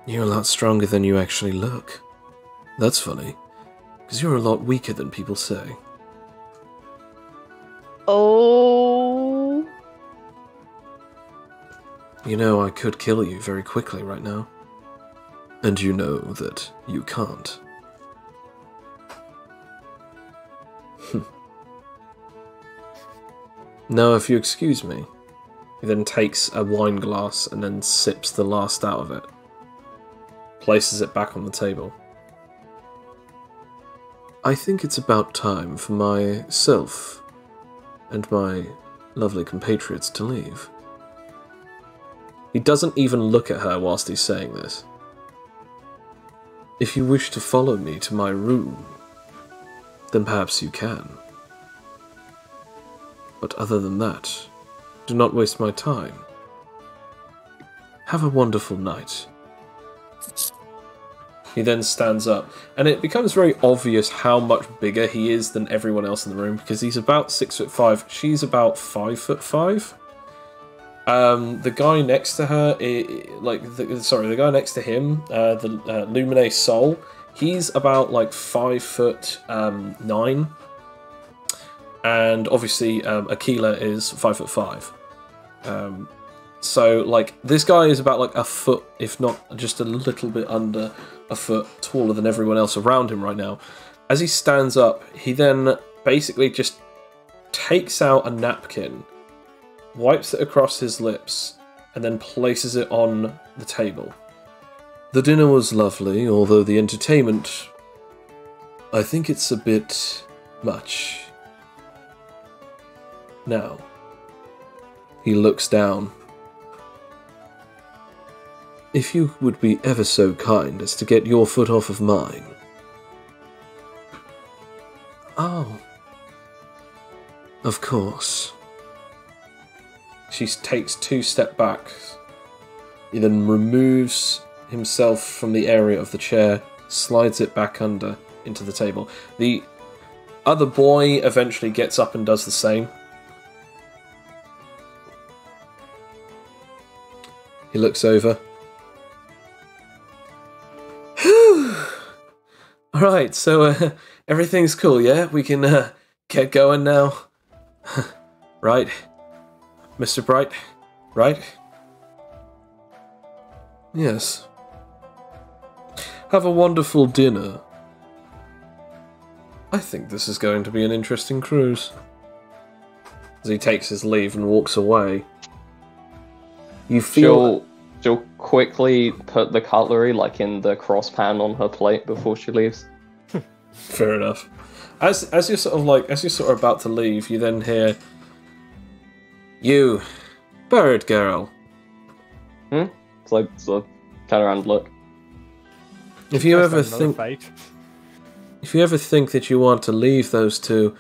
You're a lot stronger than you actually look. That's funny, because you're a lot weaker than people say. Oh. You know, I could kill you very quickly right now. And you know that you can't. Now, if you excuse me, he then takes a wine glass and then sips the last out of it. Places it back on the table. I think it's about time for myself and my lovely compatriots to leave. He doesn't even look at her whilst he's saying this. If you wish to follow me to my room, then perhaps you can. But other than that, do not waste my time. Have a wonderful night. He then stands up, and it becomes very obvious how much bigger he is than everyone else in the room, because he's about 6'5", she's about 5'5". The guy next to her, the guy next to him, the Lumine Soul, he's about like 5'9", and obviously Aquila is 5'5". So like this guy is about like a foot, if not just a little bit under a foot, taller than everyone else around him right now. As he stands up, he then basically just takes out a napkin, wipes it across his lips, and then places it on the table. The dinner was lovely, although the entertainment, I think it's a bit much. Now, he looks down. If you would be ever so kind as to get your foot off of mine. Oh. Of course. She takes 2 steps back. He then removes himself from the area of the chair, slides it back under into the table. The other boy eventually gets up and does the same. He looks over. Alright, so everything's cool, yeah? We can get going now. Right? Mr. Bright? Right? Yes. Have a wonderful dinner. I think this is going to be an interesting cruise. As he takes his leave and walks away. You feel... She'll quickly put the cutlery like in the cross pan on her plate before she leaves. Fair enough. As you're sort of about to leave, you then hear, "You, bird girl." It's like sort of turn around and look. If you ever think that you want to leave those two,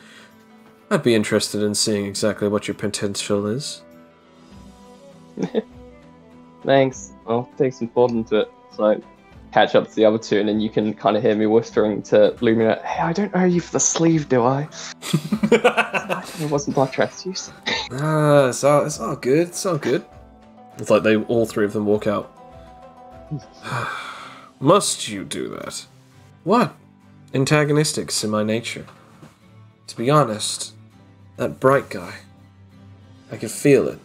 I'd be interested in seeing exactly what your potential is. Thanks. I'll take some thought into it. So catch up to the other two, and then you can kind of hear me whispering to Lumina, "Hey, I don't owe you for the sleeve, do I? It wasn't blood transfused." It's all good. It's all good. It's like all three of them walk out. Must you do that? What? Antagonistic's in my nature. To be honest, that bright guy, I can feel it.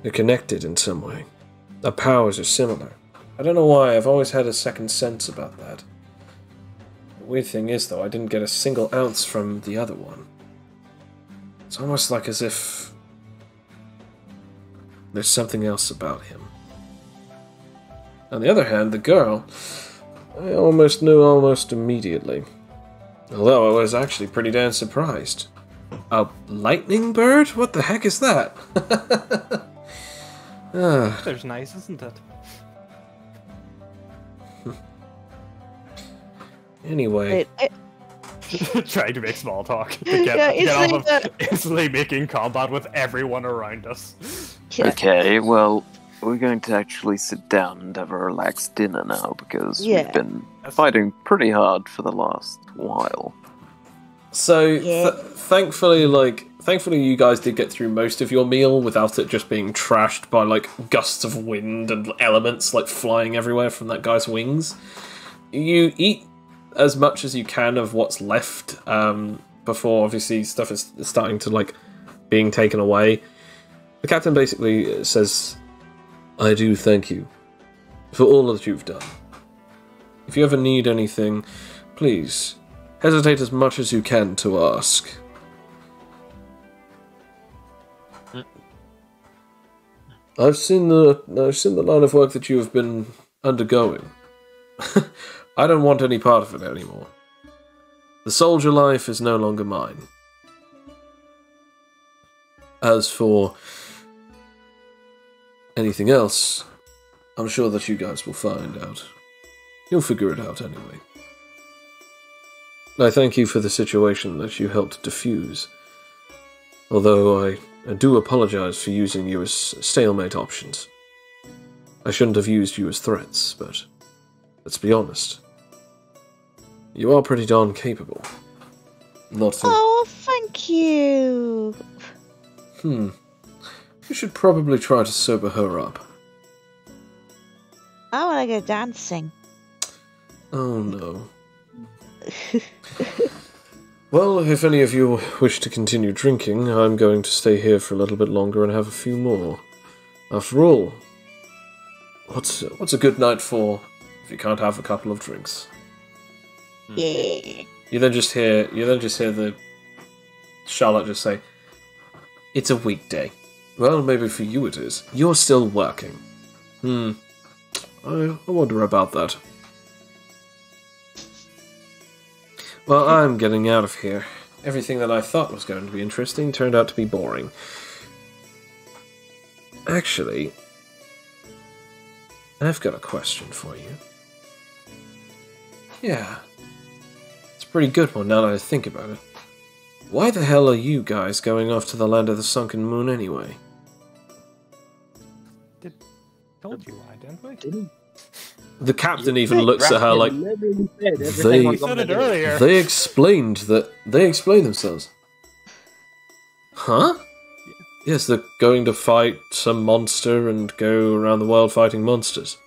They're connected in some way. Our powers are similar. I don't know why, I've always had a second sense about that. The weird thing is, though, I didn't get a single ounce from the other one. It's almost like as if there's something else about him. On the other hand, the girl, I almost knew almost immediately. Although I was actually pretty damn surprised. A lightning bird? What the heck is that? There's nice, isn't it? Anyway. Trying to make small talk to get off of instantly making combat with everyone around us. Yeah. Okay, well, we're going to actually sit down and have a relaxed dinner now because we've been fighting pretty hard for the last while. So, thankfully you guys did get through most of your meal without it just being trashed by, like, gusts of wind and elements, like, flying everywhere from that guy's wings. You eat as much as you can of what's left, before, obviously, stuff is starting to, like, being taken away. The captain basically says, I do thank you for all that you've done. If you ever need anything, please hesitate as much as you can to ask. I've seen the line of work that you have been undergoing. I don't want any part of it anymore. The soldier life is no longer mine. As for anything else, I'm sure that you guys will find out. You'll figure it out anyway. I thank you for the situation that you helped diffuse. Although I do apologize for using you as stalemate options. I shouldn't have used you as threats, but let's be honest. You are pretty darn capable. Not to... Oh, thank you. You should probably try to sober her up. I want to go dancing. Oh no. Well, if any of you wish to continue drinking, I'm going to stay here for a little bit longer and have a few more. After all, what's a good night for if you can't have a couple of drinks? Yeah. You then just hear the Charlotte just say, "It's a weekday." Well, maybe for you it is. You're still working. I wonder about that. Well, I'm getting out of here. Everything that I thought was going to be interesting turned out to be boring. Actually, I've got a question for you. Yeah. It's a pretty good one now that I think about it. Why the hell are you guys going off to the land of the sunken moon anyway? Told you why, didn't we? The captain even looks at her like they explained themselves. Huh? Yes, they're going to fight some monster and go around the world fighting monsters.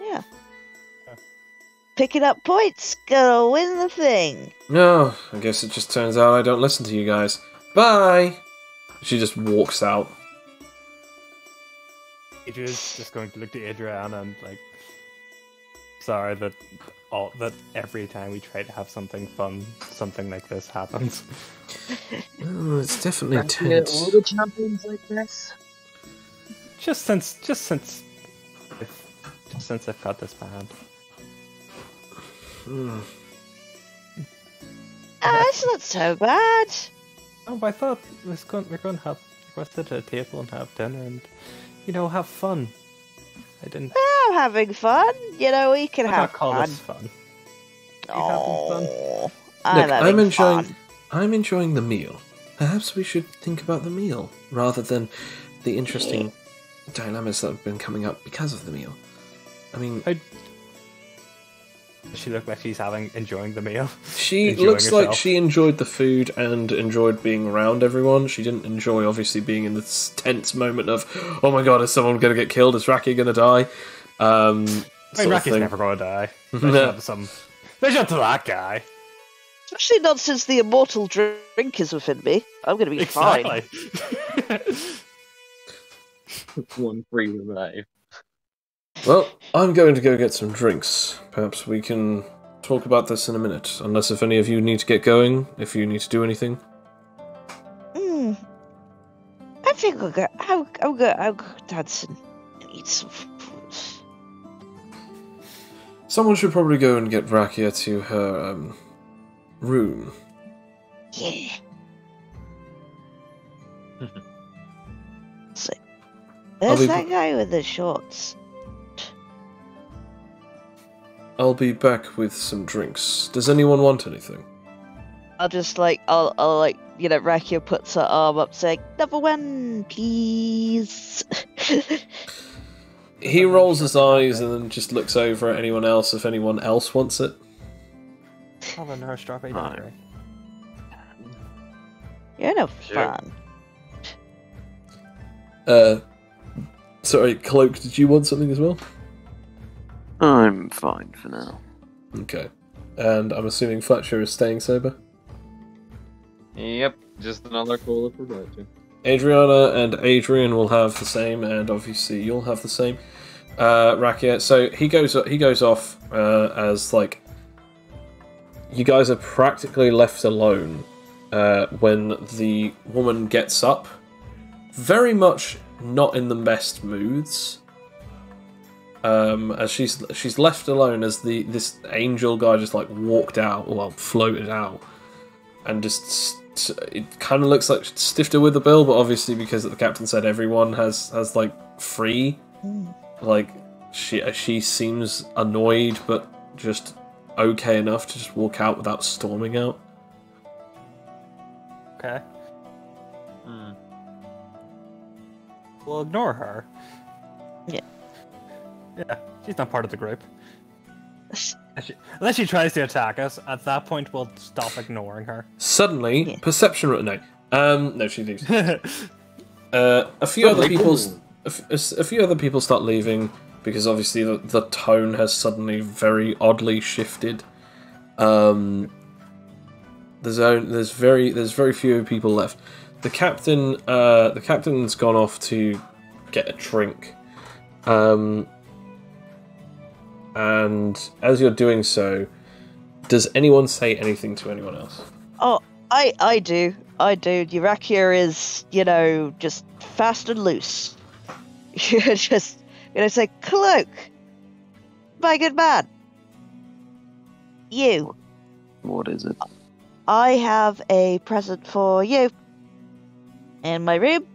Yeah. Picking up points, gonna win the thing. No, I guess it just turns out I don't listen to you guys. Bye! She just walks out. Adria's just going to look to Adriana and like, sorry that every time we try to have something fun, something like this happens. Oh, it's definitely tense. All the champions like this. Just since I've got this band. It's not so bad. Oh, but I thought we're going to sit at a table and have dinner and, have fun. I didn't. I'm having fun. We can have call fun. this fun. Oh, I'm enjoying the meal. Perhaps we should think about the meal rather than the interesting dilemmas that have been coming up because of the meal. I mean, Does she look like she's enjoying the meal? she Enjoying looks like herself? she enjoyed the food and enjoyed being around everyone. She didn't enjoy, obviously, being in this tense moment of, oh my god, is someone going to get killed? Is Raki going to die? I mean, Raki's never going to die. No. There's not to that guy. Especially not since the immortal drink is within me. I'm going to be fine. Exactly. 1 free revive. Well, I'm going to go get some drinks. Perhaps we can talk about this in a minute. Unless if any of you need to get going, if you need to do anything. I think I'll go dance and eat some food. Someone should probably go and get Rakia to her, room. Yeah. So, there's that guy with the shorts. I'll be back with some drinks. Does anyone want anything? I'll Rakia puts her arm up saying, "Number 1, please." He rolls his eyes and then just looks over at anyone else if anyone else wants it. Oh, then her strawberry Right. daiquiri. You're no Sure. fun. Sorry, Cloak, did you want something as well? I'm fine for now. Okay. And I'm assuming Fletcher is staying sober? Yep, just another cola for Fletcher. Adriana and Adrian will have the same, and obviously you'll have the same. Rakia, so he goes off as like you guys are practically left alone when the woman gets up, very much not in the best moods. As she's left alone as this angel guy just like walked out, well, floated out, and just. It kind of looks like stiffed her with the bill, but obviously because the captain said everyone has like free, like she seems annoyed, but just okay enough to just walk out without storming out. Okay. We'll ignore her. Yeah. Yeah, she's not part of the group. Unless she tries to attack us, at that point we'll stop ignoring her. Suddenly, perception. No, no, she leaves. A few other people start leaving because obviously the tone has suddenly very oddly shifted. There's very few people left. The captain's gone off to get a drink. And as you're doing so, does anyone say anything to anyone else? Oh, I do. Urakia is, just fast and loose. You're just gonna say, "Cloak, my good man. You. What is it? I have a present for you in my room,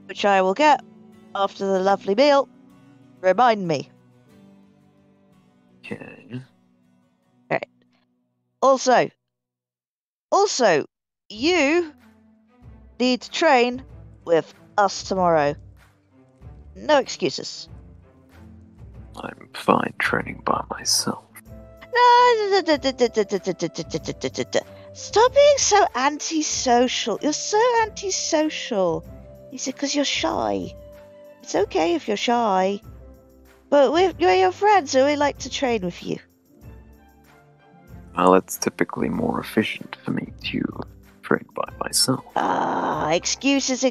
which I will get after the lovely meal. Remind me." Okay. Alright. Also, you need to train with us tomorrow. No excuses. I'm fine training by myself. Stop being so antisocial. You're so antisocial. Is it because you're shy? It's okay if you're shy. But we're your friends, so we like to train with you. Well, it's typically more efficient for me to train by myself. Excuses.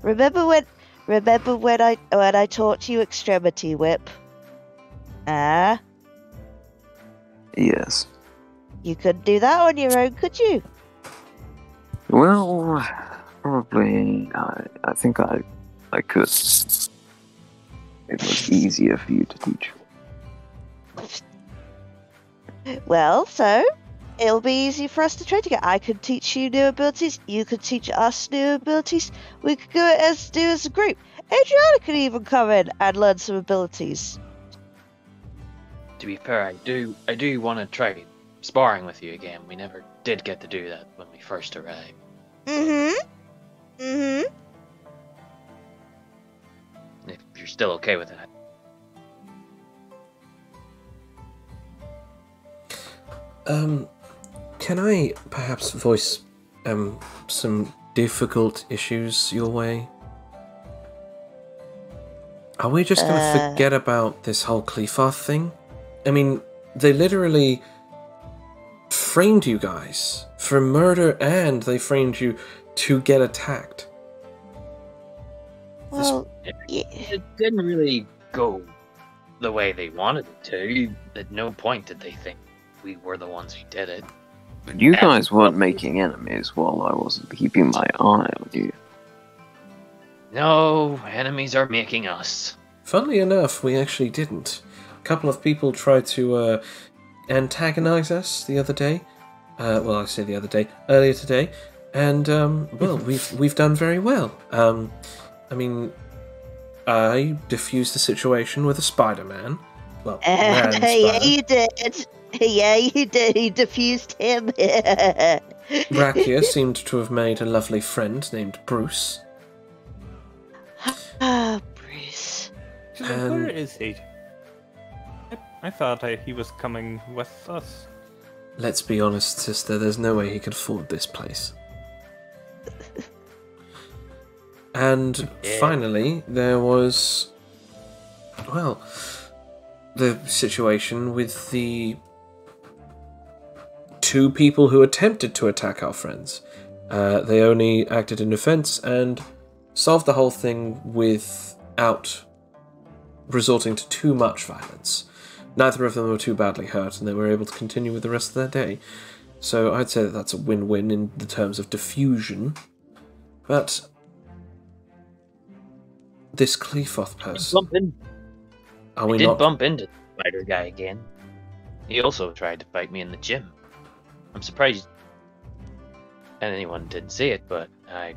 Remember when I taught you extremity whip? Yes. You couldn't do that on your own, could you? Well, probably. I think I could. It was easier for you to teach. Well, so it'll be easy for us to train together. I could teach you new abilities. You could teach us new abilities. We could do it as a group. Adriana could even come in and learn some abilities. To be fair, I do want to try sparring with you again. We never did get to do that when we first arrived. Mm-hmm. If you're still okay with that. Can I perhaps voice some difficult issues your way? Are we just going to forget about this whole Cleafarth thing? I mean, they literally framed you guys for murder, and they framed you to get attacked. Well, It didn't really go the way they wanted it to. At no point did they think we were the ones who did it. But you guys weren't making enemies while I wasn't keeping my eye on you. No, enemies are making us. Funnily enough, we actually didn't. A couple of people tried to antagonize us the other day. Well, I say the other day, earlier today, and well, we've done very well. I mean, I diffused the situation with a Spider-Man. Well, man yeah, you did. Yeah, you did. You diffused him. Rakia seemed to have made a lovely friend named Bruce. Ah, Bruce. Where is he? I thought he was coming with us. Let's be honest, sister, there's no way he could afford this place. And finally, there was, well, the situation with the two people who attempted to attack our friends. They only acted in defense and solved the whole thing without resorting to too much violence. Neither of them were too badly hurt, and they were able to continue with the rest of their day. So I'd say that that's a win-win in the terms of diffusion. But this Cleafarth person... Are we not... bump into the spider guy again. He also tried to fight me in the gym. I'm surprised anyone didn't see it, but I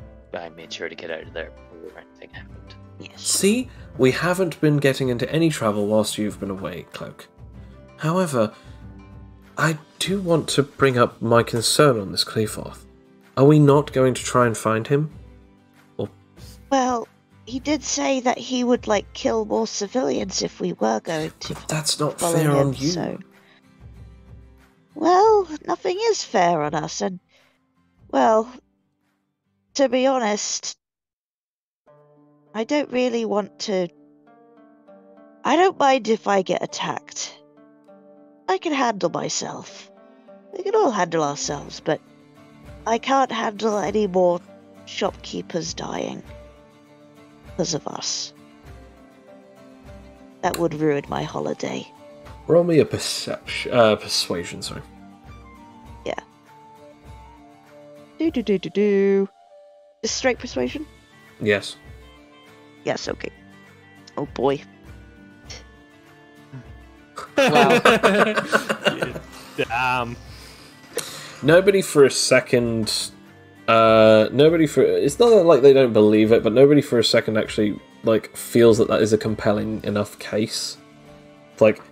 made sure to get out of there before anything happened. Yes. See? We haven't been getting into any trouble whilst you've been away, Cloak. However, I do want to bring up my concern on this Cleafarth. Are we not going to try and find him? Or... Well, he did say that he would, kill more civilians if we were going to. But that's not follow fair him, on you. So... Well, nothing is fair on us, and... Well, to be honest... I don't really want to... I don't mind if I get attacked. I can handle myself. We can all handle ourselves, but I can't handle any more shopkeepers dying because of us. That would ruin my holiday. Roll me a persuasion, sorry. Yeah. Do. Just straight persuasion? Yes. Yes, okay. Oh boy. Wow. Damn. Nobody for a second... It's not that, they don't believe it, but nobody for a second actually, feels that is a compelling enough case.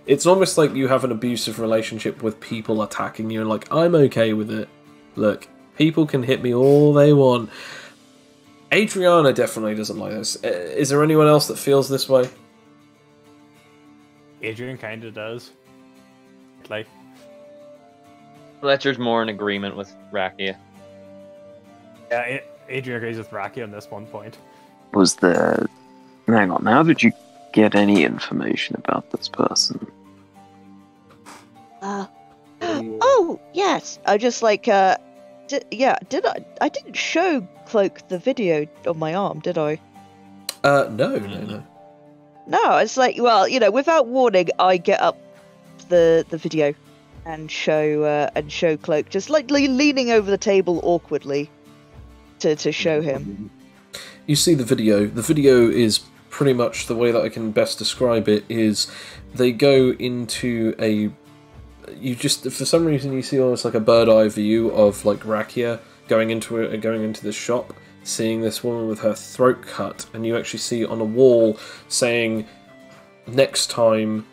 It's almost like you have an abusive relationship with people attacking you, and I'm okay with it. Look, people can hit me all they want. Adriana definitely doesn't like this. Is there anyone else that feels this way? Adrian kind of does. Fletcher's more in agreement with Rakia. Yeah, Adrian agrees with Rakia on this one point. Was there... Hang on, how did you get any information about this person? Oh, yes. I just did I? I didn't show Cloak the video on my arm, did I? No. No, it's without warning, I get up the video and show Cloak, just leaning over the table awkwardly to show him. You see the video. The video is pretty much the way that I can best describe it is they go into for some reason you see almost like a bird eye view of Rakia going into the shop, seeing this woman with her throat cut, and you actually see on a wall saying, "Next time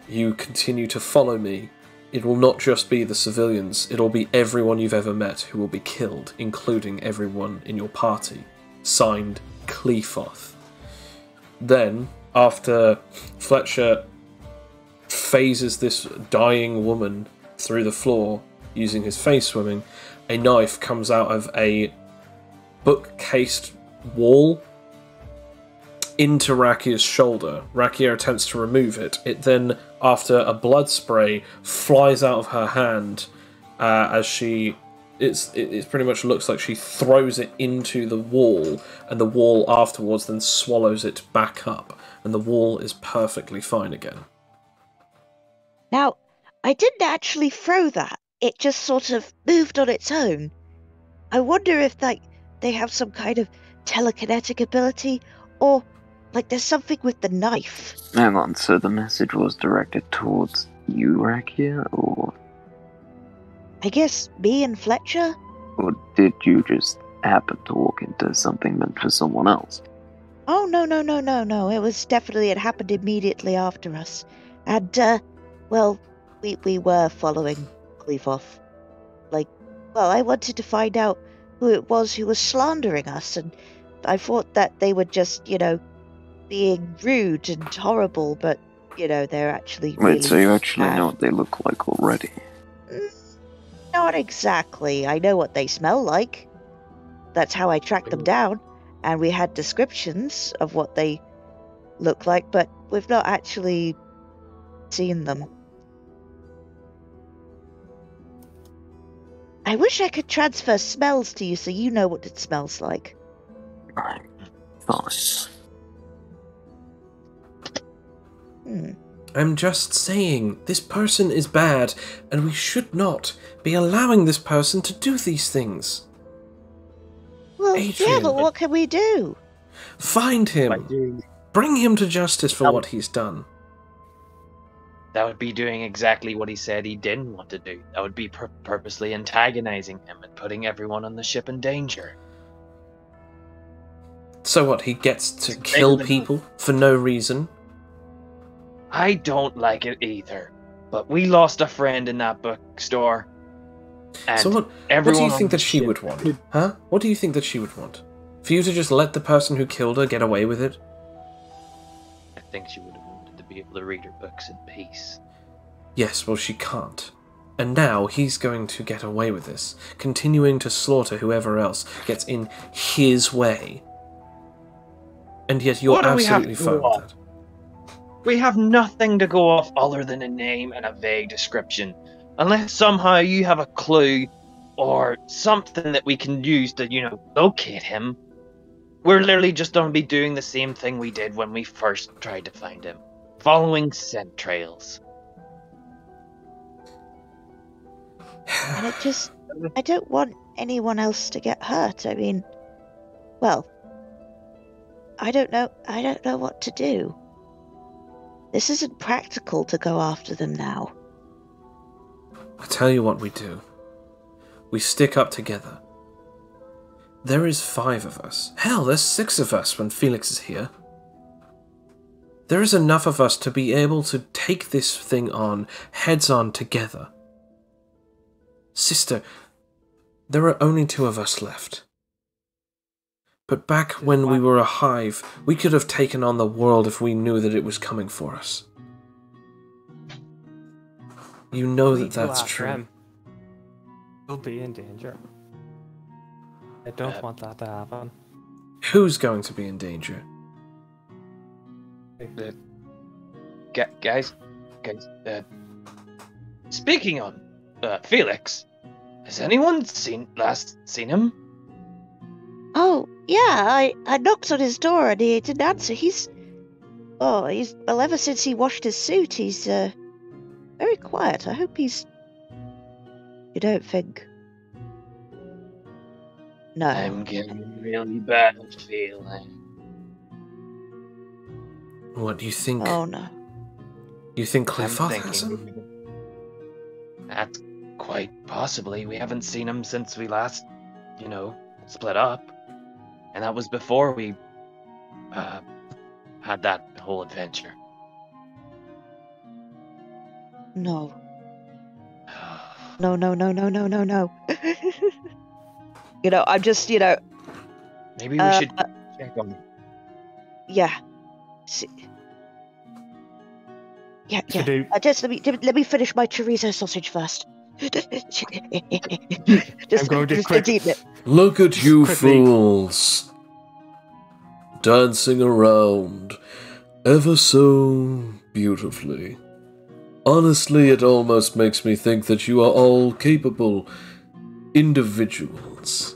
you continue to follow me, it will not just be the civilians, it'll be everyone you've ever met who will be killed, including everyone in your party. Signed, Cleafarth." Then, after Fletcher phases this dying woman through the floor, using his face swimming, a knife comes out of a book-cased wall into Rakia's shoulder. Rakia attempts to remove it. It then, after a blood spray, flies out of her hand as she... It pretty much looks like she throws it into the wall, and the wall afterwards then swallows it back up, and the wall is perfectly fine again. Now, I didn't actually throw that. It just sort of moved on its own. I wonder if they have some kind of telekinetic ability, or there's something with the knife. Hang on, so the message was directed towards you, Rakia, or I guess me and Fletcher? or did you just happen to walk into something meant for someone else? Oh, no. It happened immediately after us. And, we were following Clevehoff. I wanted to find out who it was who was slandering us, and I thought that they were just, being rude and horrible, but, they're actually really Wait, so you actually bad. know what they look like already? Not exactly. I know what they smell like. That's how I tracked them down, and we had descriptions of what they look like, but we've not actually seen them. I wish I could transfer smells to you so you know what it smells like. Right. Fine. I'm just saying, this person is bad, and we should not be allowing this person to do these things. Well, Adrian. yeah, but what can we do? Find him. Bring him to justice for what he's done. That would be doing exactly what he said he didn't want to do. That would be purposely antagonizing him and putting everyone on the ship in danger. So what, he gets to kill people for no reason? I don't like it either. But we lost a friend in that bookstore. And So what do you think that she would want? Huh? What do you think that she would want? For you to just let the person who killed her get away with it? I think she would have wanted to be able to read her books in peace. Yes, well she can't. And now he's going to get away with this, continuing to slaughter whoever else gets in his way. And yet you're absolutely fine with that. We have nothing to go off other than a name and a vague description. Unless somehow you have a clue or something that we can use to, locate him. We're literally just going to be doing the same thing we did when we first tried to find him. Following scent trails. And I don't want anyone else to get hurt. I mean, I don't know what to do. This isn't practical to go after them now. I tell you what we do. We stick up together. There is 5 of us. Hell, there's 6 of us when Felix is here. There is enough of us to be able to take this thing on, heads on together. Sister, there are only 2 of us left. But back when we were a hive, we could have taken on the world if we knew that it was coming for us. You know that that's true. We'll be in danger. I don't want that to happen. Who's going to be in danger? Guys, speaking on Felix, has anyone seen him? Oh, yeah, I knocked on his door and he didn't answer. Ever since he washed his suit, he's very quiet. I hope you don't think. No. I'm getting a really bad feeling. What do you think? Oh, no. You think I'm Clifford has him? thinking that's quite possibly. We haven't seen him since we last, split up. And that was before we had that whole adventure. No. No. I'm just, Maybe we should check on him. Yeah. Yeah. do. Just let me finish my chorizo sausage first. Just, I'm going to just quick- eat it. Look at you Quickly. fools, dancing around ever so beautifully. Honestly, it almost makes me think that you are all capable individuals.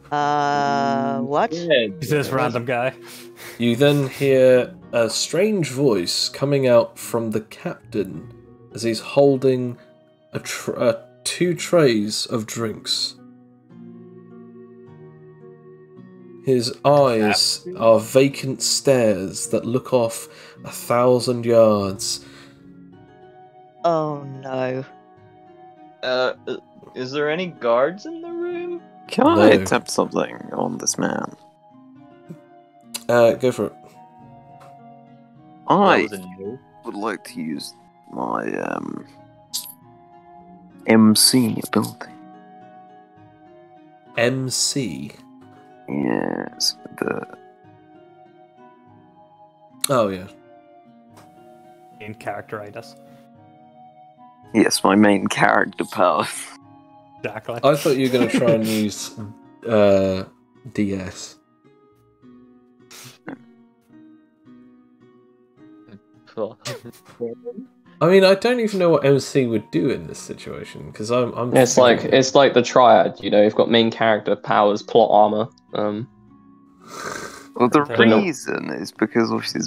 What? He's this random guy. You then hear a strange voice coming out from the captain as he's holding two trays of drinks. His eyes are vacant stares that look off 1,000 yards. Oh no. Is there any guards in the room? Can I No. attempt something on this man? Go for it. That I was a no. would like to use my MC ability. MC. Yes, Oh, yeah. In characteritis. my main character power. Exactly. I thought you were going to try and use DS. I mean, I don't even know what MC would do in this situation because I'm. It's like the triad, you know. You've got main character, powers, plot armor. Well, the I don't know. reason is because obviously,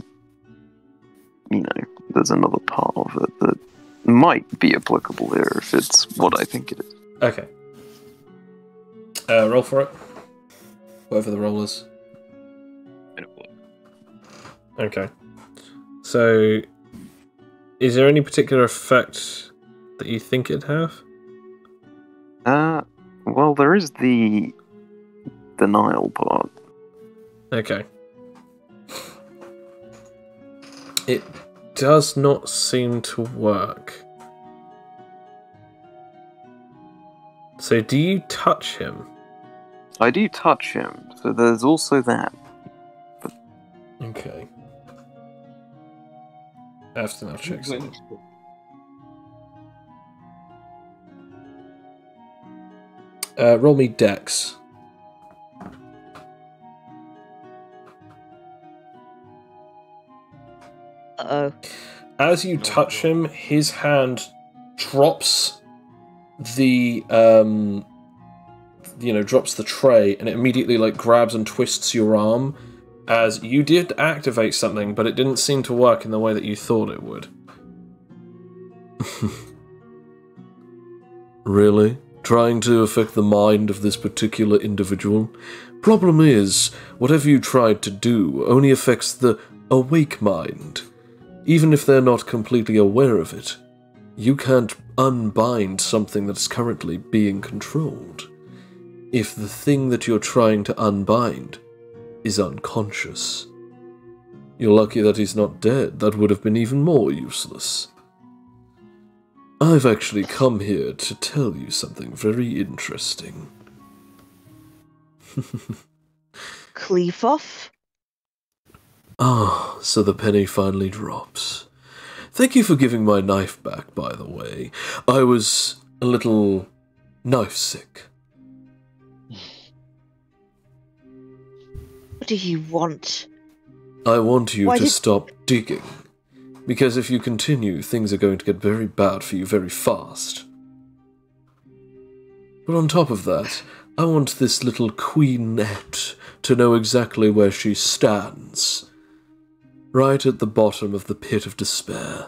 there's another part of it that might be applicable here if it's what I think it is. Okay. Roll for it. Whatever the roll is. Okay. So, is there any particular effect that you think it'd have? Well, there is the denial part. Okay. It does not seem to work. So, do you touch him? I do touch him, so there's also that. Okay. I have to now check something. Roll me Dex. Uh-oh. As you touch him, his hand drops the drops the tray, and it immediately grabs and twists your arm. As you did activate something, but it didn't seem to work in the way that you thought it would. Really? Trying to affect the mind of this particular individual? Problem is, whatever you tried to do only affects the awake mind. Even if they're not completely aware of it, you can't unbind something that's currently being controlled. If the thing that you're trying to unbind is unconscious. You're lucky that he's not dead. That would have been even more useless. I've actually come here to tell you something very interesting. Cleave-off? Ah, so the penny finally drops. Thank you for giving my knife back, by the way. I was a little knife sick. What do you want? I want you Why to did- stop digging. Because if you continue, things are going to get very bad for you very fast. But on top of that, I want this little queenette to know exactly where she stands. Right at the bottom of the pit of despair.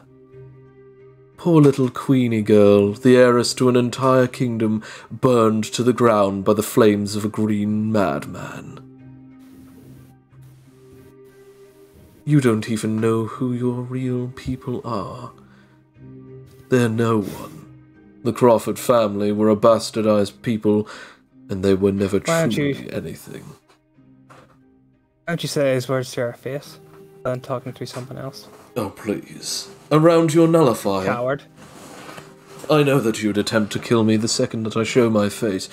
Poor little Queenie girl, the heiress to an entire kingdom burned to the ground by the flames of a green madman. You don't even know who your real people are. They're no one. The Crawford family were a bastardized people, and they were never Why don't truly you- anything. Why don't you say his words to our face? Than talking to someone else. Oh, please. Around your nullifier. Coward. I know that you'd attempt to kill me the second that I show my face,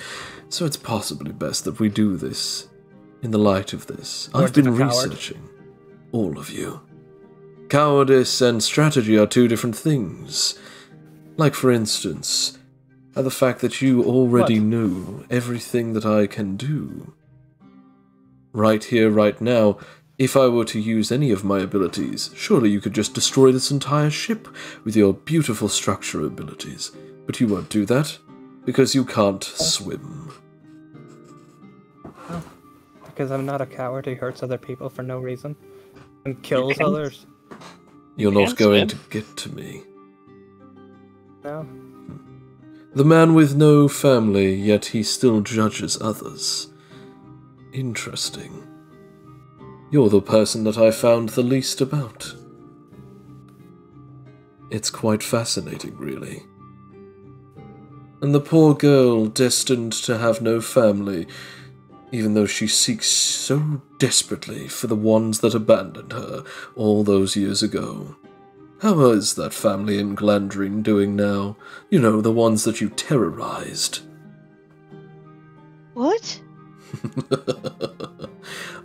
so it's possibly best that we do this in the light of this. I've Words of been a coward. researching. All of you. Cowardice and strategy are two different things. Like, for instance, the fact that you already knew everything that I can do. Right here, right now, if I were to use any of my abilities, surely you could just destroy this entire ship with your beautiful structure abilities. But you won't do that, because you can't swim. Oh, because I'm not a coward who hurts other people for no reason and kills others. You're not going to get to me. No. The man with no family, yet he still judges others. Interesting. You're the person that I found the least about. It's quite fascinating, really. And the poor girl destined to have no family, even though she seeks so desperately for the ones that abandoned her all those years ago. How is that family in Glandrine doing now? You know, the ones that you terrorized. What?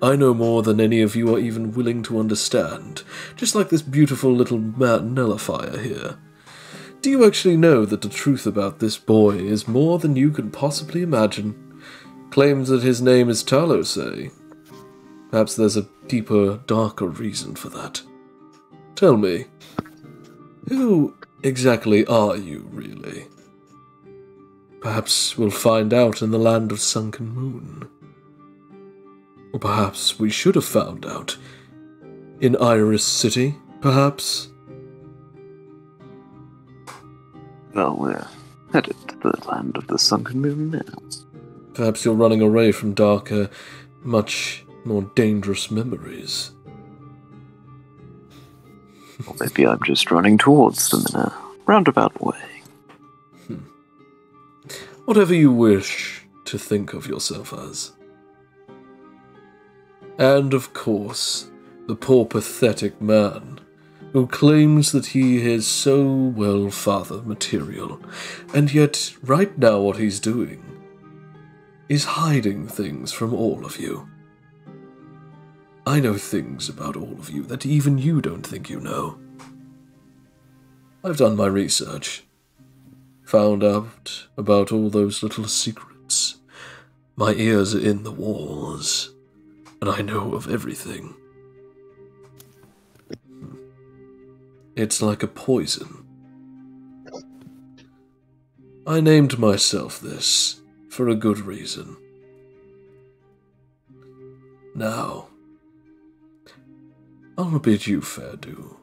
I know more than any of you are even willing to understand, just like this beautiful little nullifier here. Do you actually know that the truth about this boy is more than you can possibly imagine? Claims that his name is Talos. Perhaps there's a deeper, darker reason for that. Tell me, who exactly are you, really? Perhaps we'll find out in the land of Sunken Moon. Or perhaps we should have found out. In Iris City, perhaps? Well, we're headed to the land of the Sunken Moon now. Perhaps you're running away from darker, much more dangerous memories. Or maybe I'm just running towards them in a roundabout way. Whatever you wish to think of yourself as. And, of course, the poor pathetic man who claims that he is so well father material, and yet right now what he's doing is hiding things from all of you. I know things about all of you that even you don't think you know. I've done my research, found out about all those little secrets. My ears are in the walls, and I know of everything. It's like a poison. I named myself this for a good reason. Now, I'll bid you fair do.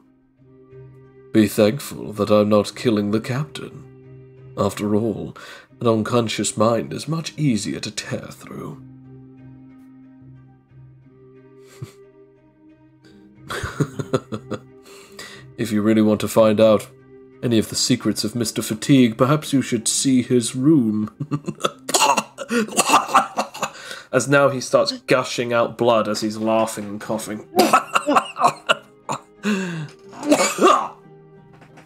Be thankful that I'm not killing the captain. After all, an unconscious mind is much easier to tear through. If you really want to find out any of the secrets of Mr. Fatigue, perhaps you should see his room. As now he starts gushing out blood as he's laughing and coughing.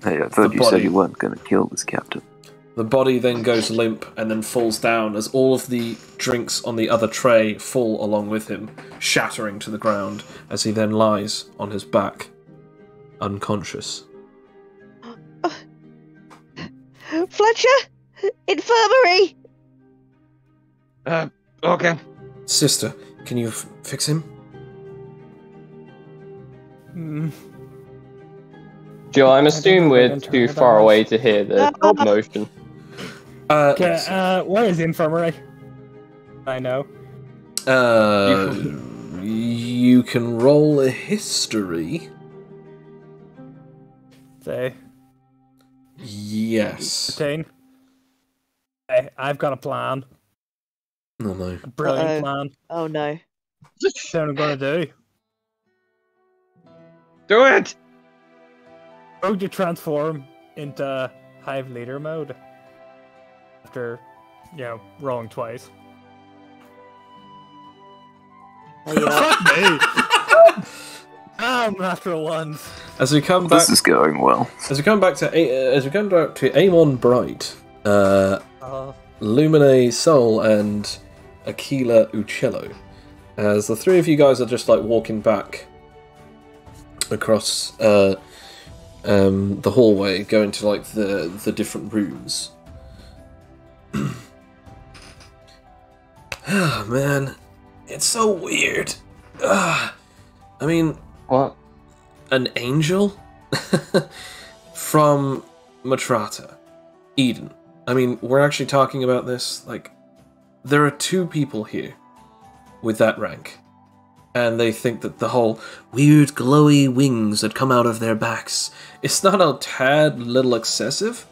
Hey, I thought you said you weren't going to kill this captain. The body then goes limp and then falls down as all of the drinks on the other tray fall along with him, shattering to the ground as he then lies on his back, unconscious. Fletcher? Infirmary! Okay. Sister, can you fix him? Joe, I'm assuming we're too far away to hear the motion. Where is the infirmary? I know. You can roll a history. Say. Yes. 15. Hey, I've got a plan. Oh no. A brilliant plan. Oh no. That's what I'm gonna do. Do it! How to transform into Hive Leader mode after, rolling twice. Fuck me! Natural ones. As we come back, This is going well. as we come back to Amon Bright, Lumine Soul, and Aquila Uccello, as the three of you guys are just like walking back across the hallway, going to like the different rooms. Ah, man, it's so weird. I mean, What? an angel from Matrata, Eden. I mean, we're actually talking about this. Like, there are 2 people here with that rank, and they think that the whole weird glowy wings that come out of their backs, it's not a tad little excessive?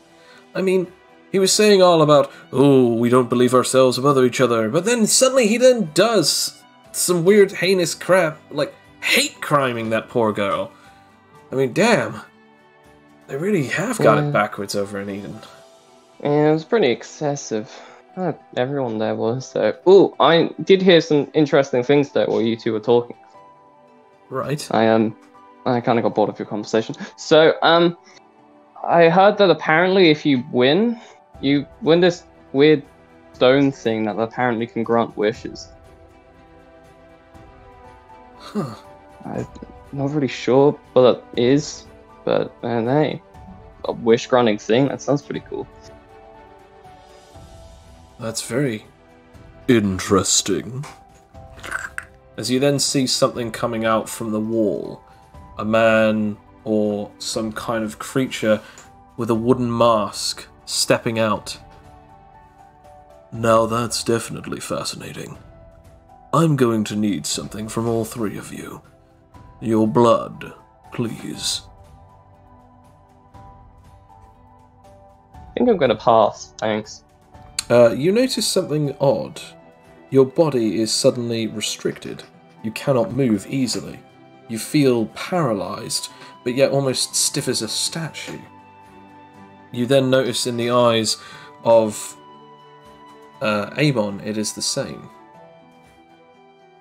I mean, he was saying all about, oh, we don't believe ourselves above each other, but then suddenly he then does some weird heinous crap, like hate criming that poor girl. I mean, damn. They really have got it backwards over in Eden. Yeah, it was pretty excessive. Everyone there was, though. Ooh, I did hear some interesting things there while you 2 were talking. Right. I kind of got bored of your conversation. So, I heard that apparently if you win this weird stone thing that apparently can grant wishes. Huh. I'm not really sure what that is, but hey, a wish granting thing, that sounds pretty cool. That's very interesting. As you then see something coming out from the wall, a man or some kind of creature with a wooden mask stepping out. Now that's definitely fascinating. I'm going to need something from all 3 of you. Your blood, please. I think I'm gonna pass, thanks. You notice something odd. Your body is suddenly restricted. You cannot move easily. You feel paralyzed, but yet almost stiff as a statue. You then notice in the eyes of Amon, it is the same.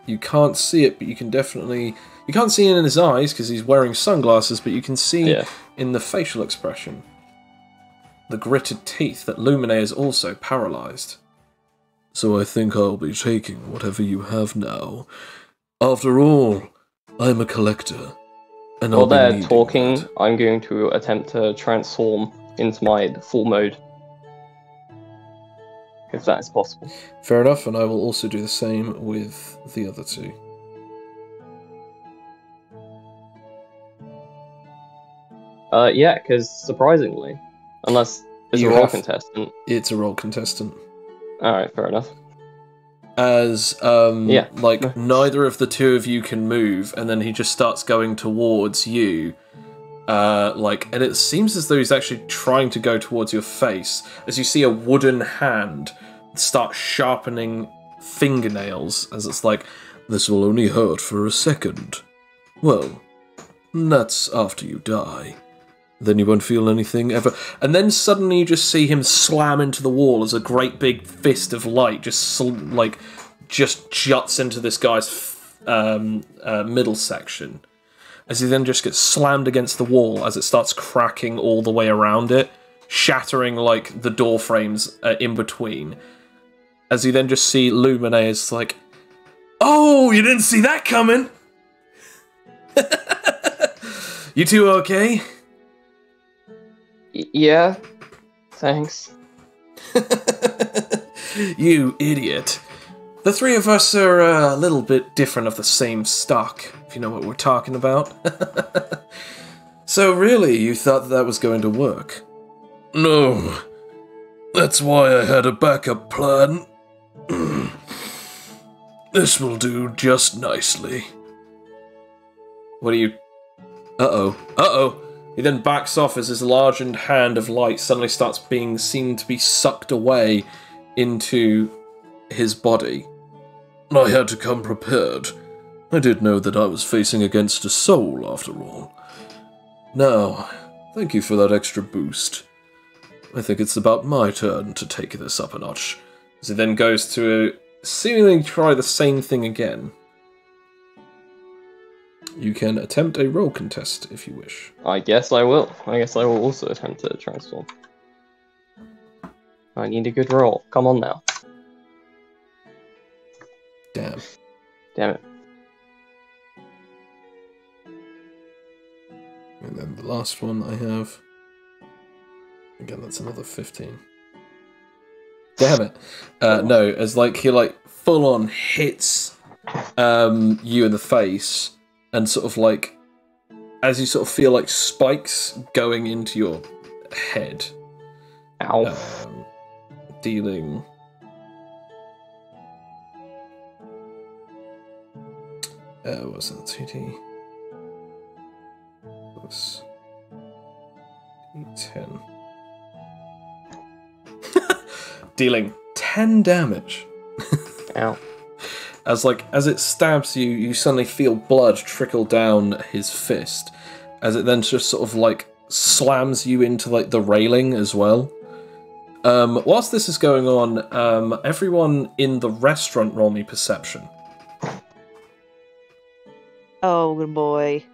You can't see it, but you can definitely... You can't see it in his eyes because he's wearing sunglasses, but you can see in the facial expression the gritted teeth that Lumine is also paralyzed. So I think I'll be taking whatever you have now. After all, I'm a collector, and While I'll be they're needing talking, that. I'm going to attempt to transform into my full mode. If that is possible. Fair enough, and I will also do the same with the other 2. Yeah, because surprisingly, unless it's a roll contestant. It's a roll contestant. Alright, fair enough. As, neither of the 2 of you can move, and then he just starts going towards you. And it seems as though he's actually trying to go towards your face, as you see a wooden hand start sharpening fingernails, as it's like, this will only hurt for a second. Well, that's after you die. Then you won't feel anything ever. And then suddenly you just see him slam into the wall as a great big fist of light just juts into this guy's middle section. As he then just gets slammed against the wall as it starts cracking all the way around it, shattering like the door frames in between. As you then just see Lumine is like, oh, you didn't see that coming! You 2 okay? Yeah, thanks. You idiot. The 3 of us are a little bit different of the same stock, if you know what we're talking about. So really, you thought that was going to work? No. That's why I had a backup plan. This will do just nicely. What are you... Uh-oh. Uh-oh. He then backs off as his largened hand of light suddenly starts being seen to be sucked away into his body. I had to come prepared. I did know that I was facing against a soul, after all. Now, thank you for that extra boost. I think it's about my turn to take this up a notch. As he then goes to seemingly try the same thing again. You can attempt a roll contest if you wish. I guess I will. I guess I will also attempt to transform. I need a good roll. Come on now. Damn. Damn it. And then the last one I have. Again, that's another 15. Damn it. No, as like he like full on hits you in the face, and sort of like as you sort of feel like spikes going into your head. Ow. Dealing what's that? 2D plus 10. Dealing 10 damage. Ow. As it stabs you, you suddenly feel blood trickle down his fist, as it then just sort of like slams you into like the railing as well. Whilst this is going on, everyone in the restaurant roll me perception. Oh, good boy.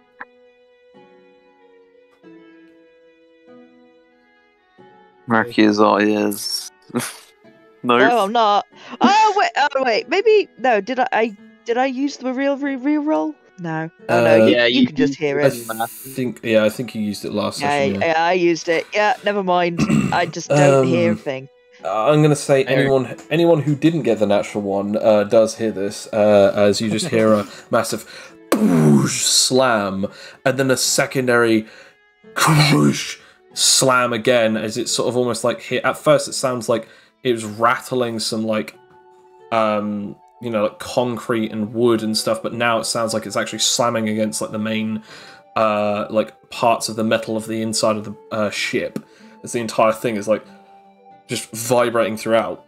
Rakia's eye is. No. No, I'm not. Oh wait. Maybe no. Did I use the reroll? No. Oh no. yeah, You you can just hear I it. think you used it last session. Yeah, I used it. Yeah, never mind. I just don't hear a thing. I'm gonna say anyone who didn't get the natural one does hear this, as you just hear a massive boosh slam, and then a secondary whoosh slam again, as it's sort of almost like hit. At first, it sounds like it was rattling some like like concrete and wood and stuff, but now it sounds like it's actually slamming against like the main like parts of the metal of the inside of the ship, as the entire thing is like just vibrating throughout.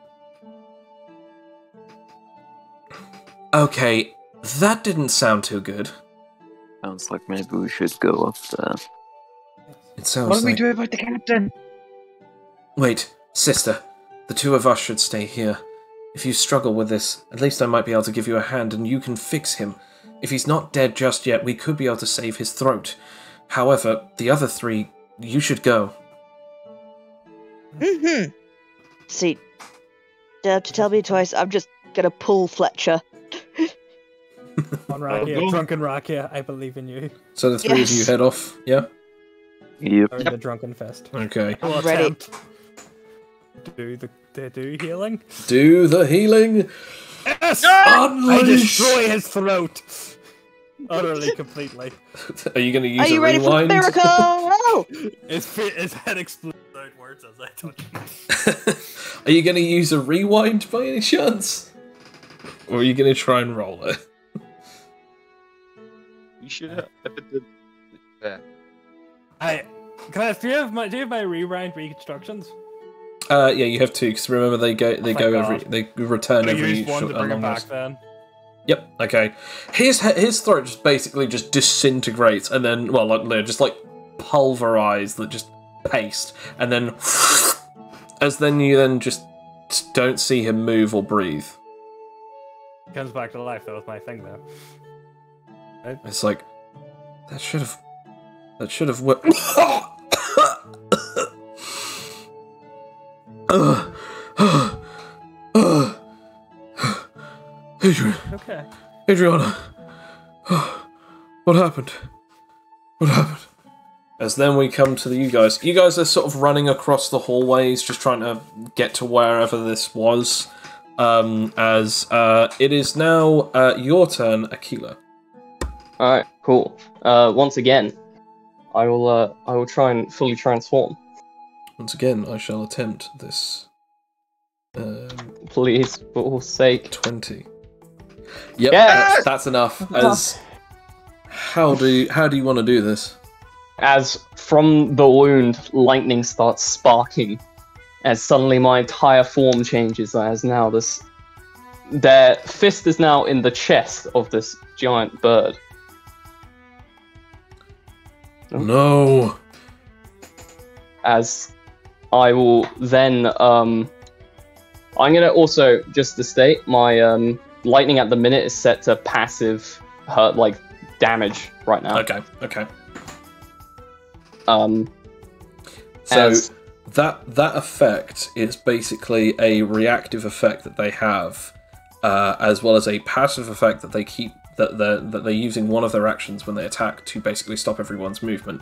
Okay, that didn't sound too good. Sounds like maybe we should go up there. It sounds What do we like... do about the captain? Wait, sister. The two of us should stay here. If you struggle with this, at least I might be able to give you a hand and you can fix him. If he's not dead just yet, we could be able to save his throat. However, the other three, you should go. Mm-hmm. See, don't have to tell me twice. I'm just gonna pull Fletcher. On Rakia, drunken Rakia, I believe in you. So the three of you head off, yeah? Yep. Or the drunken fist. Okay. We'll Ready. attempt to do healing. Do the healing! Yes! I Unleash! destroy his throat! Utterly, completely. Are you going to use Are you a ready for the rewind? miracle? His head explodes outwards as I touch him. Are you going to use a rewind by any chance? Or are you going to try and roll it? You should have. If it did. Do you have my rewind reconstructions? Yeah, you have two, because remember they return I every used one to bring him back then. Yep, okay. His throat just basically just disintegrates, and then, well, like, just like pulverized, that just paste, and then, as then you then just don't see him move or breathe. He comes back to life, that was my thing, though. Right? It's like, that should have worked. Adrian. Okay. Adriana. What happened? What happened? As then we come to you guys. You guys are sort of running across the hallways, just trying to get to wherever this was. As it is now your turn, Aquila. Alright, cool. Once again, I will try and fully transform. Once again, I shall attempt this. Please, for all sake. 20. Yep, Yes! that's enough. As how do you want to do this? As from the wound, lightning starts sparking, as suddenly my entire form changes. As now their fist is now in the chest of this giant bird. No. As I will then, I'm gonna also, just to state, my lightning at the minute is set to passive hurt, like damage right now. Okay. As- So that effect is basically a reactive effect that they have, as well as a passive effect that they keep that they're using one of their actions when they attack to basically stop everyone's movement.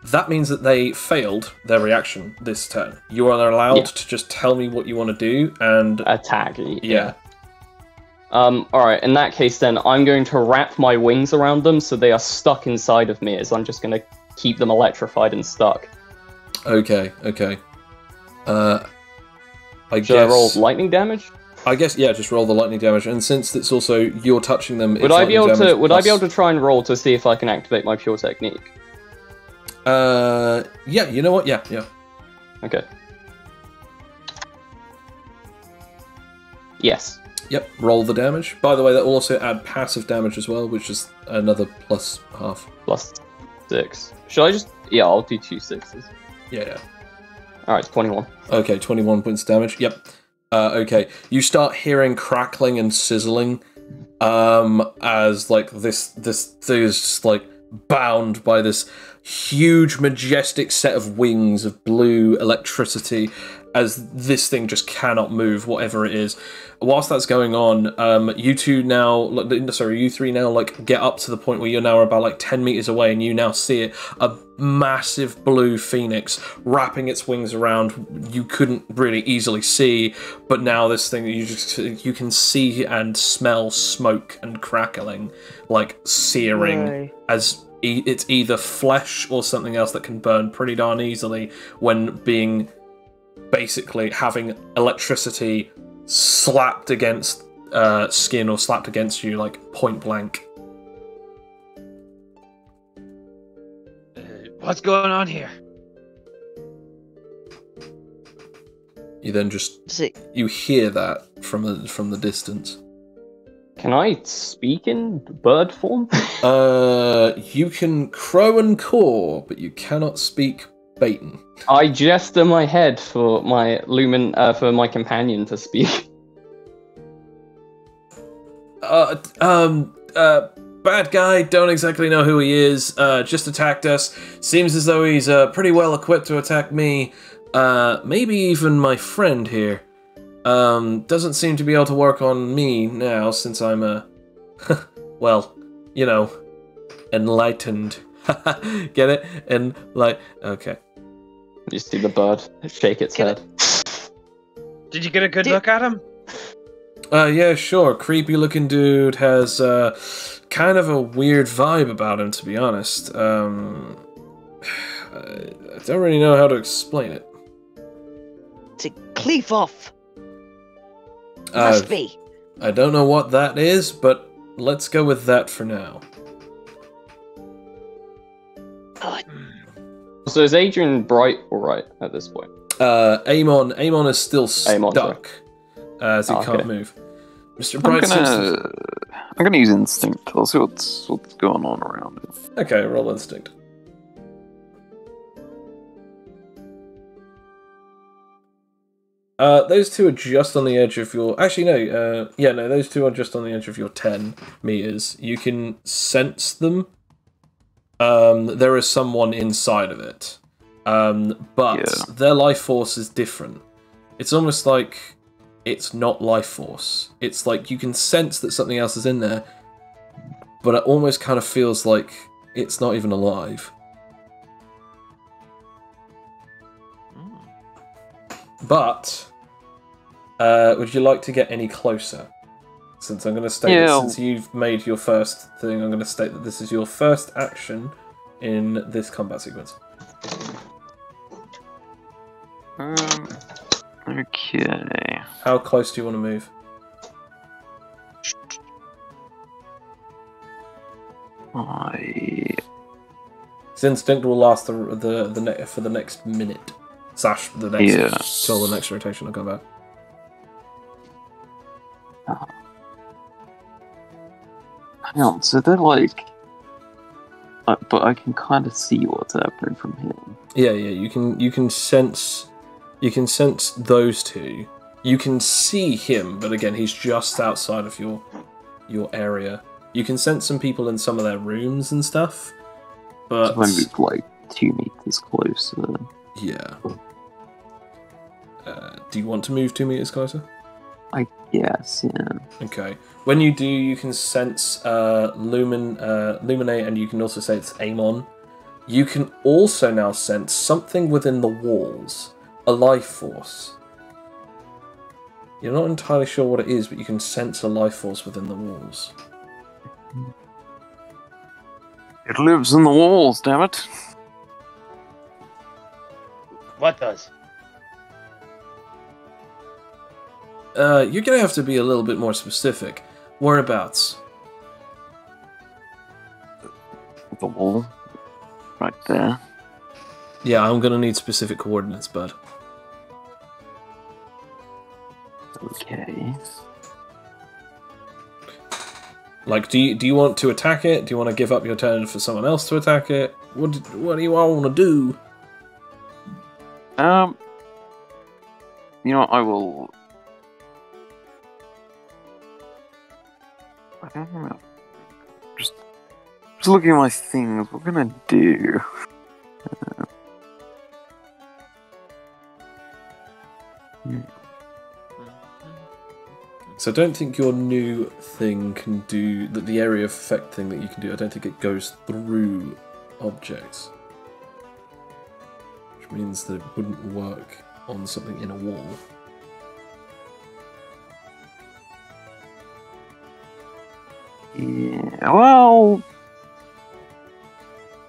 That means that they failed their reaction this turn. You are allowed to just tell me what you want to do and attack. Yeah. Alright, in that case then, I'm going to wrap my wings around them so they are stuck inside of me, as I'm just going to keep them electrified and stuck. Okay. I Should I roll lightning damage? I guess, yeah, just roll the lightning damage, and since it's also you're touching them, Would I be able to try and roll to see if I can activate my pure technique? Yeah, you know what? Yeah. Okay. Yes. Yep, roll the damage. By the way, that will also add passive damage as well, which is another plus half. Plus 6. Should I just... Yeah, I'll do 2 6s. Yeah. Alright, 21. Okay, 21 points damage. Yep. Okay, you start hearing crackling and sizzling as, like, this thing is just, like, bound by this huge, majestic set of wings of blue electricity as this thing just cannot move, whatever it is. Whilst that's going on, you three now, like, get up to the point where you're now about, like, 10 meters away, and you now see it, a massive blue phoenix wrapping its wings around. You couldn't really easily see, but now this thing, you can see and smell smoke and crackling, like, searing, as it's either flesh or something else that can burn pretty darn easily when being... basically having electricity slapped against skin or slapped against you, like, point blank. What's going on here? You then just... You hear that from the distance. Can I speak in bird form? You can crow and caw, but you cannot speak Baton. I gesture my head for my for my companion to speak. Bad guy, don't exactly know who he is, just attacked us. Seems as though he's pretty well equipped to attack me. Maybe even my friend here. Doesn't seem to be able to work on me now, since I'm, well, you know, enlightened. Get it? And, like, okay. You see the bird shake its head. Did you get a good look at him? Yeah, sure. Creepy looking dude has, kind of a weird vibe about him, to be honest. I don't really know how to explain it. To cleave off. Must be. I don't know what that is, but let's go with that for now. Good. So is Adrian bright or right at this point? Amon is still stuck, as he can't move. Mr. Bright I'm gonna use instinct. I'll see what's going on around it. Okay, roll instinct. Those two are just on the edge of your... Actually, no. Those two are just on the edge of your 10 meters. You can sense them. There is someone inside of it. But their life force is different. It's almost like it's not life force. It's like you can sense that something else is in there, but it almost kind of feels like it's not even alive. But, would you like to get any closer? Since I'm going to state that since you've made your first thing, I'm going to state that this is your first action in this combat sequence. Okay. How close do you want to move? His instinct will last for the next minute. Slash the next till the next rotation will come back. Hang on, so they're like, but I can kind of see what's happening from here. Yeah, you can sense those two. You can see him, but again, he's just outside of your area. You can sense some people in some of their rooms and stuff, but so I moved like 2 meters closer. Yeah. Do you want to move 2 meters closer? I guess, yeah. Okay. When you do, you can sense Luminate, and you can also say it's Amon. You can also now sense something within the walls. A life force. You're not entirely sure what it is, but you can sense a life force within the walls. It lives in the walls, damn it. What does? You're gonna have to be a little bit more specific. Whereabouts? The wall. Right there. Yeah, I'm gonna need specific coordinates, bud. Okay. Like, do you want to attack it? Do you want to give up your turn for someone else to attack it? What do you all want to do? You know what, I will... I don't know. Just looking at my things, what can I do? So I don't think your new thing can do... The area of effect thing that you can do, I don't think it goes through objects. Which means that it wouldn't work on something in a wall. Yeah, well...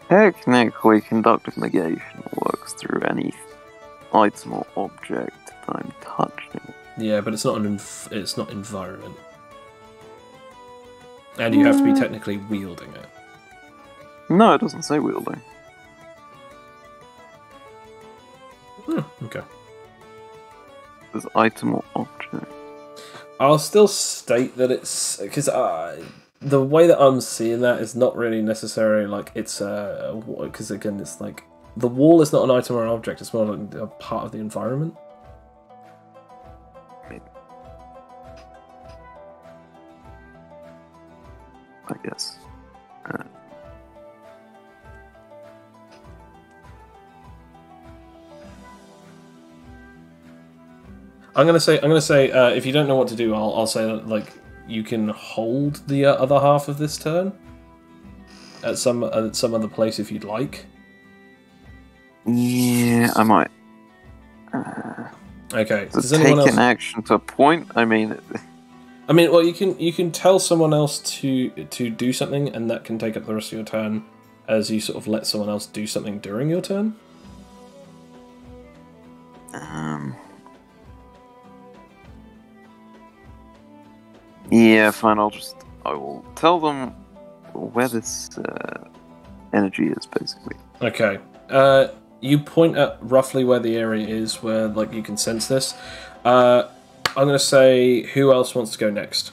Technically, conductive negation works through any item or object that I'm touching. Yeah, but it's not it's not environment. And you have to be technically wielding it. No, it doesn't say wielding. Okay. There's item or object. I'll still state that it's... Because the way that I'm seeing that is not really necessarily like it's because again it's like the wall is not an item or an object, it's more like a part of the environment. I guess. I'm gonna say if you don't know what to do, I'll say that like you can hold the other half of this turn at some other place if you'd like. Yeah, I might. Okay. So Does anyone take else... an action to a point. I mean, well, you can tell someone else to do something, and that can take up the rest of your turn, as you sort of let someone else do something during your turn. Yeah, fine. I will tell them where this energy is, basically. Okay. You point at roughly where the area is, where like you can sense this. I'm gonna say, who else wants to go next?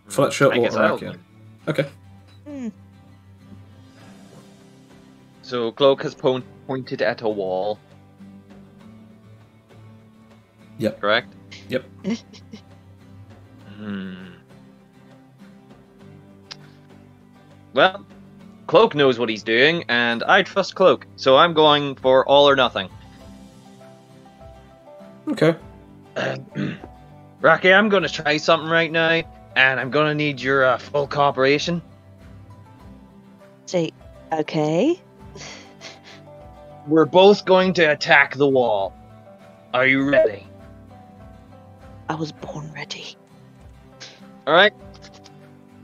Fletcher or Arakia? Okay. So Cloak has pointed at a wall. Yep. Correct? Yep. Well, Cloak knows what he's doing, and I trust Cloak, so I'm going for all or nothing. Okay. Rocky, I'm going to try something right now, and I'm going to need your full cooperation. Say, okay. We're both going to attack the wall. Are you ready? I was born ready. Alright.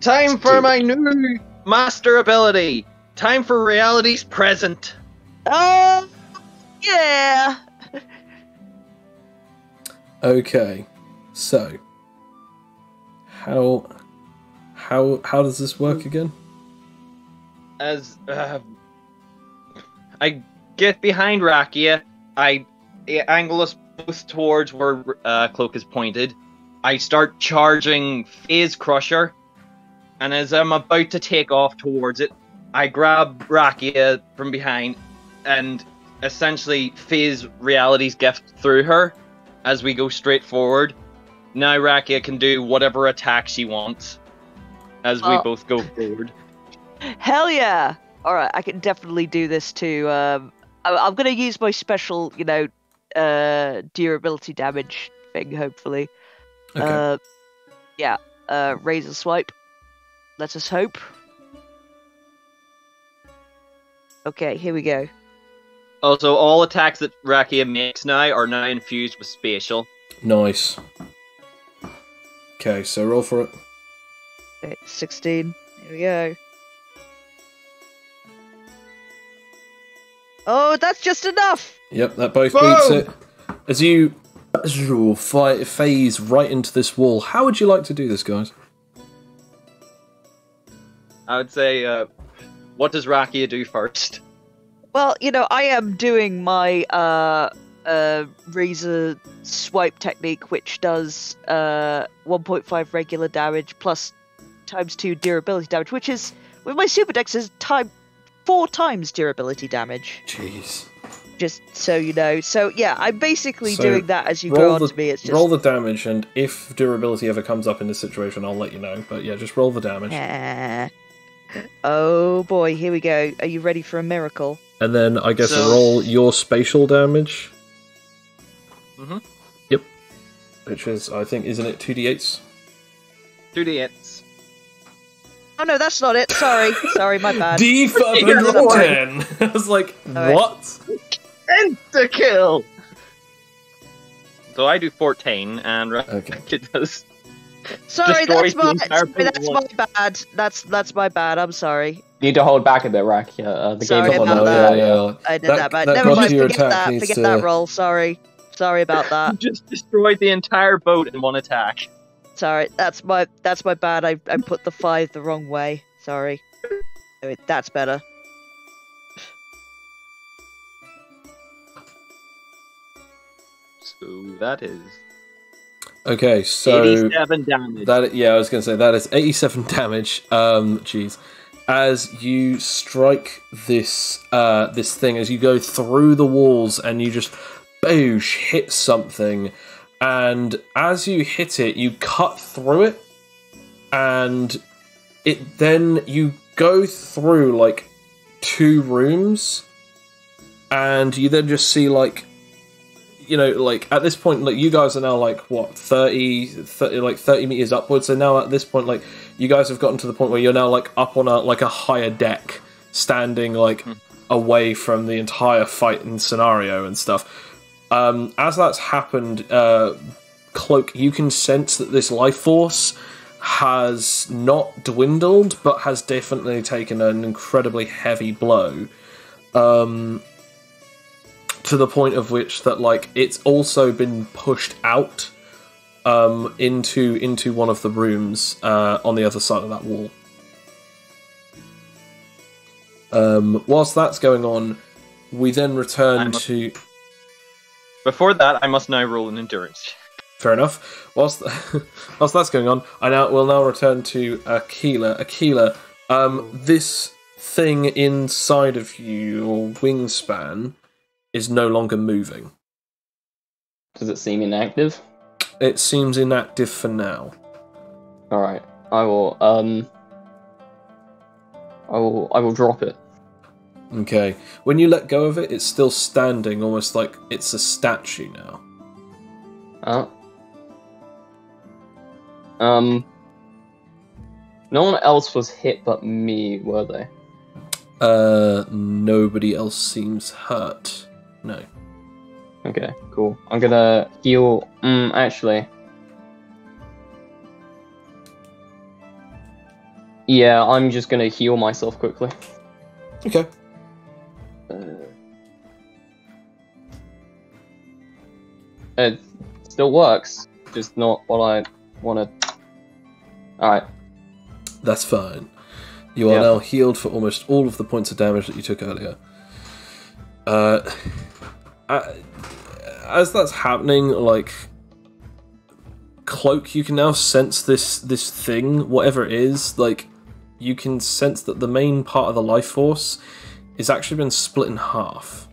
Time for my new master ability. Time for reality's present. Oh, yeah. Okay. So, how does this work again? As I get behind Rakia, I angle us both towards where Cloak is pointed. I start charging Phase Crusher, and as I'm about to take off towards it, I grab Rakia from behind and essentially phase Reality's Gift through her as we go straight forward. Now Rakia can do whatever attack she wants as we both go forward. Hell yeah! Alright, I can definitely do this too. I'm going to use my special, durability damage thing, hopefully. Okay. Razor swipe. Let us hope. Okay, here we go. Also, all attacks that Rakia makes now are now infused with spatial. Nice. Okay, so roll for it. Okay, 16. Here we go. Oh, that's just enough! Yep, that both beats it. As you phase right into this wall, how would you like to do this, guys? I would say, what does Rakia do first? Well, I am doing my razor swipe technique, which does 1.5 regular damage plus ×2 durability damage, which is, with my super dex, is 4 times durability damage. Jeez. Just so you know. So yeah, I'm basically doing that as you go on to me. It's just... Roll the damage, and if durability ever comes up in this situation, I'll let you know. But yeah, just roll the damage. Oh boy, here we go. Are you ready for a miracle? And then I guess roll your spatial damage. Mm-hmm. Yep. Which is, I think, isn't it 2d8s? 2d8s. Oh no, that's not it. Sorry, my bad. D510! I was like, what? Insta-kill! So I do 14, and Rakia does... Sorry, that's my bad. That's my bad. I'm sorry. You need to hold back a bit, Rakia. The Sorry game about that. Yeah. I did that bad. Never mind. Forget that roll. Sorry about that. You just destroyed the entire boat in one attack. Sorry, that's my bad. I put the 5 the wrong way. Sorry. Wait, that's better. So that is... Okay, so 87 damage. I was going to say that is 87 damage. Jeez, as you strike this this thing, as you go through the walls, and you just boosh hit something, and as you hit it, you cut through it, and then you go through like 2 rooms, and you then just see like. At this point, like, you guys are now, like, what, 30 meters upwards, so now at this point, like, you guys have gotten to the point where you're now, like, up on a higher deck, standing, like, away from the entire fight and scenario and stuff. As that's happened, Cloak, you can sense that this life force has not dwindled, but has definitely taken an incredibly heavy blow. To the point of which that, like, it's also been pushed out into one of the rooms on the other side of that wall. Whilst that's going on, we then return to... Before that, I must now roll an endurance. Fair enough. Whilst that's going on, we'll now return to Aquila. Aquila, this thing inside of you, or wingspan, is no longer moving. Does it seem inactive? It seems inactive for now. Alright. I will drop it. Okay. When you let go of it, it's still standing, almost like it's a statue now. No one else was hit but me, were they? Nobody else seems hurt. No. Okay, cool. I'm gonna heal... actually... Yeah, I'm just gonna heal myself quickly. Okay. It still works, just not what I wanted. Alright. That's fine. You are now healed for almost all of the points of damage that you took earlier. As that's happening, like, Cloak, you can now sense this thing, whatever it is, like, you can sense that the main part of the life force is actually been split in half.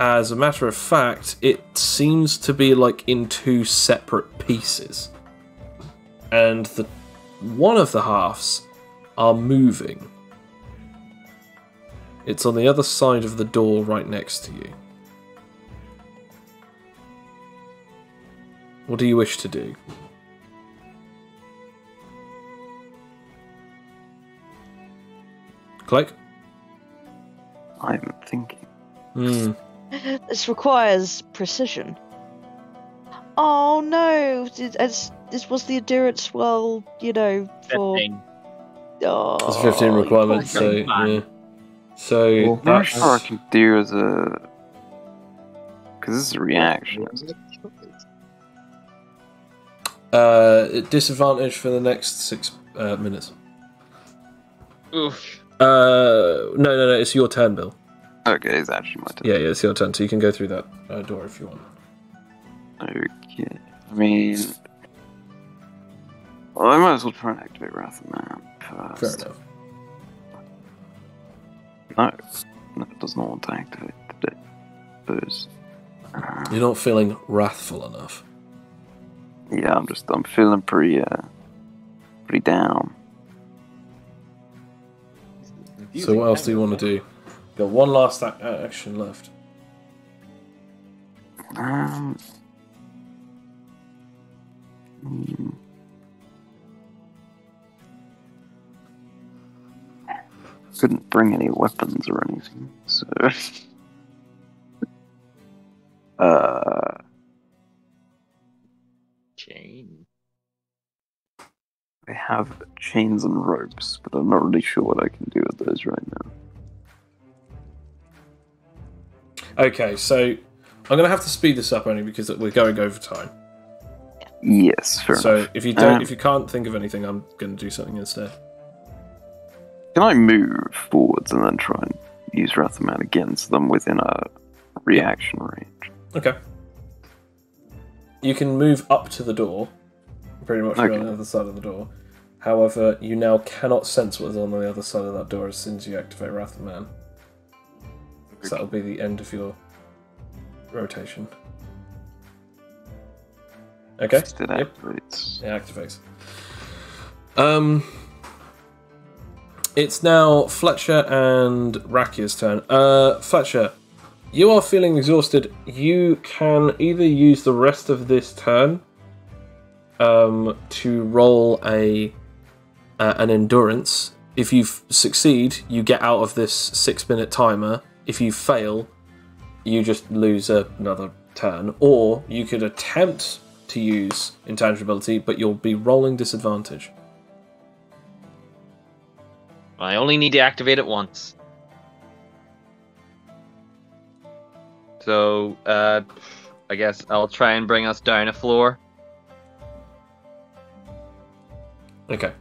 As a matter of fact, it seems to be, like, in 2 separate pieces. And one of the halves are moving. It's on the other side of the door right next to you. What do you wish to do? Cloak? I'm thinking. This requires precision. Oh no! This was the endurance. Well, for 15. oh, It's a 15 requirement, so yeah. So I'm not sure I can do as a. Because this is a reaction. Disadvantage for the next 6 minutes. Oof. No, it's your turn, Bill. Okay, it's actually my turn. Yeah, it's your turn, so you can go through that door if you want. Okay. I mean. Well, I might as well try and activate Wrath of Man first. Fair enough. No, it does not want to activate the booze. You're not feeling wrathful enough. Yeah, I'm feeling pretty down. So what else do you want to do? Got one last action left. Couldn't bring any weapons or anything, so. Chain. I have chains and ropes, but I'm not really sure what I can do with those right now. Okay, so I'm going to have to speed this up only because we're going over time. Yes, fair So enough. if you can't think of anything, I'm going to do something instead. Can I move forwards and then try and use Wrath of Man against them within a reaction range? Okay. You can move up to the door, pretty much Okay. on the other side of the door. However, you now cannot sense what is on the other side of that door as soon as you activate Wrath of Man. So that'll be the end of your rotation. Okay. It Yep. activates. It activates. It's now Fletcher and Rakia's turn. Fletcher, you are feeling exhausted. You can either use the rest of this turn to roll an endurance. If you succeed, you get out of this 6-minute timer. If you fail, you just lose another turn. Or you could attempt to use intangibility, but you'll be rolling disadvantage. I only need to activate it once. So, I guess I'll try and bring us down a floor. Okay.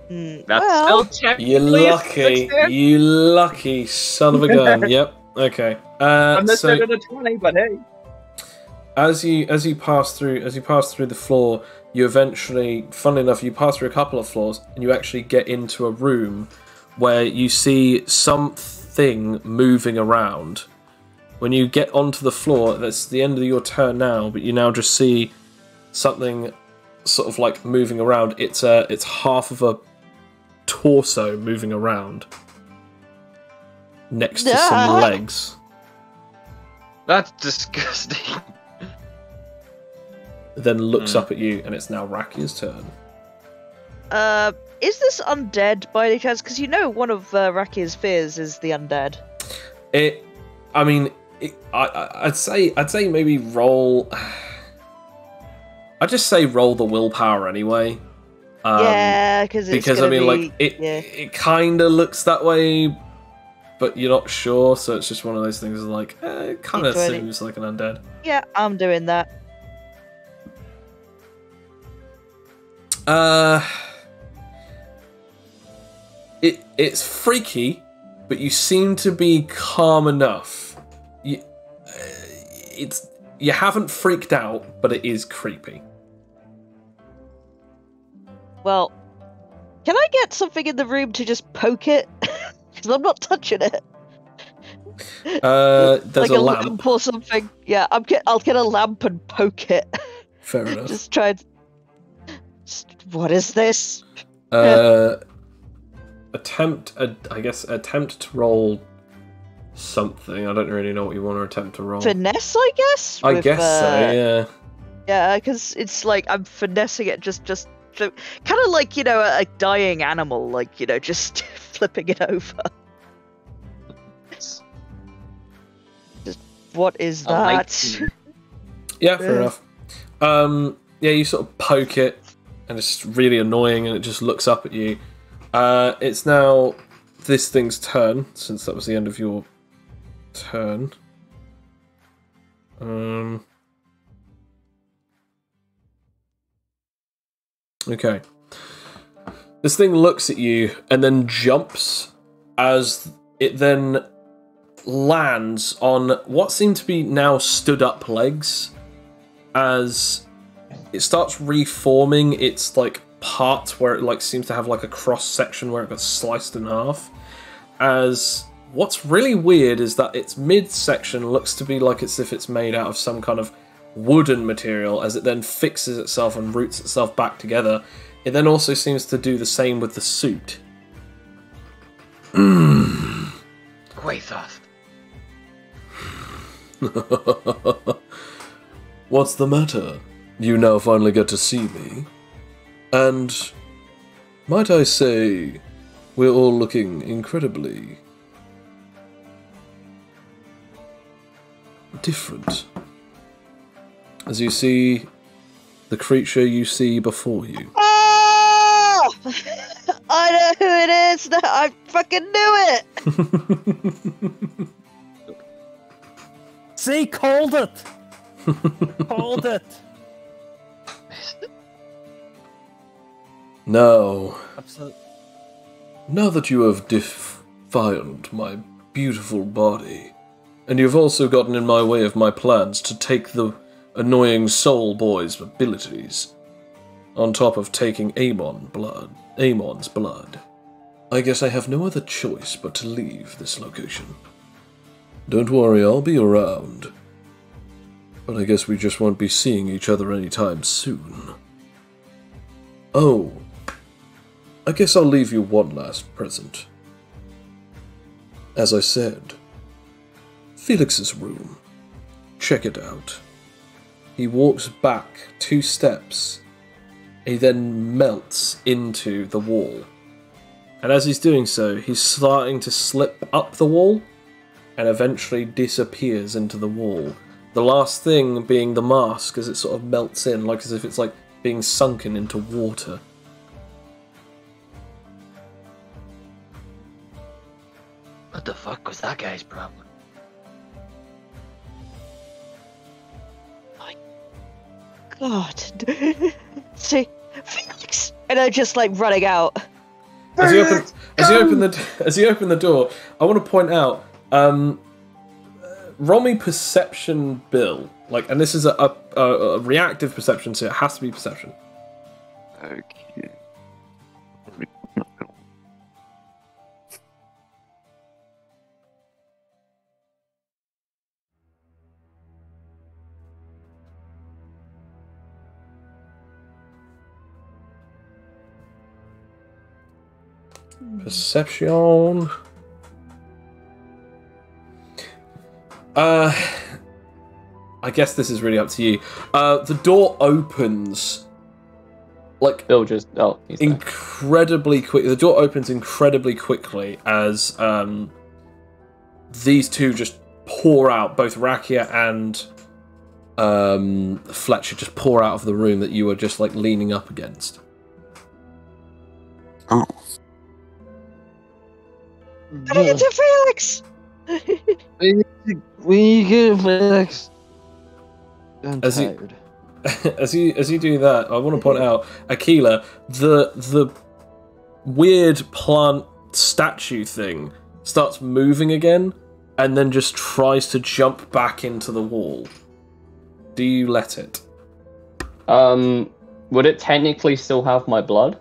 That's still technically You a lucky, success. you lucky son of a gun. Yep. Okay. I'm So missing a 20, but hey. as you pass through the floor, you eventually, funnily enough, you pass through a couple of floors, and you actually get into a room where you see something moving around. When you get onto the floor, that's the end of your turn now, but you now just see something sort of like moving around. It's half of a torso moving around next to some legs. That's disgusting. Then looks up at you, and it's now Rakia's turn. Is this undead by any chance? Because one of Rakia's fears is the undead. I'd say maybe roll. I'd just say roll the willpower anyway. Yeah, because it kind of looks that way, but you're not sure, so it's just one of those things. Like it kind of seems like an undead. Yeah, I'm doing that. It's freaky, but you seem to be calm enough. You haven't freaked out, but it is creepy. Well, can I get something in the room to just poke it? Because I'm not touching it. There's like a lamp or something. Yeah, I'll get a lamp and poke it. Fair enough. Just try and... What is this? Attempt to roll something. I don't really know what you want to attempt to roll. Finesse, I guess. I guess so. Yeah. Yeah, because it's like I'm finessing it, just kind of like a dying animal, like just flipping it over. Just what is that? Yeah, fair enough. Yeah, you sort of poke it, and it's really annoying, and it just looks up at you. It's now this thing's turn, since that was the end of your turn. Okay. This thing looks at you and then jumps as it then lands on what seem to be now stood up legs as it starts reforming its like part where it like seems to have like a cross section where it got sliced in half. As what's really weird is that its midsection looks to be like as if it's made out of some kind of wooden material, as it then fixes itself and roots itself back together. It then also seems to do the same with the suit. Quaithoth. What's the matter? You now finally get to see me. And, might I say, we're all looking incredibly different. As you see the creature you see before you. Oh! I know who it is! I fucking knew it! See, called it! Called it! Now, Absolutely. now that you have defiled my beautiful body, and you've also gotten in my way of my plans to take the annoying soul boy's abilities, on top of taking Amon's blood, I guess I have no other choice but to leave this location. Don't worry, I'll be around. But I guess we just won't be seeing each other anytime soon. Oh, I guess I'll leave you one last present. As I said, Felix's room. Check it out. He walks back 2 steps. He then melts into the wall. And as he's doing so, he's starting to slip up the wall and eventually disappears into the wall. The last thing being the mask as it sort of melts in, like as if it's like being sunken into water. What the fuck was that guy's problem? God. See, Felix! And I'm just like running out. As you open the door, I want to point out, roll me perception, Bill. Like, and this is a reactive perception, so it has to be perception. Okay. Perception. I guess this is really up to you. The door opens like Bill just he's there. incredibly quick. The door opens incredibly quickly as these two just pour out. Both Rakia and Fletcher just pour out of the room that you were just like leaning up against. Oh. Getting into Felix! We get Felix. I'm As you- tired. As you do that, I want to point out, Aquila, the weird plant statue thing starts moving again, and then just tries to jump back into the wall. Do you let it? Would it technically still have my blood?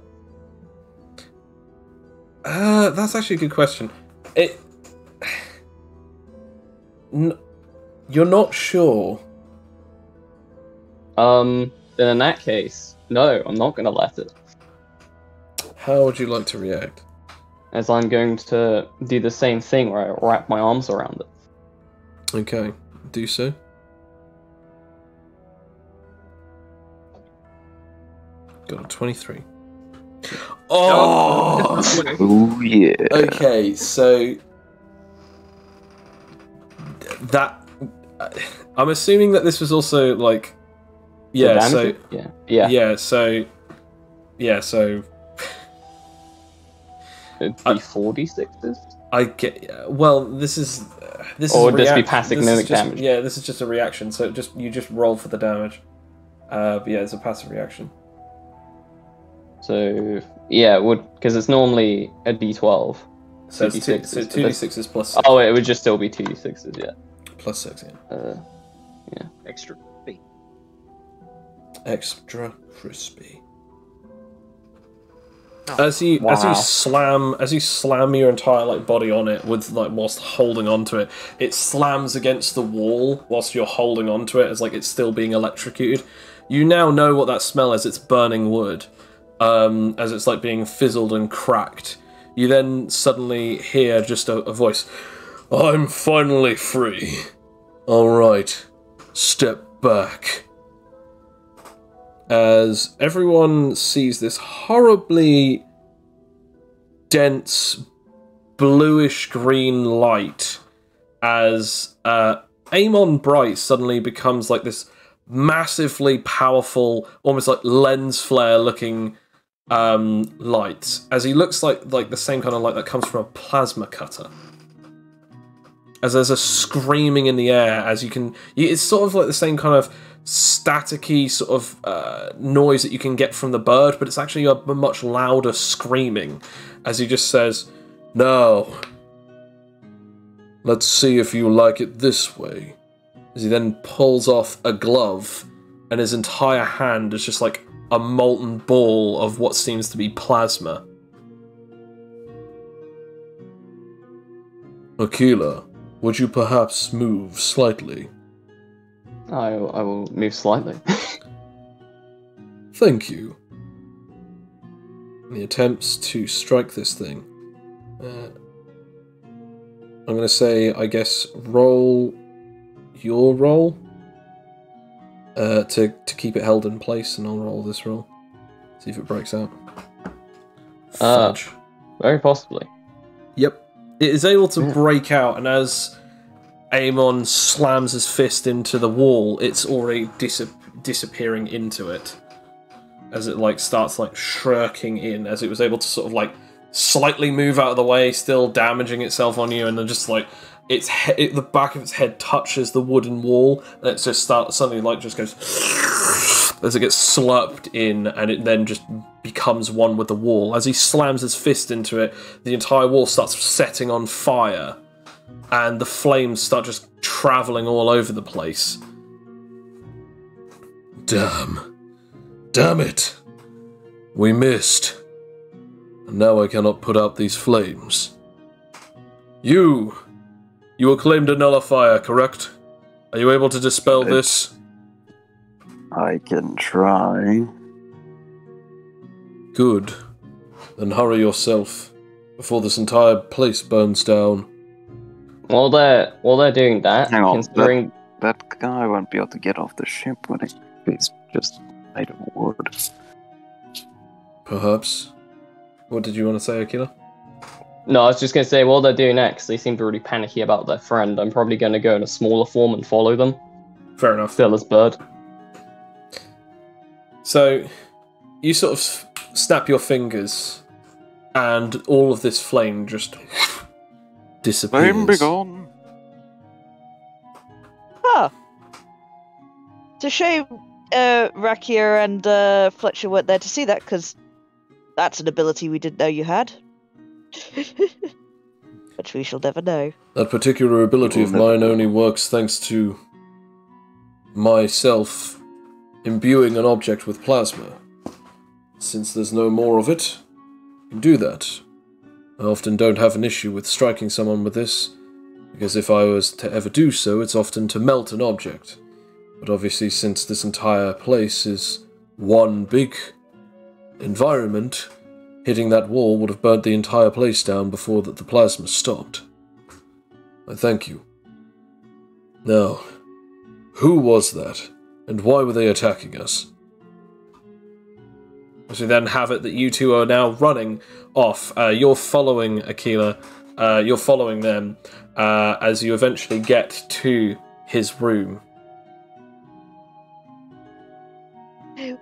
That's actually a good question. You're not sure. Then in that case, no, I'm not gonna let it. How would you like to react? as I'm going to do the same thing where I wrap my arms around it. Okay, do so. Got a 23. Oh! Oh yeah. Okay, so that I'm assuming that this was also like, yeah. So yeah. So It'd be 4d6s. I get. Well, this is Or a would this be react- passive this is mimic just- damage? Yeah, this is just a reaction. So you just roll for the damage. But yeah, it's a passive reaction. So yeah, it would, because it's normally a d12. So it's 2d6s plus 6. Oh, it would just still be 2d6s, yeah. Plus 6, yeah. Extra B. Extra crispy. Oh. As you slam your entire body on it with whilst holding onto it, it slams against the wall whilst you're holding onto it as it's still being electrocuted. You now know what that smell is. It's burning wood. As it's being fizzled and cracked. You then suddenly hear just a voice. I'm finally free. Alright, step back. As everyone sees this horribly dense bluish green light as Amon Bright suddenly becomes this massively powerful, almost lens flare looking light, as he looks like the same kind of light that comes from a plasma cutter. As there's a screaming in the air, as it's sort of the same kind of staticky sort of noise that you can get from the bird, but it's actually a much louder screaming, as he just says, "Now, let's see if you like it this way." As he then pulls off a glove, and his entire hand is just a molten ball of what seems to be plasma. Aquila, would you perhaps move slightly? I will move slightly. Thank you. And he attempts to strike this thing. I'm going to say, I guess, roll your roll. To keep it held in place, and I'll roll this roll. See if it breaks out. Fudge. Very possibly. Yep. It is able to break out, and as Amon slams his fist into the wall, it's already disappearing into it. As it starts shirking in, as it was able to sort of slightly move out of the way, still damaging itself on you, and then just the back of its head touches the wooden wall, and it just suddenly just goes as it gets slurped in, and it then just becomes one with the wall. As he slams his fist into it, the entire wall starts setting on fire, and the flames start just travelling all over the place. Damn it! We missed, and now I cannot put out these flames. You acclaimed a nullifier, correct? Are you able to dispel this? I can try. Good. Then hurry yourself, before this entire place burns down. While they're doing that, Hang on, considering that guy won't be able to get off the ship when he's just made of wood. Perhaps. What did you want to say, Aquila? No, I was just going to say, while they're doing that, 'cause they seem to really panicky about their friend, I'm probably going to go in a smaller form and follow them. Fair enough. Still as bird. So, you sort of snap your fingers, and all of this flame just disappears. Flame be gone. Huh. It's a shame Rakia and Fletcher weren't there to see that, because that's an ability we didn't know you had. But we shall never know. That particular ability of mine only works thanks to myself imbuing an object with plasma. Since there's no more of it, I can do that. I often don't have an issue with striking someone with this, because if I was to ever do so, it's often to melt an object. But obviously, since this entire place is one big environment, Hitting that wall would have burnt the entire place down before the plasma stopped. I thank you. Now, who was that, and why were they attacking us? So we then have it that you two are now running off. You're following Aquila. You're following them as you eventually get to his room.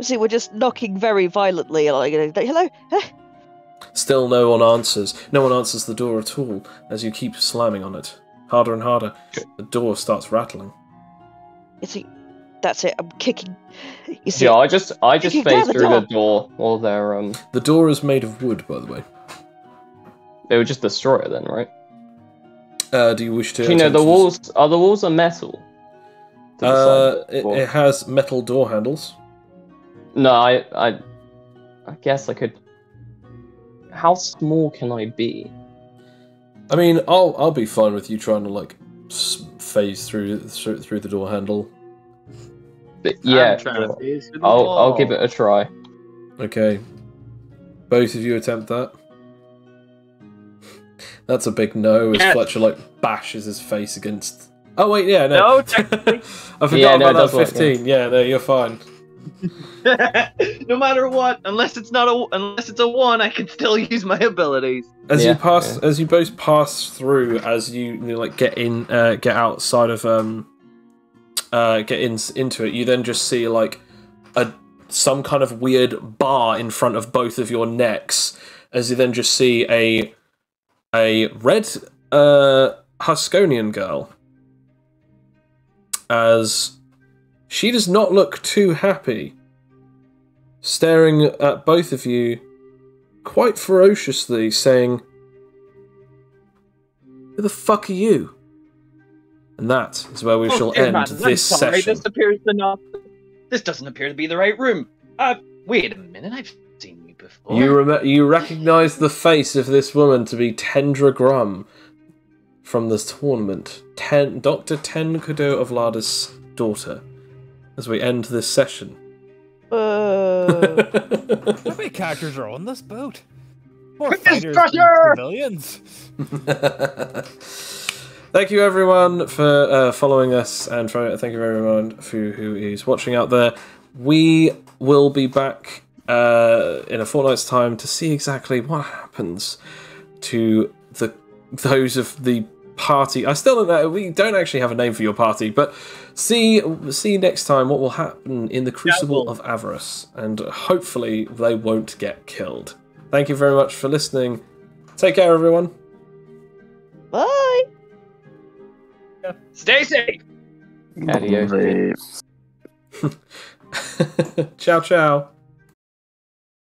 See, we're just knocking very violently. Like, hello? Still no one answers. No one answers the door at all as you keep slamming on it. Harder and harder. The door starts rattling. You see, that's it. I'm kicking. You see, Yeah, I just kicking phased down the through door. the door while they're The door is made of wood, by the way. They would just destroy it then, right? Do you wish to... You know, the walls are metal. To the side of it, or- it has metal door handles. No, I guess I could. How small can I be? I mean, I'll be fine with you trying to like phase through the door handle. But yeah, I'm trying to phase through the I'll wall. give it a try. Okay, both of you attempt that. That's a big no. As Yes. Fletcher like bashes his face against. Oh wait, yeah, no. No, technically. I forgot Yeah, no, it about does that work, 15. Yeah, no, you're fine. No matter what, unless it's a 1, I can still use my abilities. As Yeah, you pass, as you both pass through, as you know, like get outside of into it, you then just see like some kind of weird bar in front of both of your necks. As you then just see a red Huskonian girl, as she does not look too happy, staring at both of you quite ferociously, saying, "Who the fuck are you?" And that is where we shall dear end man, this I'm sorry, session. This doesn't appear to be the right room. Wait a minute, I've seen you before. You recognise the face of this woman to be Tendra Grum from this tournament. Dr. Tenkudo of Lada's daughter. As we end this session. Uh, How many characters are on this boat? More Quick fighters destructor! than civilians. Thank you everyone for following us, and thank you everyone who is watching out there. We will be back in a fortnight's time to see exactly what happens to those of the party. I still don't know. We don't actually have a name for your party, but see next time what will happen in the Crucible of Avarice, and hopefully they won't get killed. Thank you very much for listening. Take care, everyone. bye. Stay safe! Adios. They- Ciao, ciao.